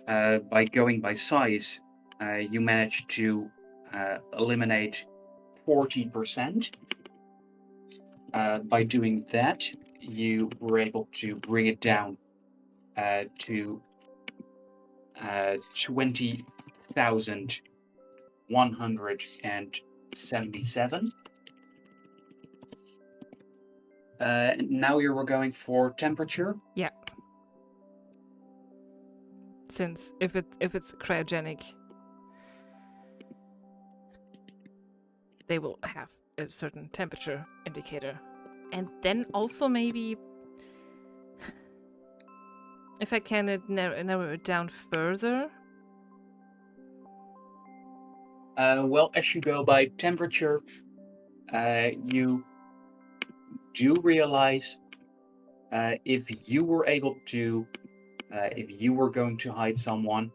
By going by size, you managed to eliminate 40%. By doing that, you were able to bring it down to 20,177. Now you were going for temperature. Yeah. Since if it's cryogenic, they will have a certain temperature indicator. And then also maybe if I can narrow it down further. Well, as you go by temperature, you do realize if you were able to, if you were going to hide someone,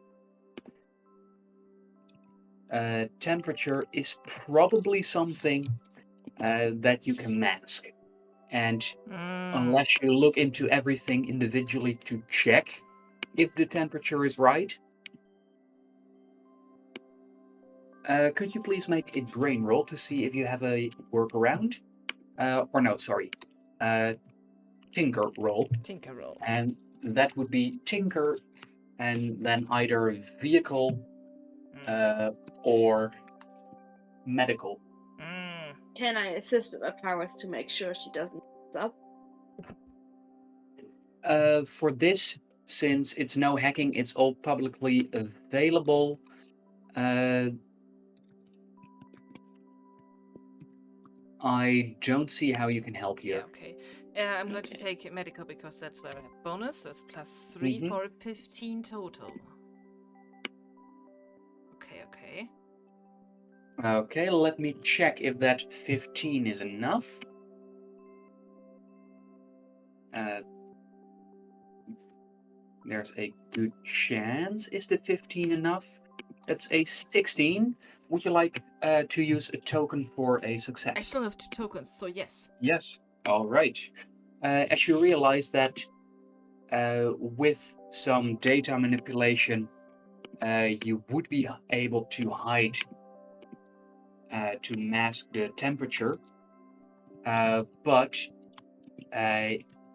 temperature is probably something that you can mask. And unless you look into everything individually to check if the temperature is right, could you please make a brain roll to see if you have a workaround? Or no, sorry, tinker roll. Tinker roll. And that would be tinker and then either vehicle or medical. Can I assist with my powers to make sure she doesn't mess up? For this, since it's no hacking, it's all publicly available. I don't see how you can help here. Yeah, okay. I'm going to take medical because that's where I have bonus. So it's +3 for 15 total. Okay. Okay, let me check if that 15 is enough. There's a good chance. Is the 15 enough? That's a 16. Would you like to use a token for a success? I still have 2 tokens, so yes. Yes. All right. As you realize that with some data manipulation, you would be able to hide, to mask the temperature. But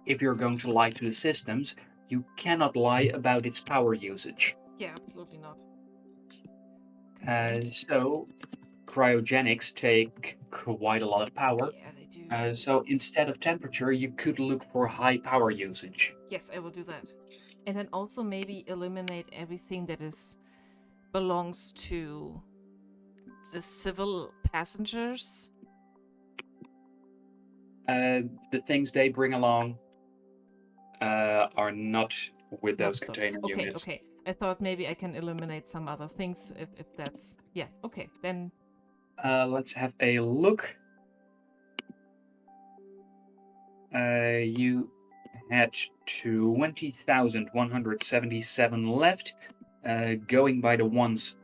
if you're going to lie to the systems, you cannot lie about its power usage. Yeah, absolutely not. So cryogenics take quite a lot of power. Yeah, they do. So instead of temperature, you could look for high power usage. Yes, I will do that. And then also maybe eliminate everything that belongs to the civil passengers. The things they bring along are not with those Not container units. Okay. I thought maybe I can eliminate some other things if that's... Yeah, okay. Then... Let's have a look. You had 20,177 left. Going by the ones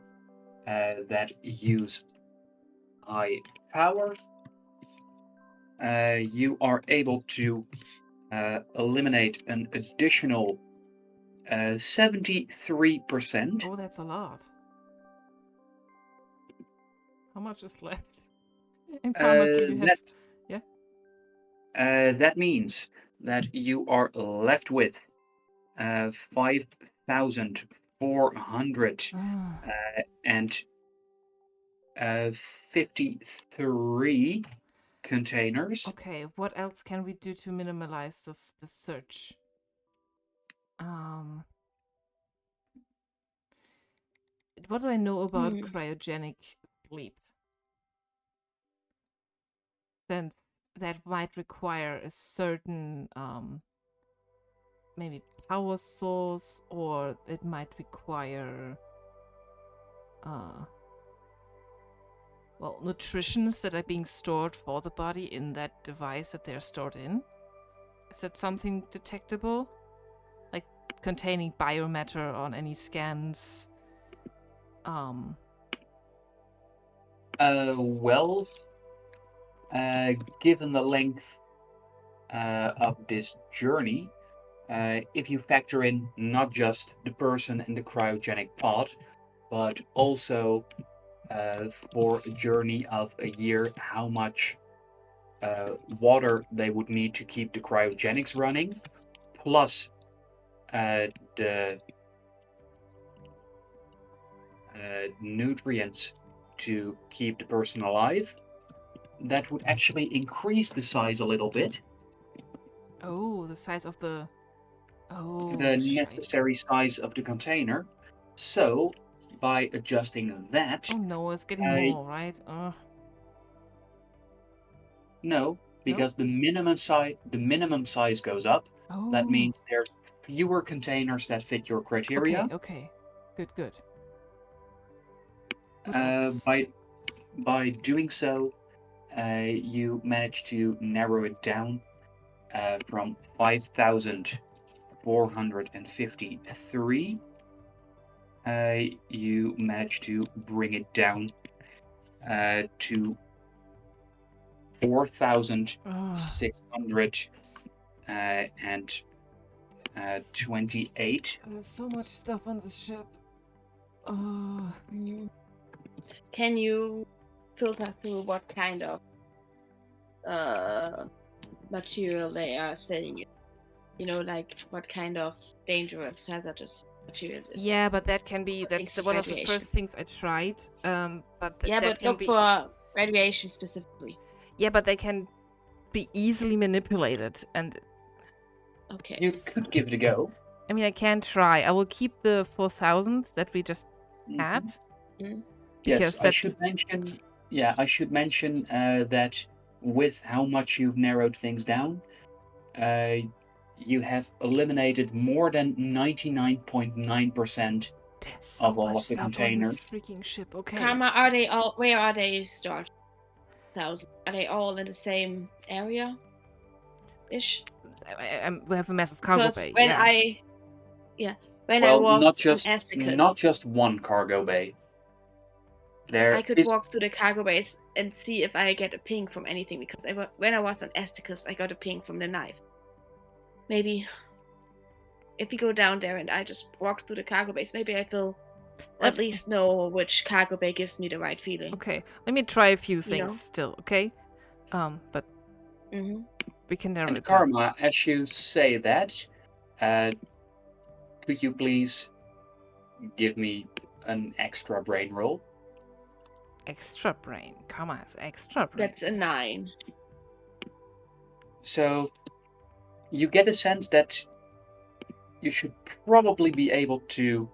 that use high power, you are able to eliminate an additional 73%. Oh, that's a lot. How much is left? In karma, do you have... Yeah? That means that you are left with 5,453 containers. Okay, what else can we do to minimize this search? What do I know about cryogenic sleep? Then that might require a certain maybe power source, or it might require Well, nutritions that are being stored for the body in that device that they're stored in. Is that something detectable? Like containing biomatter on any scans? Well, given the length of this journey, if you factor in not just the person in the cryogenic pod, but also for a journey of a year, how much water they would need to keep the cryogenics running, plus the nutrients to keep the person alive, that would actually increase the size a little bit. Oh, the size of the. Oh, The shite. necessary size of the container. So, by adjusting that, Oh no, it's getting uh, more, right? no, because the minimum size goes up. Oh. That means there's fewer containers that fit your criteria. Okay, okay. Good, good. What Uh, else? by doing so, you manage to narrow it down from 5,453. You manage to bring it down to 4,628. There's so much stuff on the ship. Can you filter through what kind of material they are selling you? You know, like what kind of dangerous, hazardous material it is. Yeah, but that can be. Things That's of one of the radiation. first things I tried. But Yeah, that but can look be. for radiation specifically. Yeah, but they can be easily manipulated, and Okay. You could give it a go. I mean, I can try. I will keep the 4,000 that we just had. Mhm. Because Yes, I should mention. Yeah, I should mention that with how much you've narrowed things down, you have eliminated more than 99.9% there's so of all much of the stuff on containers. this freaking ship. Okay. Karma, are they all? Where are they stored? Thousand. Are they all in the same area? Ish. We have a massive cargo Because bay. when Yeah. I Well, walked not on just Esticus, not just one cargo bay. There I could is walk through the cargo bays and see if I get a ping from anything. Because when I was on Esticus, I got a ping from the knife. Maybe if we go down there and I just walk through the cargo bays, maybe I will at least know which cargo bay gives me the right feeling. Okay. Let me try a few You things know? still. Okay. But Mm-hmm. we can narrow and it down. Karma, as you say that, could you please give me an extra brain roll? Extra brain. Karma has extra brain. That's a 9. So you get a sense that you should probably be able to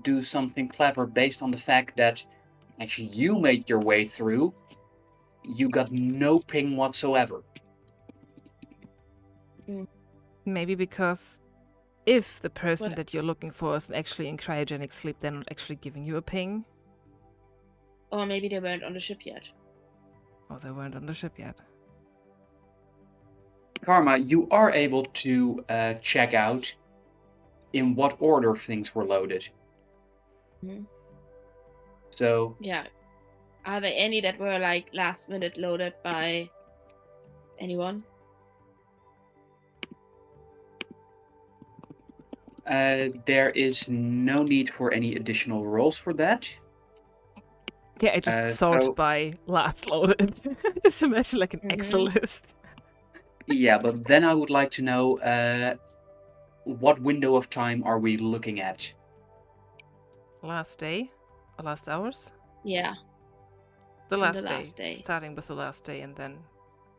do something clever based on the fact that actually you made your way through. You got no ping whatsoever. Maybe because if the person What? that you're looking for is actually in cryogenic sleep, they're not actually giving you a ping. Or maybe they weren't on the ship yet. Or they weren't on the ship yet. Karma, you are able to check out in what order things were loaded. Mm-hmm. So Yeah. Are there any that were like last minute loaded by anyone? there is no need for any additional rolls for that. Yeah, I just sort by last loaded. Just imagine like an Excel list. Yeah, but then I would like to know what window of time are we looking at? Last day? Or last hours? Yeah. The On last, the day. last day. Starting with the last day and then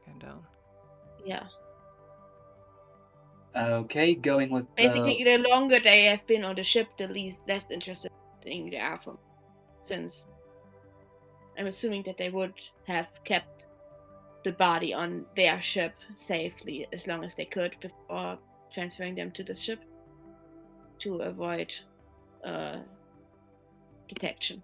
going down. Yeah. Okay, going with Basically, the longer they have been on the ship, the less interesting they are for me. Since I'm assuming that they would have kept the body on their ship safely as long as they could before transferring them to the ship to avoid detection.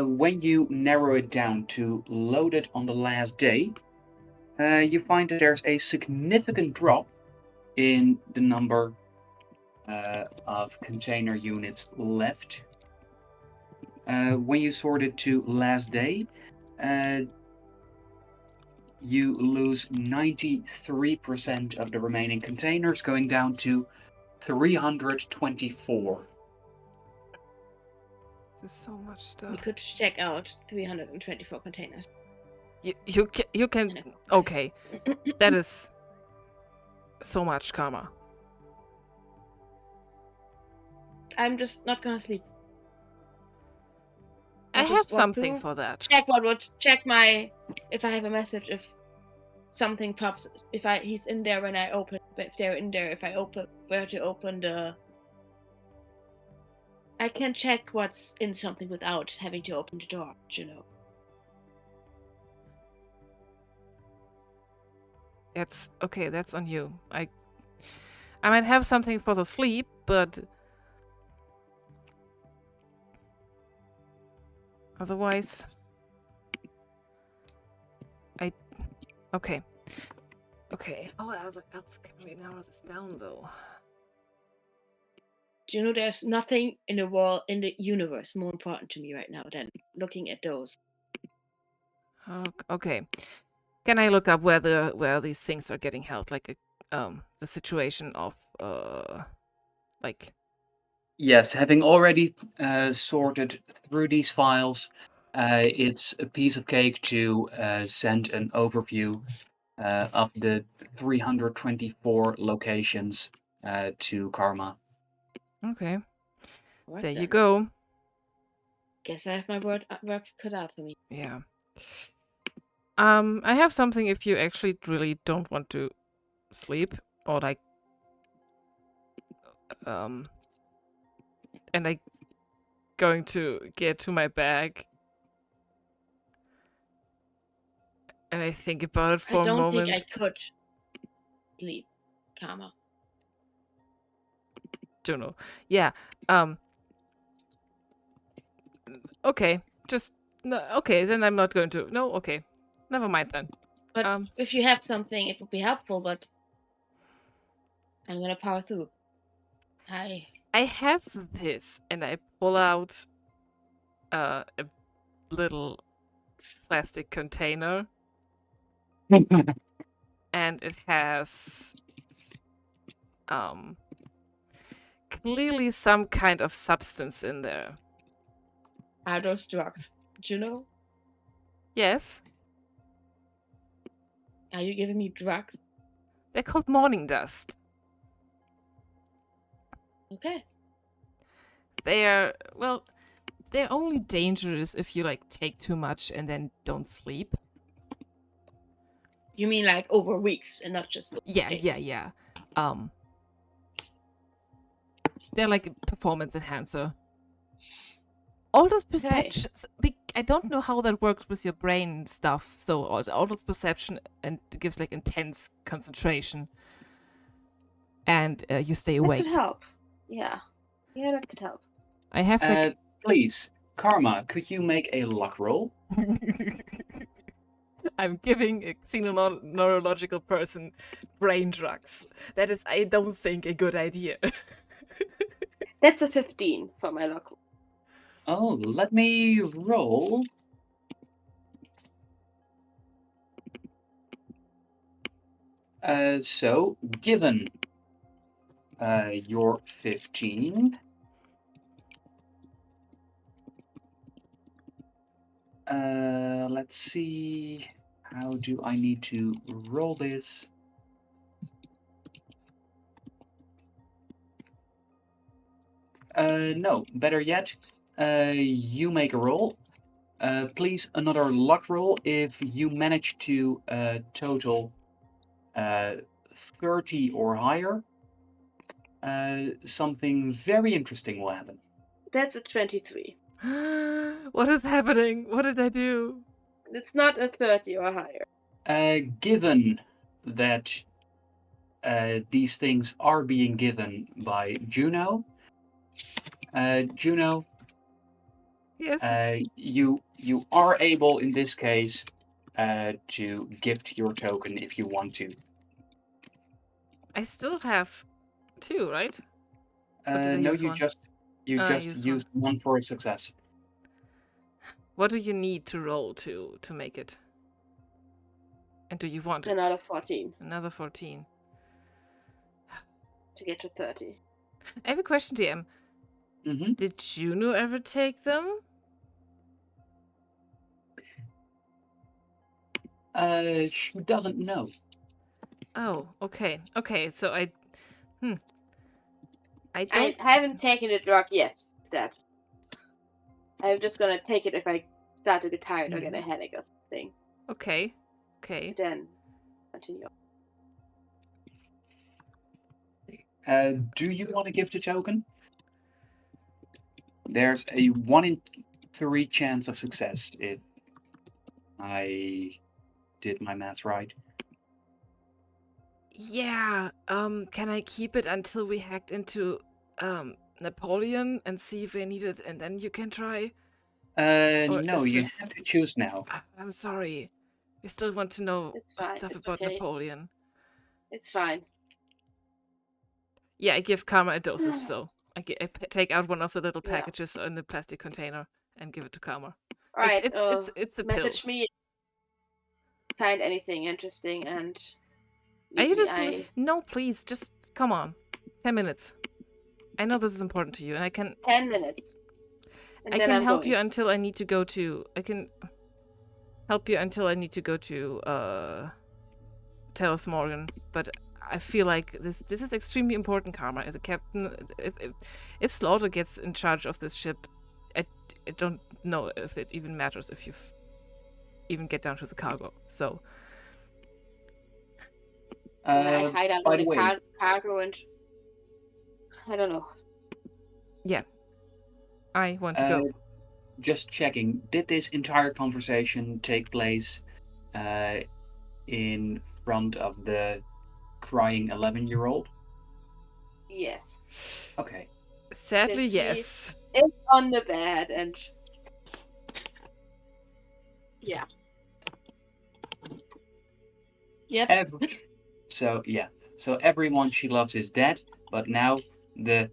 when you narrow it down to load it on the last day, you find that there's a significant drop in the number of container units left. When you sort it to last day, you lose 93% of the remaining containers, going down to 324. This is so much stuff. We could check out 324 containers. You can. Okay, that is so much karma. I'm just not gonna sleep. I I'll have just walk something through, for that. check my if I have a message, if something pops, if he's in there when I open, if they're in there, if I open where to open the. I can check what's in something without having to open the door, Juno. That's okay. That's on you. I might have something for the sleep, but otherwise, okay. How else can we narrow this down, though? Juno, there's nothing in the world, in the universe, more important to me right now than looking at those. Okay. Can I look up where these things are getting held, like the situation of like? Yes, having already sorted through these files, it's a piece of cake to send an overview of the 324 locations to Karma. Okay. Right There you then. go. Guess I have my work cut out for me. Yeah. I have something if you actually really don't want to sleep or like and I going to get to my bag and I think about it for I don't a moment. think I could sleep, Karma. Juno. Yeah. Okay. Just no. Okay, then I'm not going to. No. Okay. Never mind then. But if you have something, it would be helpful. But I'm gonna power through. I have this, and I pull out a little plastic container, and it has clearly some kind of substance in there. Are those drugs, Juno? Yes, Are you giving me drugs? they're called morning dust. Okay. They're only dangerous if you like take too much and then don't sleep. You mean like over weeks and not just Yeah. days? Yeah. They're like a performance enhancer. All those perceptions, I don't know how that works with your brain stuff. So all those perception and it gives like intense concentration, and you stay awake. That could help. Yeah, that could help. I have like. Please, Karma, could you make a luck roll? I'm giving a neurological person brain drugs. That is, I don't think, a good idea. That's a 15 for my luck. Oh, let me roll. So, given your 15, let's see, how do I need to roll this? No, better yet, you make a roll. Please, another luck roll. If you manage to total 30 or higher, something very interesting will happen. That's a 23. What is happening? What did I do? It's not a 30 or higher. Given that these things are being given by Juno, Juno, Yes. You are able in this case to gift your token if you want to. I still have 2, right? Or did I No, use one? you I just used one. used one for a success. What do you need to roll to make it? And do you want it? Another 14 Another 14. to get to 30. I have a question, DM. Mm-hmm. Did Juno ever take them? She doesn't know. Oh, okay. Okay, so I don't. I haven't taken the drug yet. That I'm just gonna take it if I start to get tired or get a headache or something. Okay. Okay. Then continue. Do you want to gift a token? There's a 1 in 3 chance of success if I did my maths right. Yeah. Can I keep it until we hacked into Napoleon and see if I need it, and then you can try? Or No, is you this... have to choose now. I'm sorry. I still want to know It's fine. stuff It's about okay. Napoleon. It's fine. Yeah, I give Karma a dosage, so I take out one of the little Yeah. packages in the plastic container and give it to Karma. All right. It's a pill. Message me. Find anything interesting and. Are you meet me. just no? Please, just come on. 10 minutes. I know this is important to you, and I can 10 minutes. And I then can I'm help going. you until I need to go to. I can help you until I need to go to Talos Morgan, but I feel like this is extremely important, Karma. The captain, if Slaughter gets in charge of this ship, I don't know if it even matters if you even get down to the cargo. So. And I hide out by in the the way, cargo and I don't know. Yeah, I want to go. Just checking, did this entire conversation take place in front of the crying 11-year-old? Yes. Okay. Sadly, Did she- yes. It's on the bed and. Yeah. Yep. So everyone she loves is dead, but now the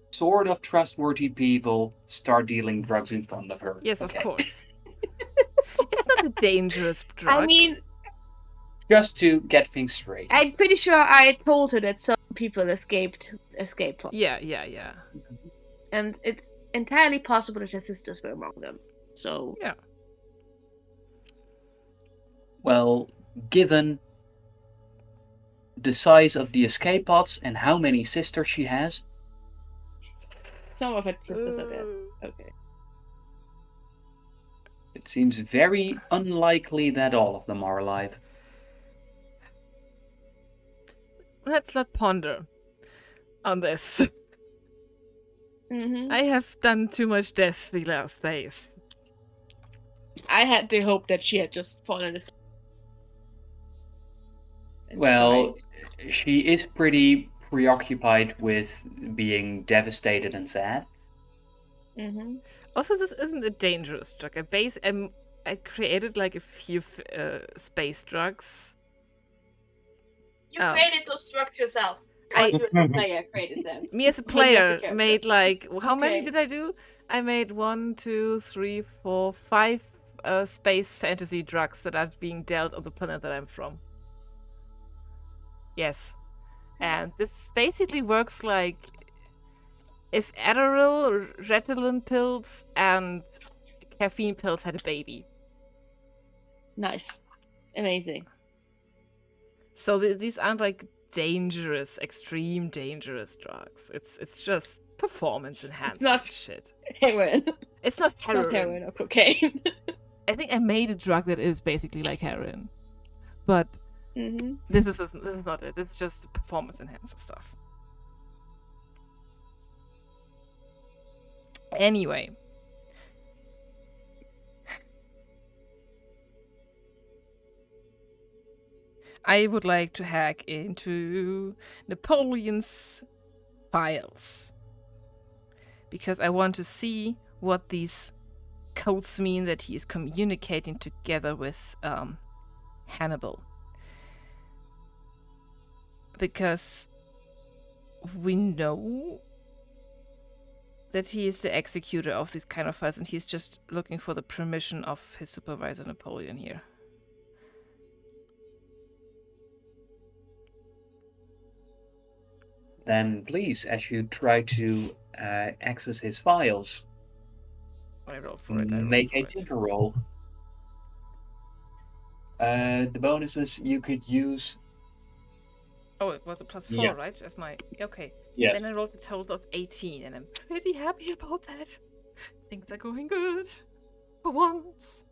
sort of trustworthy people start dealing drugs in front of her. Yes, okay. Of course. It's not a dangerous drug. I mean, just to get things straight. I'm pretty sure I told her that some people escaped. Yeah. And it's entirely possible that her sisters were among them. So. Yeah. Well, given the size of the escape pods and how many sisters she has. Some of her sisters are dead. Okay. It seems very unlikely that all of them are alive. Let's not ponder on this. Mm-hmm. I have done too much death the last days. I had the hope that she had just fallen asleep. Well, she is pretty preoccupied with being devastated and sad. Mm-hmm. Also, this isn't a dangerous drug. I created like a few space drugs. You created those drugs yourself. You as a player created them. Me as a player made like how many did I do? I made 1, 2, 3, 4, 5 space fantasy drugs that are being dealt on the planet that I'm from. Yes. And this basically works like if Adderall, Ritalin pills, and caffeine pills had a baby. Nice. Amazing. So these aren't like dangerous, extreme dangerous drugs. It's just performance enhancement shit. Heroin. It's not heroin. Not heroin or cocaine. I think I made a drug that is basically like heroin. But this is not it. It's just performance enhancer stuff. Anyway. I would like to hack into Napoleon's files. Because I want to see what these codes mean that he is communicating together with Hannibal. Because we know that he is the executor of these kind of files, and he's just looking for the permission of his supervisor Napoleon here. Then please, as you try to access his files, I rolled for it. make a tinker roll. The bonuses you could use. Oh, it was a +4, Yeah. right? As my okay. Yes. Then I rolled a total of 18, and I'm pretty happy about that. Things are going good for once.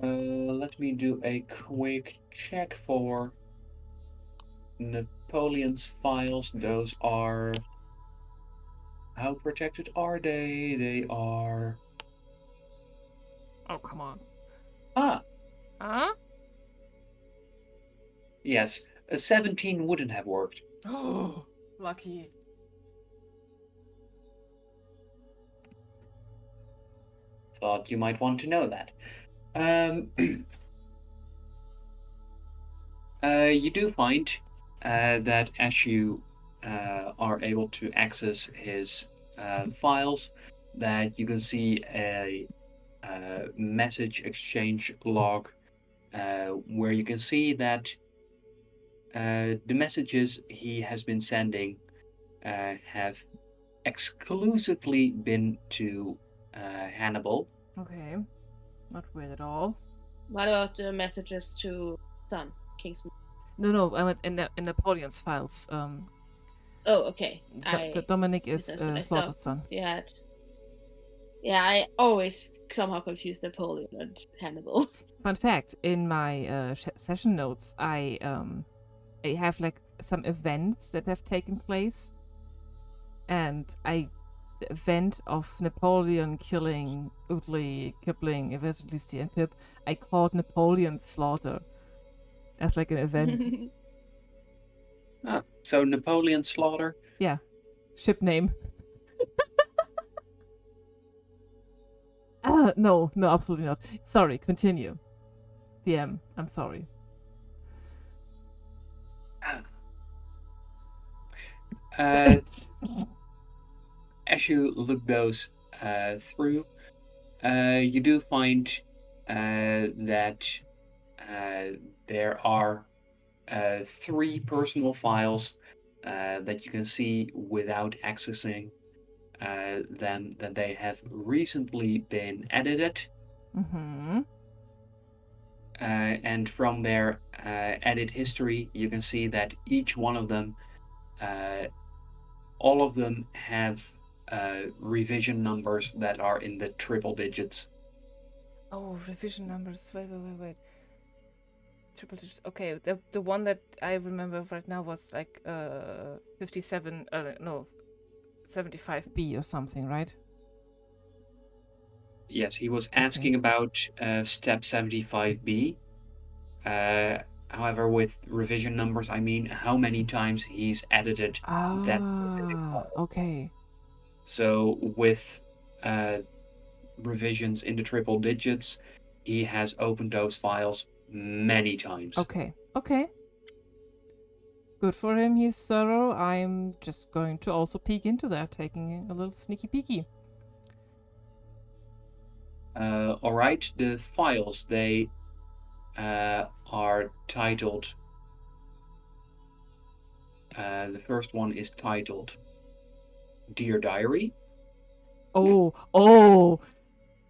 Let me do a quick check for Napoleon's files. Those are. How protected are they? They are. Oh, come on. Ah, Huh? yes. A 17 wouldn't have worked. Oh, lucky. Thought you might want to know that. You do find that as you are able to access his files, that you can see a message exchange log where you can see that the messages he has been sending have exclusively been to Hannibal. Okay. Not weird at all. What about the messages to Son, King's? No, I meant in Napoleon's files. Oh, okay. The Dominic is I Slaughter's son. Yeah, I always somehow confuse Napoleon and Hannibal. Fun fact: in my session notes, I have like some events that have taken place, and the event of Napoleon killing Utley, Kipling, Evangelista, and Pip, I called Napoleon's slaughter as like an event. So Napoleon Slaughter. Yeah, ship name. No, absolutely not. Sorry, continue. DM, I'm sorry. As you look those through, you do find that there are 3 personal files that you can see without accessing them, that they have recently been edited. Mm-hmm. And from their edit history, you can see that each one of them, all of them have revision numbers that are in the triple digits. Oh, revision numbers. Wait. Triple digits. Okay, the one that I remember right now was like 57. No, 75B or something, right? Yes, he was asking about step 75B. However, with revision numbers, I mean how many times he's edited that specific file. Okay. So with revisions in the triple digits, he has opened those files many times. Okay. Good for him, he's thorough. I'm just going to also peek into that, taking a little sneaky peeky. All right, the files, they are titled. The first one is titled Dear Diary. Oh,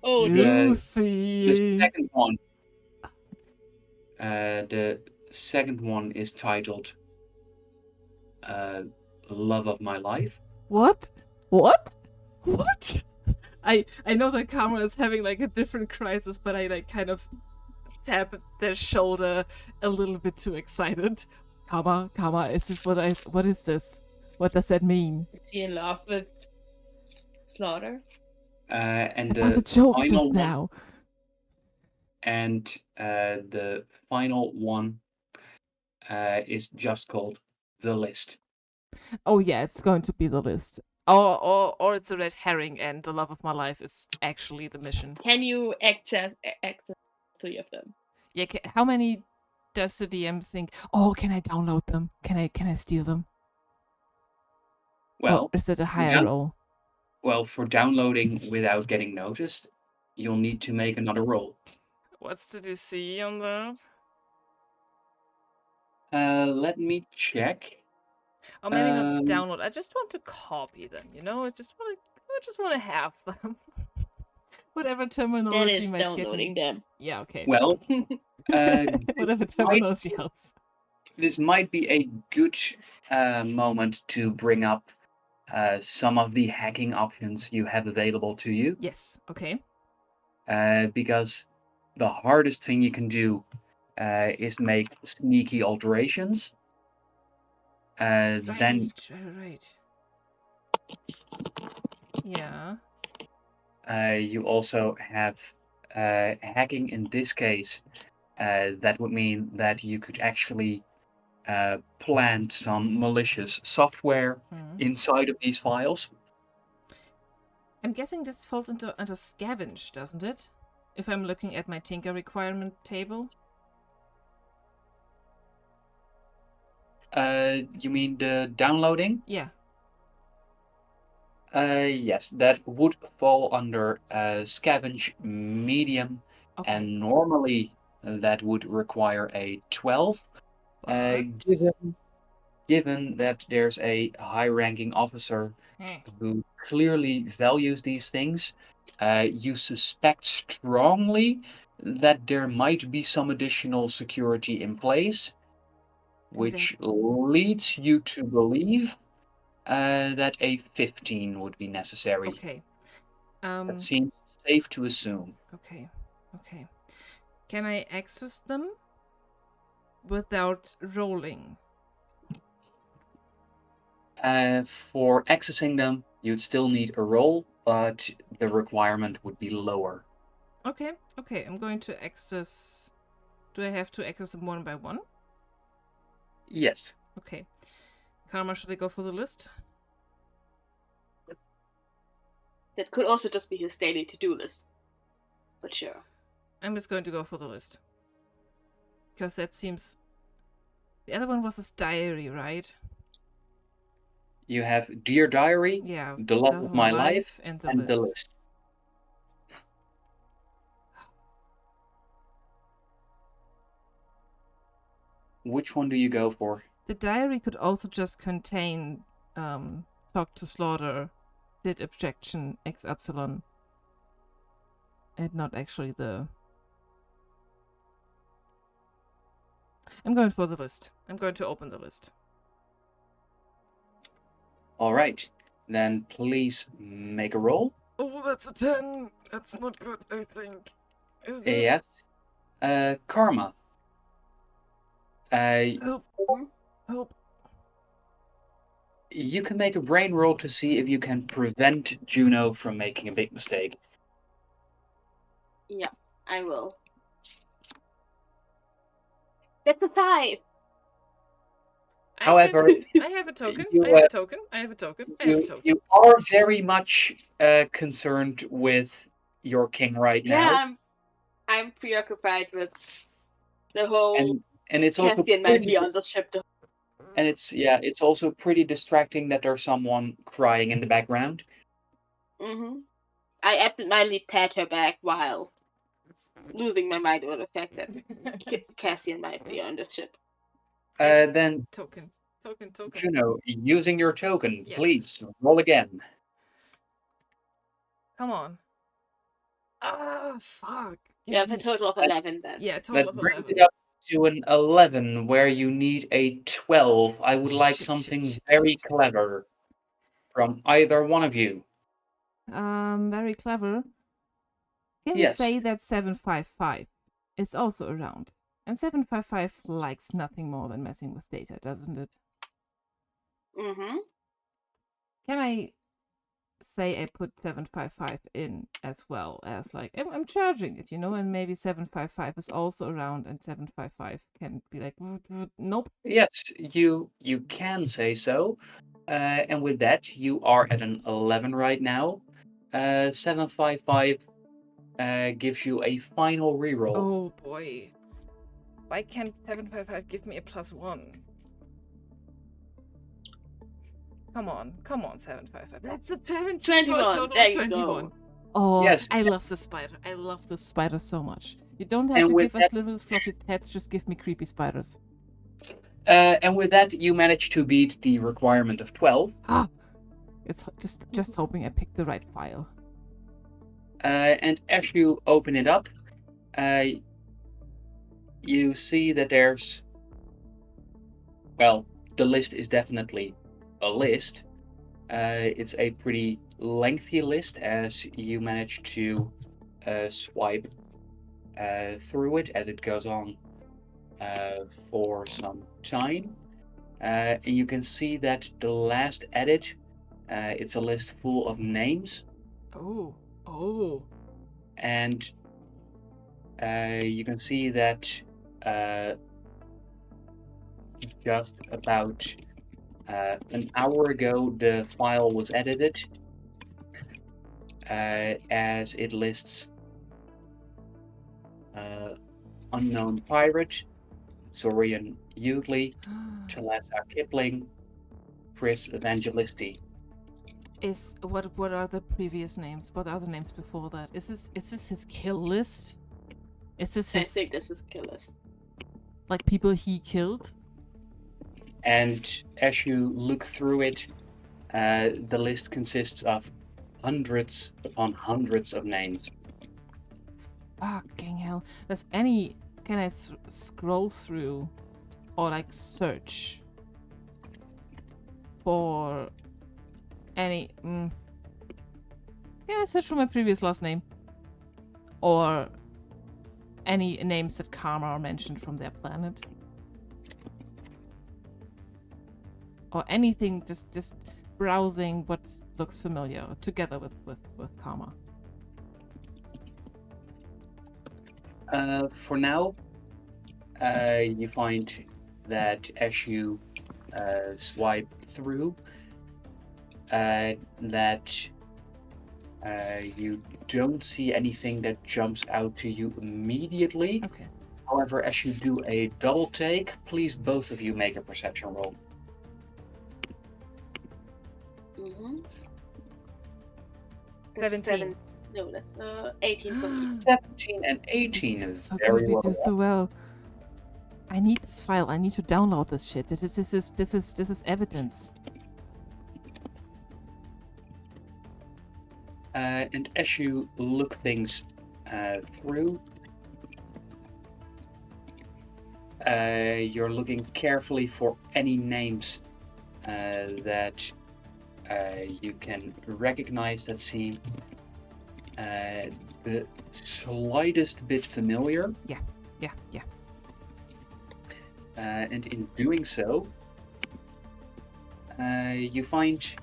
juicy. The second one is titled Love of My Life. What? I know that Karma is having like a different crisis, but I like kind of tap their shoulder a little bit too excited. Karma, is this what is this? What does that mean? Is he in love with Slaughter? And it was a joke final just one, now. And the final one is just called The List. Oh yeah, it's going to be The List. Or it's a red herring, and the love of my life is actually the mission. Can you access 3 of them? Yeah. How many does the DM think? Oh, can I download them? Can I steal them? Well, or is it a higher down- roll? well, for downloading without getting noticed, you'll need to make another roll. What's the DC on that? Let me check. Or maybe not download. I just want to copy them. I just want to have them. Whatever That terminology is might downloading get me. them. Yeah. Okay. Well, Whatever terminology helps. this might be a good moment to bring up some of the hacking options you have available to you. Yes. Okay. Because the hardest thing you can do is make sneaky alterations. Then Right. Yeah. you also have hacking in this case. That would mean that you could actually plant some malicious software inside of these files. I'm guessing this falls under scavenge, doesn't it? If I'm looking at my Tinker requirement table. You mean the downloading? Yeah. Yes, that would fall under scavenge medium, Okay. and normally that would require a 12. But... Given that there's a high-ranking officer who clearly values these things, you suspect strongly that there might be some additional security in place, which leads you to believe that a 15 would be necessary. Okay. That seems safe to assume. Okay. Can I access them without rolling? For accessing them, you'd still need a roll, but the requirement would be lower. Okay. I'm going to access... Do I have to access them one by one? Yes. Okay. Karma, should I go for the list? That could also just be his daily to-do list. But sure. I'm just going to go for the list. Because that seems... The other one was his diary, right? You have Dear Diary, Yeah. The Love of My Life, and the list. Which one do you go for? The diary could also just contain talk to Slaughter, did objection X epsilon, and not actually the... I'm going for the list. I'm going to open the list. All right. Then please make a roll. Oh, that's a 10. That's not good, I think. Is it? Yes. Karma. Help. You can make a brain roll to see if you can prevent Juno from making a big mistake. Yeah, I will. That's a 5. However, I have a token. you, I have a token. I have a token. I have a token. You are very much concerned with your king right now. Yeah, I'm preoccupied with the whole and it's also Caspian might be on the ship. And it's also pretty distracting that there's someone crying in the background. Mm-hmm. I absentmindedly pat her back while losing my mind over the fact that Cassian might be on this ship. Then Token. Juno, using your token, Yes. please roll again. Come on. Ah, fuck. You have a total of 11 then. Yeah, total of 11. Brings it up to an 11, where you need a 12. I would like something very clever from either one of you. Very clever. Can Yes. say that 755 is also around. And 755 likes nothing more than messing with data, doesn't it? Mm-hmm. Can I say I put 755 in as well as, like, I'm charging it, and maybe 755 is also around, and 755 can be like, nope. Yes, you can say so. And with that, you are at an 11 right now. 755 gives you a final reroll. Oh boy. Why can't 755 give me a +1? Come on, 755. That's a 20 for a 21. total There of you 21. go. Oh, Yes. I love the spider. I love the spider so much. You don't have And to with give us little fluffy pets, just give me creepy spiders. And with that, you manage to beat the requirement of 12. Ah, it's just hoping I picked the right file. And as you open it up, you see that there's, well, the list is definitely a list. It's a pretty lengthy list as you manage to swipe through it as it goes on for some time. And you can see that the last edit, it's a list full of names. Oh. And you can see that just about an hour ago the file was edited as it lists Unknown Pirate, Zorian Utley, Talassa Kipling, Chris Evangelisti. What are the previous names? What are the names before that? Is this his kill list? Is this I his think this is killers. like people he killed? And as you look through it, the list consists of hundreds upon hundreds of names. Fucking hell. Can I scroll through or like search for any can I search for my previous last name? Or any names that Karma mentioned from their planet? Or anything, just browsing what looks familiar together with Karma. For now, you find that as you swipe through, that you don't see anything that jumps out to you immediately. Okay. However, as you do a double take, please both of you make a perception roll. Mm-hmm. 17. No, that's 18 for me. 17 and 18 is So very good, we well. do so well. I need this file. I need to download this shit. This is evidence. And as you look things through, you're looking carefully for any names that you can recognize that seem the slightest bit familiar. Yeah. And in doing so, you find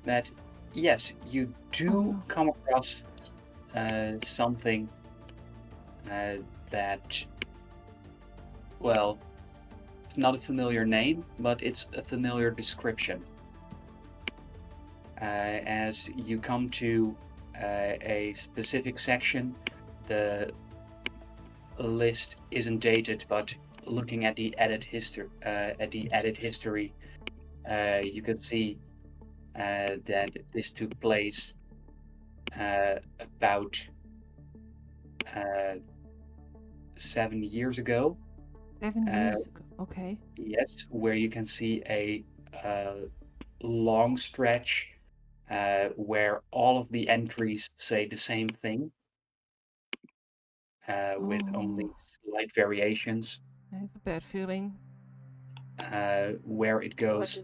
that, yes, you do come across something that, well, it's not a familiar name, but it's a familiar description. As you come to a specific section, the list isn't dated, but looking at the edit history, you can see that this took place about 7 years ago. 7 years ago. Okay. Yes, where you can see a long stretch where all of the entries say the same thing, with only slight variations. I have a bad feeling. Where it goes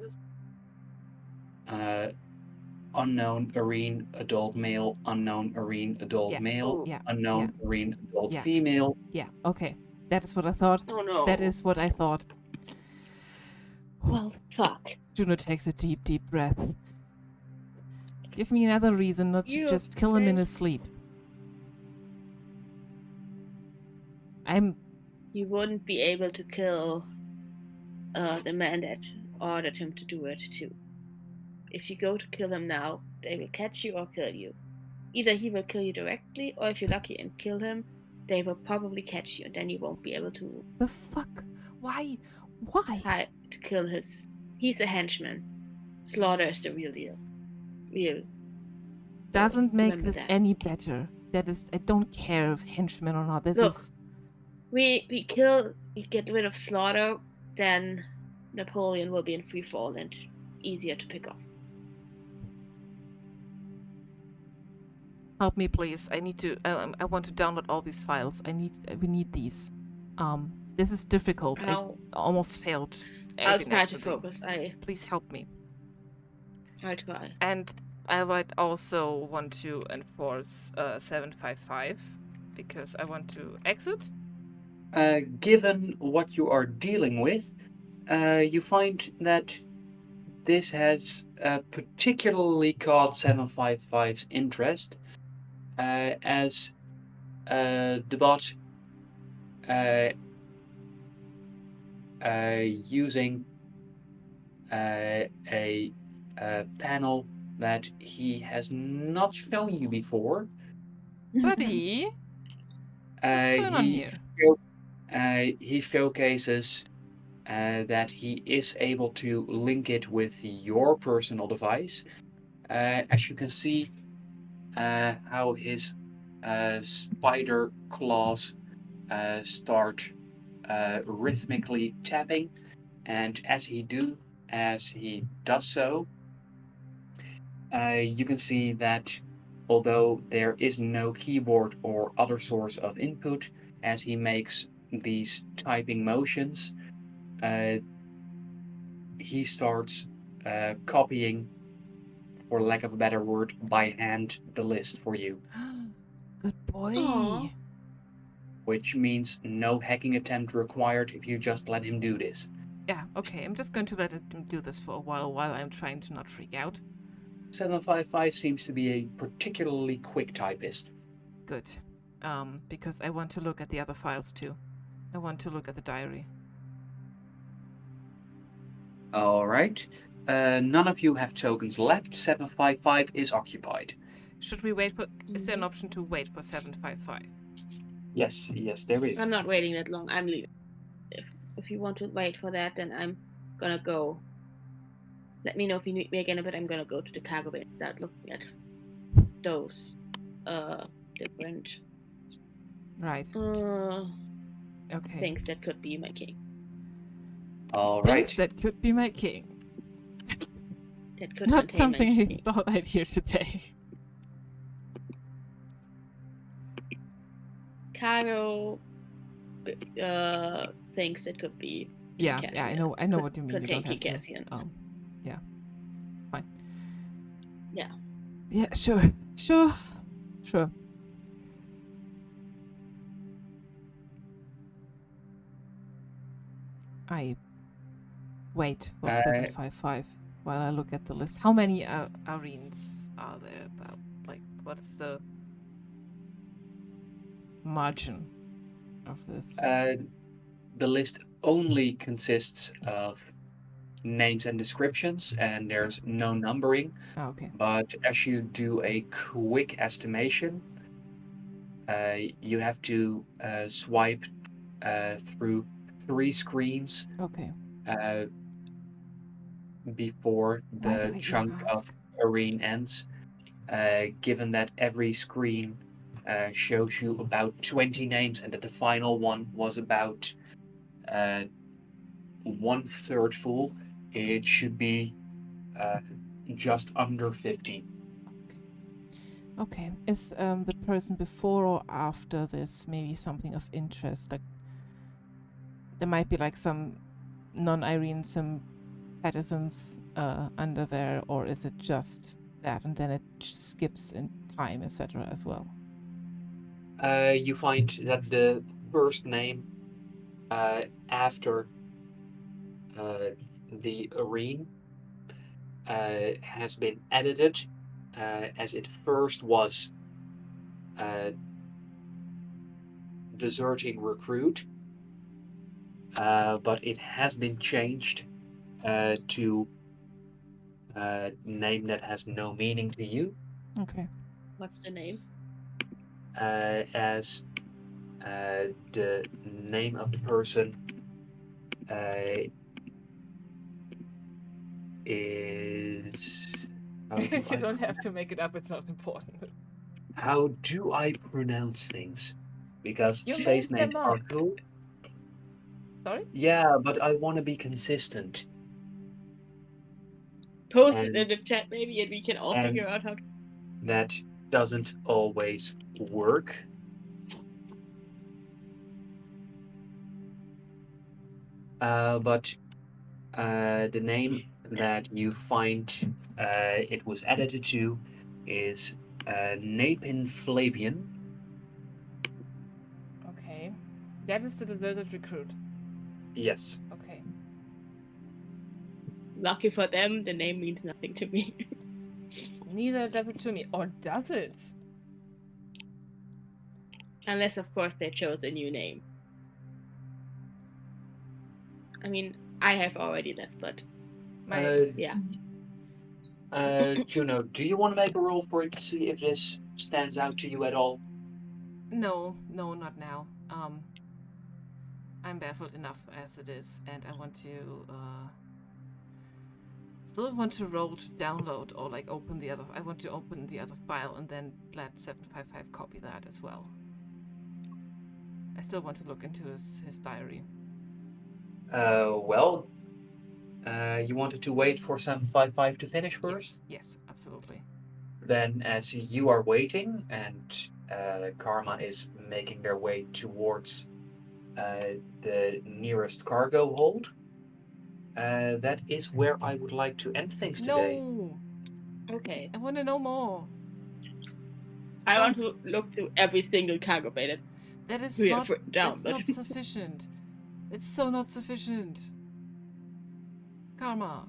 unknown Arene adult male, unknown Arene adult Yeah. male, Yeah. unknown Arene adult Yeah. female. Yeah. Okay. That is what I thought. Oh no. That is what I thought. Well, fuck. Juno takes a deep, deep breath. Give me another reason not to just kill him in his sleep. You wouldn't be able to kill the man that ordered him to do it too. If you go to kill him now, they will catch you or kill you. Either he will kill you directly, or if you're lucky and kill him, they will probably catch you, and then you won't be able to The fuck? Why? Why? to kill his. He's a henchman. Slaughter is the real deal. Real. Doesn't make Remember this that. any better. That is, I don't care if henchmen or not. This Look, is. we get rid of Slaughter, then Napoleon will be in free fall and easier to pick off. Help me, please. I need to. I want to download all these files. We need these. This is difficult. I almost failed. I'll try to focus. Please help me. I'll try. And I would also want to enforce 755 because I want to exit. Given what you are dealing with, you find that this has particularly caught 755's interest, as the bot using a panel that he has not shown you before. Buddy, what's going on here? He showcases that he is able to link it with your personal device. As you can see, how his spider claws start rhythmically tapping, and as he does so, you can see that although there is no keyboard or other source of input, as he makes these typing motions, he starts copying, for lack of a better word, by hand the list for you. Good boy. Aww. Which means no hacking attempt required if you just let him do this. Yeah, okay. I'm just going to let him do this for a while I'm trying to not freak out. 755 seems to be a particularly quick typist. Good. Because I want to look at the other files too. I want to look at the diary. Alright. None of you have tokens left. 755 is occupied. Should we wait for... Is there an option to wait for 755? Yes, there is. I'm not waiting that long. I'm leaving. If you want to wait for that, then I'm gonna go. Let me know if you need me again, but I'm gonna go to the cargo bay and start looking at those different okay. things that could be my king. All right. Things that could be my king. That could not something my I king. thought I'd hear today. Cargo things that could be. Yeah, I know what you mean. Contain you don't have Cassian. to. Yeah. Fine. Yeah. Yeah, sure. I wait for 755 while I look at the list. How many arenes are there about? Like, what is the margin of this? The list only consists of names and descriptions, and there's no numbering. Okay. But as you do a quick estimation, you have to swipe through 3 screens. Okay. Before the chunk of arena ends, given that every screen shows you about 20 names and that the final one was about 1/3 full, it should be just under 50. Okay. Is the person before or after this maybe something of interest? Like, there might be like some non-Irene, some Pattersons under there, or is it just that and then it skips in time, etc. as well? You find that the first name after the arena has been edited, as it first was deserting recruit, but it has been changed to name that has no meaning to you, Okay. What's the name? as the name of the person is. You don't have to make it up. It's not important. How do I pronounce things? Because You space made names them are up. cool. Sorry? Yeah, but I want to be consistent. Post And- it in the chat maybe, and we can all and- figure out how to. That doesn't always work. But the name that you find it was edited to is Napin Flavian. Okay. That is the deserted recruit. Yes. Okay. Lucky for them, the name means nothing to me. Neither does it to me. Or does it? Unless, of course, they chose a new name. I mean, I have already left, but yeah. Juno, do you want to make a roll for it to see if this stands out to you at all? No, not now. I'm baffled enough as it is, and I want to still want to roll to download or like open the other. I want to open the other file and then let 755 copy that as well. I still want to look into his diary. Well, you wanted to wait for 755 to finish first? Yes, absolutely. Then, as you are waiting and Karma is making their way towards the nearest cargo hold, that is where I would like to end things today. No! Okay. I want to know more. I want to look through every single cargo bay That is we not, have written down, it's but not sufficient. It's so not sufficient. Karma.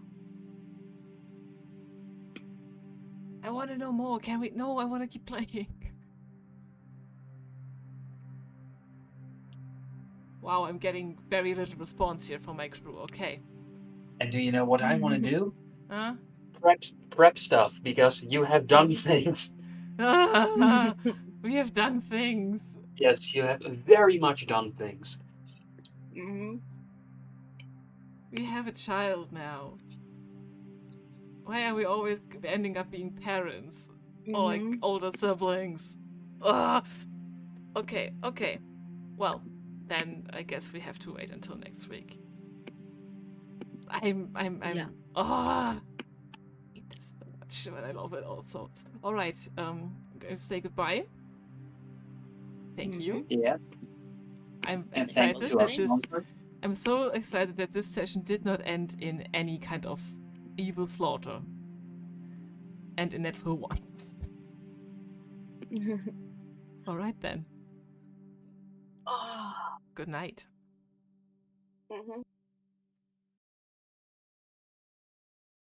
I want to know more. Can we? No, I want to keep playing. Wow, I'm getting very little response here from my crew. Okay. And do you know what I want to do? Huh? Prep stuff, because you have done things. We have done things. Yes, you have very much done things. We have a child now. Why are we always ending up being parents? Or like older siblings? Ugh. Okay. Well, then I guess we have to wait until next week. I'm Yeah. I hate this so much, but I love it also. Alright, I'm gonna say goodbye. Thank you. Yes. I'm And thank excited you to our that this sponsor. I'm so excited that this session did not end in any kind of evil slaughter. And in it for once. Alright then. Good night.